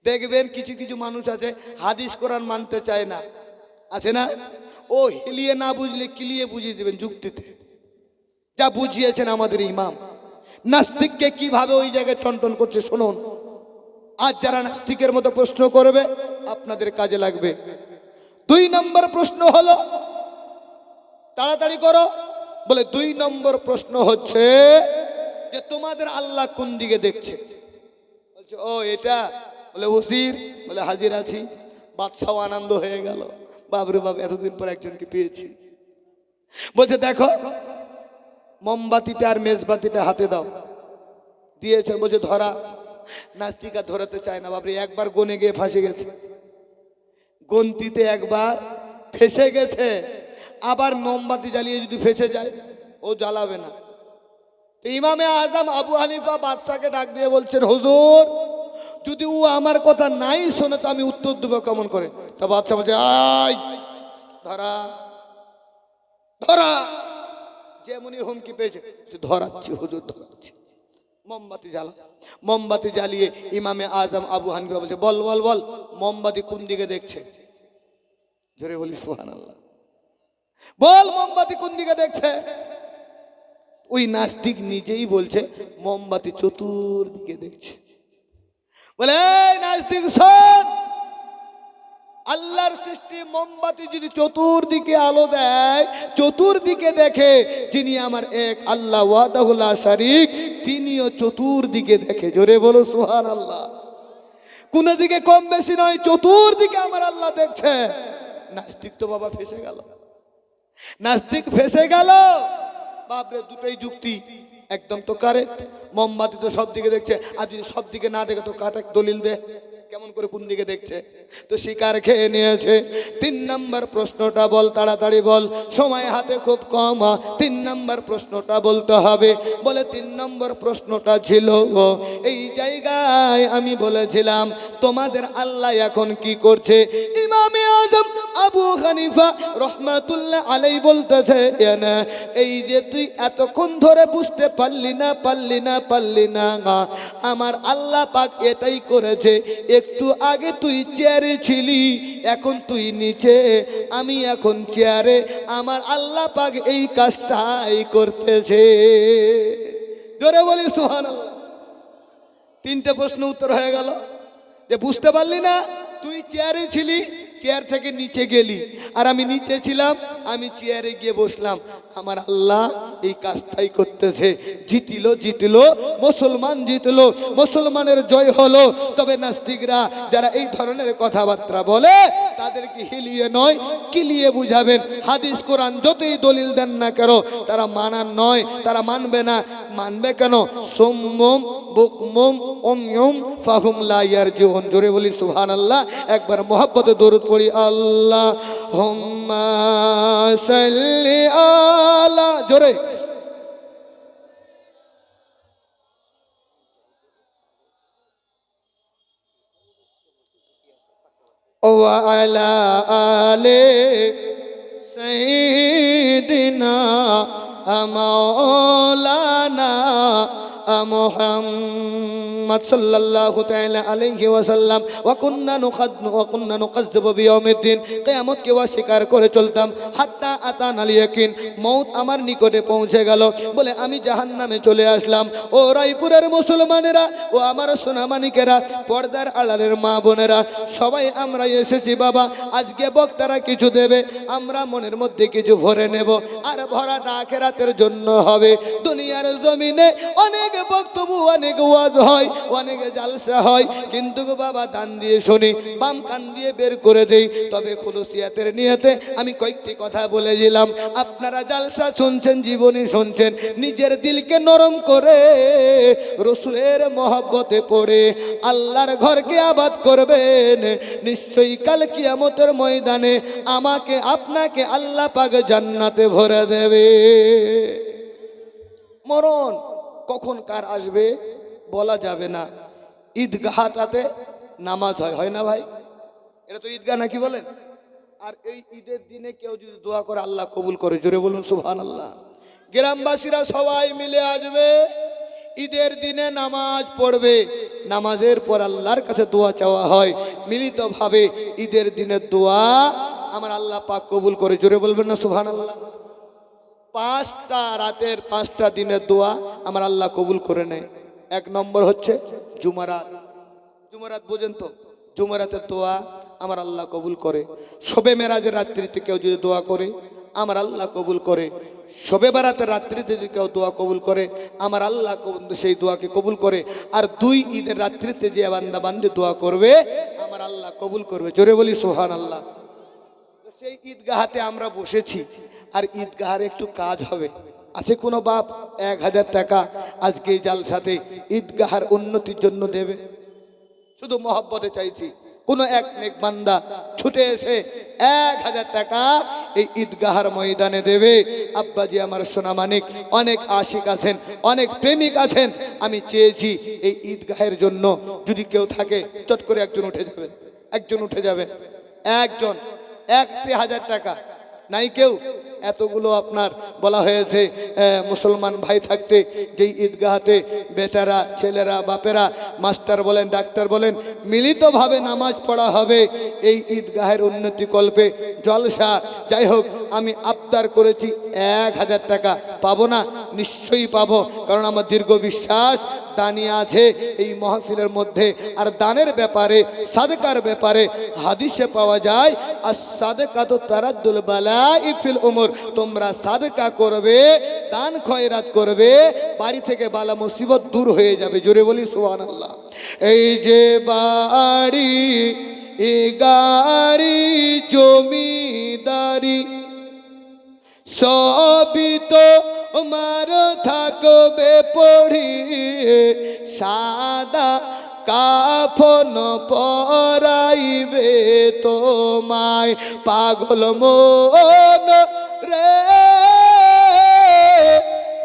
S1: দেখবেন কিছু কিছু মানুষ আছে হাদিস কোরআন মানতে চায় না, আছে না? ও হিলিয়ে না বুঝলে কিলিয়ে বুঝিয়ে দেবেন যুক্তিতে, যা বুঝিয়েছেন আমাদের ইমাম। নাস্তিককে কিভাবে ওই জায়গায় টনটন করছে শুনুন। আজ যারা নাস্তিকের মতো প্রশ্ন করবে আপনাদের কাজে লাগবে। 2 নম্বর প্রশ্ন হলো, তাড়াতাড়ি করো, বলে 2 নম্বর প্রশ্ন হচ্ছে যে তোমাদের আল্লাহ কোন দিকে দেখছে? বলছে ও এটা, বলে হুসির, বলে হাজির আছি। বাদশাহ আনন্দ হয়ে গেল, বাবরে বাব এতদিন পর একজনকে পেয়েছি। বলছে দেখো মোমবাতিটা আর মেজবাতিটা হাতে দাও। দিয়েছেন, বলছে ধরা। নাস্তিকা ধরাতে চায় না, বাবরে একবার গনে গিয়ে ফাঁসে গেছে, গন্তিতে একবার ফেসে গেছে। আবার মোমবাতি জ্বালিয়ে যদি ফেসে যায় ও জ্বালাবে না। ইমামে আজম আবু হানিফা বাদশাকে ডাক দিয়ে বলছেন হুজুর, যদি ও আমার কথা নাই শোনে তো আমি উত্তর দেবো কেমন করে? তা বাদশা বলছে আয় ধরা ধরা। যেমনই হুমকি পেয়েছে ধরাচ্ছি হুজুর ধরাচ্ছি। মোমবাতি জ্বালা, মোমবাতি জ্বালিয়ে ইমামে আজম আবু হানিফা বলছে বল বল বল মোমবাতি কোন দিকে দেখছে? জোরে বলি সুবহানাল্লাহ। বল মোমবাতি কোন দিকে দেখছে? ওই নাস্তিক নিজেই বলছে মোমবাতি চতুর্দিকে দেখছে। বলে এই নাস্তিক শোন, আল্লাহর সৃষ্টি মোমবাতি যদি চতুর্দিকে আলো দেয়, চতুর্দিকে দেখে, যিনি আমার এক আল্লাহ ওয়াহদাহু লা শারীক, তিনিও চতুর্দিকে দেখে। জোরে বলো সুবহানাল্লাহ। কোন দিকে কম বেশি নয়, চতুর্দিকে আমার আল্লাহ দেখছে। নাস্তিক তো বাবা ফেসে গেল, নাস্তিক ফেসে গেল। বাপরে দুটোই যুক্তি একদম তো কারেক্ট। মোমবাতি তো সব দিকে দেখছে, আর যদি সব দিকে না দেখে তো কাটা দলিল দে, কেমন করে কোন দিকে দেখছে? তো শিকার খেয়ে নিয়েছে। 3 নম্বর প্রশ্নটা বল, তাড়াতাড়ি বল, সময় হাতে খুব কম। 3 নম্বর প্রশ্নটা বলতে হবে। বলে 3 নম্বর প্রশ্নটা ছিল এই জায়গায় আমি বলেছিলাম তোমাদের আল্লাহ এখন কি করছে? ইমামে আজম আবু হানিফা রহমাতুল্লাহ আলাইহি বলতেছে এই যে তুই এতক্ষণ ধরে বুঝতে পারলি না, আমার আল্লাহ পাক এটাই করেছে। একটু আগে তুই চেয়ারে ছিলি, এখন তুই নিচে, আমি এখন চেয়ারে, আমার আল্লাহ পাক এই কাজটাই করতেছে। জোরে বলি সুবহানাল্লাহ। 3টে প্রশ্ন উত্তর হয়ে গেল। যে বুঝতে পারলি না, তুই চেয়ারে ছিলি, চেয়ার থেকে নিচে গেলি, আর আমি নিচে ছিলাম, আমি চেয়ারে গিয়ে বসলাম, আমার আল্লাহ এই কাজটাই করতেছে। জিতল মুসলমান, জিতল মুসলমানের জয় হলো। তবে নাস্তিকরা যারা এই ধরনের কথাবার্তা বলে তাদেরকে হিলিয়ে নয় কিলিয়ে বুঝাবেন। হাদিস কোরআন যতই দলিল দেন না কেন তারা মানার নয়, তারা মানবে না। মানবে কেন? সুম্মুম বুকমুম উময়ুম ফাহুম লা ইয়ারজুন। জোরে বলি সুবহানাল্লাহ। একবার মোহাব্বতে দরুদ পড়ি, আল্লাহুম্মা সাল্লি আলা, জোরে। ওয়া আলা আলি সাইয়্যিদিনা মাওলানা মুহাম্মদ সাল্লাল্লাহু তাআলা আলাইহি ওয়াসাল্লাম ওয়া কুন্না নুকাজ্জিবু বিয়াউমিদ্দিন, কিয়ামতকে অস্বীকার করে চলতাম। হাত্তা আতানাল ইয়াকিন, মউত আমার নিকটে পৌঁছে গেল, বলে আমি জাহান্নামে চলে আসলাম। ও রায়পুরের মুসলমানেরা, ও আমার সোনামানিকেরা, পর্দার আড়ালের মা বোনেরা, সবাই আমরা এসেছি বাবা। আজকে বক্তারা কিছু দেবে, আমরা মনের মধ্যে কিছু ভরে নেব, আর ভরাটা আখিরাতের জন্য হবে। দুনিয়ার জমিনে অনেক বক্তব্য, অনেক ওয়াজ হয়, অনেক জালসা হয়, কিন্তু গো বাবা দান দিয়ে শুনি, বাম কান দিয়ে বের করে দেই। তবে খুলুসিয়াতের নিয়তে আমি কয়েকটি কথা বলে দিলাম। আপনারা জালসা শুনছেন, জীবনী শুনছেন, নিজের দিলকে নরম করে রসুলের মহব্বতে পড়ে আল্লাহর ঘরকে আবাদ করবেন। নিশ্চয়ই কাল কিয়ামতের ময়দানে আমাকে আপনাকে আল্লাহ পাক জান্নাতে ভরে দেবে। মরণ কখন কার আসবে বলা যাবে না। ঈদগাহটাতে নামাজ হয়, হয় না ভাই? এটা তো ঈদগাহ নাকি বলেন? আর এই ঈদের দিনে কেউ যদি দোয়া করে আল্লাহ কবুল করে, জোরে বলুন সুবহানাল্লাহ। গ্রামবাসীরা সবাই মিলে আসবে, ঈদের দিনে নামাজ পড়বে, নামাজের পর আল্লাহর কাছে দোয়া চাওয়া হয় মিলিতভাবে। ঈদের দিনের দোয়া আমার আল্লাহ পাক কবুল করে, জোরে বলবেন না সুবহানাল্লাহ। 5টা রাতের 5টা দিনের দোয়া আমার আল্লাহ কবুল করে নেয়। 1 নম্বর হচ্ছে জুমারাত। জুমারাত বোঝেন তো? জুমারাতের দোয়া আমার আল্লাহ কবুল করে। শবে মেরাজের রাত্রিতে কেউ যদি দোয়া করে আমার আল্লাহ কবুল করে। শবে বারাতের রাত্রিতে যদি কেউ দোয়া কবুল করে আমার আল্লাহ সেই দোয়াকে কবুল করে। আর 2 ঈদের রাত্রিতে যে বান্দা বান্দি দোয়া করবে আমার আল্লাহ কবুল করবে, জোরে বলি সুবহানাল্লাহ। সেই ঈদগাহাতে আমরা বসেছি, আর ঈদগাহার একটু কাজ হবে। আছে কোনো বাপ 1000 টাকা আজকে এই জালসাতে ঈদগাহার উন্নতির জন্য দেবে? শুধু মহব্বতে চাইছি, কোনো এক নেক বান্দা ছুটে এসে 1000 টাকা এই ঈদগাহার ময়দানে দেবে। আব্বাজি আমার সোনামানিক, অনেক আশিক আছেন, অনেক প্রেমিক আছেন। আমি চেয়েছি এই ঈদগাহের জন্য যদি কেউ থাকে চট করে একজন উঠে যাবেন, একজন উঠে যাবেন, একজন 1000 টাকা নাই কেউ? এতগুলো আপনার বলা হয়েছে মুসলমান ভাই থাকতে যেই ঈদগাহাতে বেটারা, ছেলেরা, বাপেরা, মাস্টার বলেন, ডাক্তার বলেন, মিলিতভাবে নামাজ পড়া হবে এই ঈদগাহের উন্নতি কল্পে জলসা। যাই হোক, আমি আবদার করেছি 1000 টাকা পাবো না? নিশ্চয়ই পাবো, কারণ আমার দীর্ঘ বিশ্বাস দানি আছে এই মাহফিলের মধ্যে। আর দানের ব্যাপারে, সাদকার ব্যাপারে হাদিসে পাওয়া যায়, আর সাদকাতু তারাদ্দুল বালাই ফিল উমর। তোমরা সাদকা করবে, দান খয়রাত করবে, বাড়ি থেকে বালা মুসিবত দূর হয়ে যাবে, জোরে বলি সুবহানাল্লাহ। এই যে বাড়ি, এই গাড়ি, জমিদারি সবই তো তোমার থাকবে পড়িয়ে, সাদা কাফন পরাইবে তোমায় পাগল মন রে,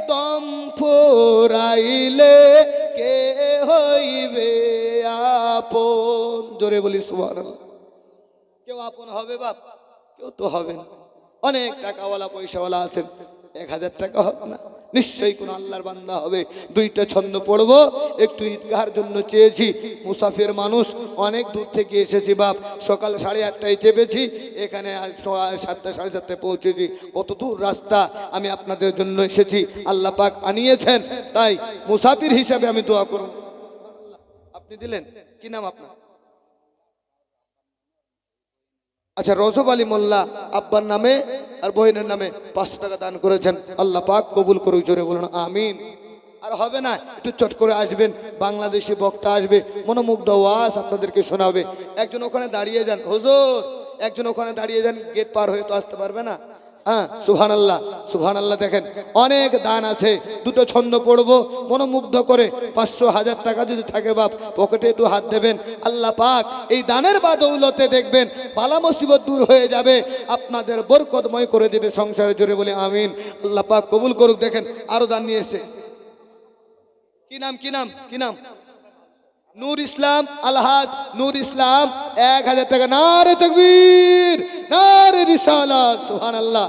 S1: দম ফুরাইলে কে হইবে আপন, জোরে বলি সুবহানাল্লাহ। কেউ আপন হবে বাপ? কেউ তো হবে না। অনেক টাকাওয়ালা পয়সাওয়ালা আছেন, 1000 টাকা হবে না? নিশ্চয়ই কোন আল্লাহর বান্দা হবে। 2টা ছন্দ পড়বো, একটু ঈদগাহের জন্য চেয়েছি। মুসাফির মানুষ, অনেক দূর থেকে এসেছি বাপ। সকাল 8:30টায় চেপেছি, এখানে 7টা 7:30টায় পৌঁছেছি। কত দূর রাস্তা, আমি আপনাদের জন্য এসেছি, আল্লাহ পাক আনিয়েছেন, তাই মুসাফির হিসাবে আমি দোয়া করব। আপনি দিলেন কি নাম আপনার? আচ্ছা, রজব আলী মোল্লা আব্বার নামে আর বহিনের নামে 500 টাকা দান করেছেন, আল্লাহ পাক কবুল করুক, জোরে বলুন আমিন। আর হবে না, একটু চট করে আসবেন, বাংলাদেশি বক্তা আসবে, মনোমুগ্ধ ওয়াজ আপনাদেরকে শোনাবে। একজন ওখানে দাঁড়িয়ে যান, হুজুর একজন ওখানে দাঁড়িয়ে যান, গেট পার হয়ে তো আসতে পারবে না। হ্যাঁ, সুবহানাল্লাহ সুবহানাল্লাহ। দেখেন অনেক দান আছে, 2টো ছন্দ পড়বো মনোমুগ্ধ করে। 500-1000 টাকা যদি থাকে বাপ, পকেটে একটু হাত দেবেন, আল্লাহ পাক এই দানের বাদৌলতে দেখবেন বালা মুসিবত দূর হয়ে যাবে, আপনাদের বরকতময় করে দেবে সংসারে, জোরে বলে আমিন। আল্লাহ পাক কবুল করুক। দেখেন আরো দান নিয়ে এসে, কি নাম, কি নাম, কি নাম? নূর ইসলাম, আলহাজ নূর ইসলাম, 1000 টাকা। নারে তাকবীর, নারে রিসালাত, সুবহানাল্লাহ।